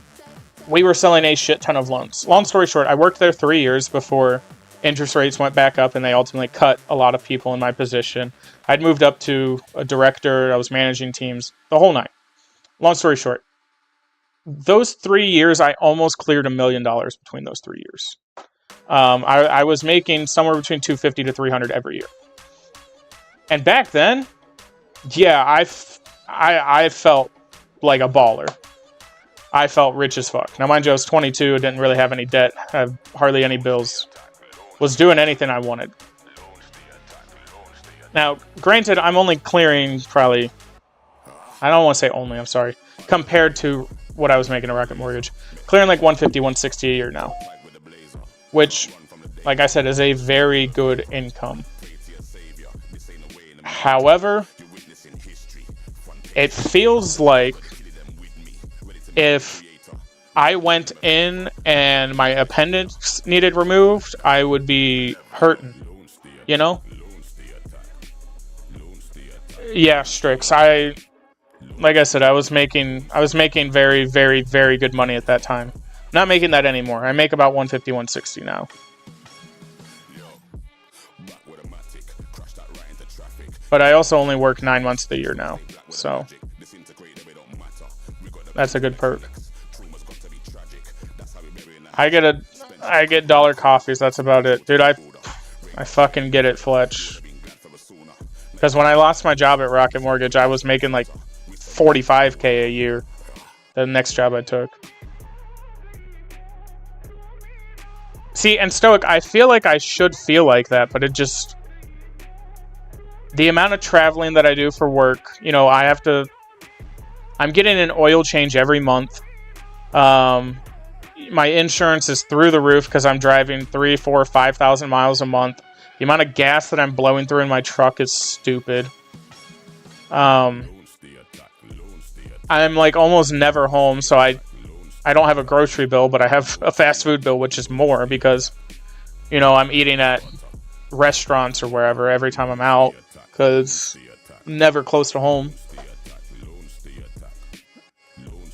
we were selling a shit ton of loans. Long story short, I worked there 3 years before interest rates went back up and they ultimately cut a lot of people in my position. I'd moved up to a director. I was managing teams, the whole nine. Long story short, those 3 years, I almost cleared $1 million between those 3 years. I was making somewhere between $250 to $300 every year. And back then, yeah, I felt like a baller. I felt rich as fuck. Now, mind you, I was 22, didn't really have any debt, had hardly any bills, was doing anything I wanted. Now, granted, I'm only clearing probably, I don't want to say only, I'm sorry, compared to what I was making a Rocket Mortgage, clearing like 150, 160 a year now, which, like I said, is a very good income. However, it feels like if I went in and my appendix needed removed, I would be hurting, you know? Yeah, Strix. Like I said, I was making very, very, very good money at that time. Not making that anymore. I make about 150, 160 now. But I also only work 9 months of the year now, so that's a good perk. I get dollar coffees. That's about it, dude. I fucking get it, Fletch. Because when I lost my job at Rocket Mortgage, I was making like $45K a year. The next job I took. See, and Stoic, I feel like I should feel like that, but it just, the amount of traveling that I do for work, you know, I'm getting an oil change every month. My insurance is through the roof because I'm driving 3,000, 4,000, 5,000 miles a month. The amount of gas that I'm blowing through in my truck is stupid. I'm like almost never home, so I don't have a grocery bill, but I have a fast food bill, which is more because, you know, I'm eating at restaurants or wherever every time I'm out because I'm never close to home.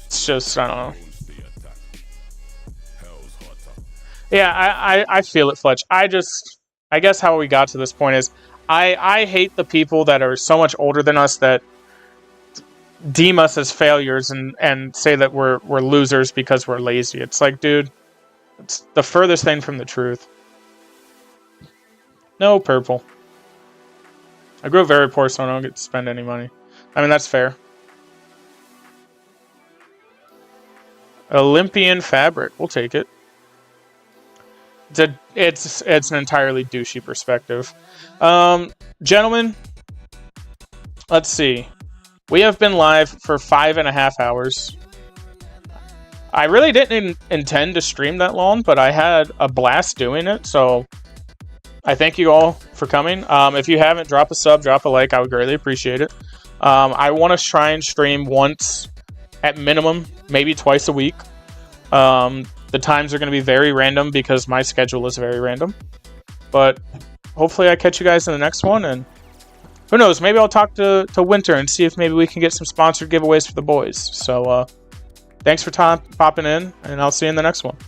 It's just, I don't know. Yeah, I feel it, Fletch. I guess how we got to this point is I hate the people that are so much older than us that deem us as failures and say that we're losers because we're lazy. It's like, dude, it's the furthest thing from the truth. No purple. I grew up very poor, so I don't get to spend any money. I mean, that's fair. Olympian fabric. We'll take it. It's an entirely douchey perspective. Gentlemen, let's see. We have been live for 5.5 hours. I really didn't intend to stream that long, but I had a blast doing it, so I thank you all for coming. If you haven't, drop a sub, drop a like. I would greatly appreciate it. I want to try and stream once, at minimum, maybe twice a week. The times are going to be very random because my schedule is very random. But hopefully I catch you guys in the next one, and who knows, maybe I'll talk to Winter and see if maybe we can get some sponsored giveaways for the boys. So, thanks for popping in, and I'll see you in the next one.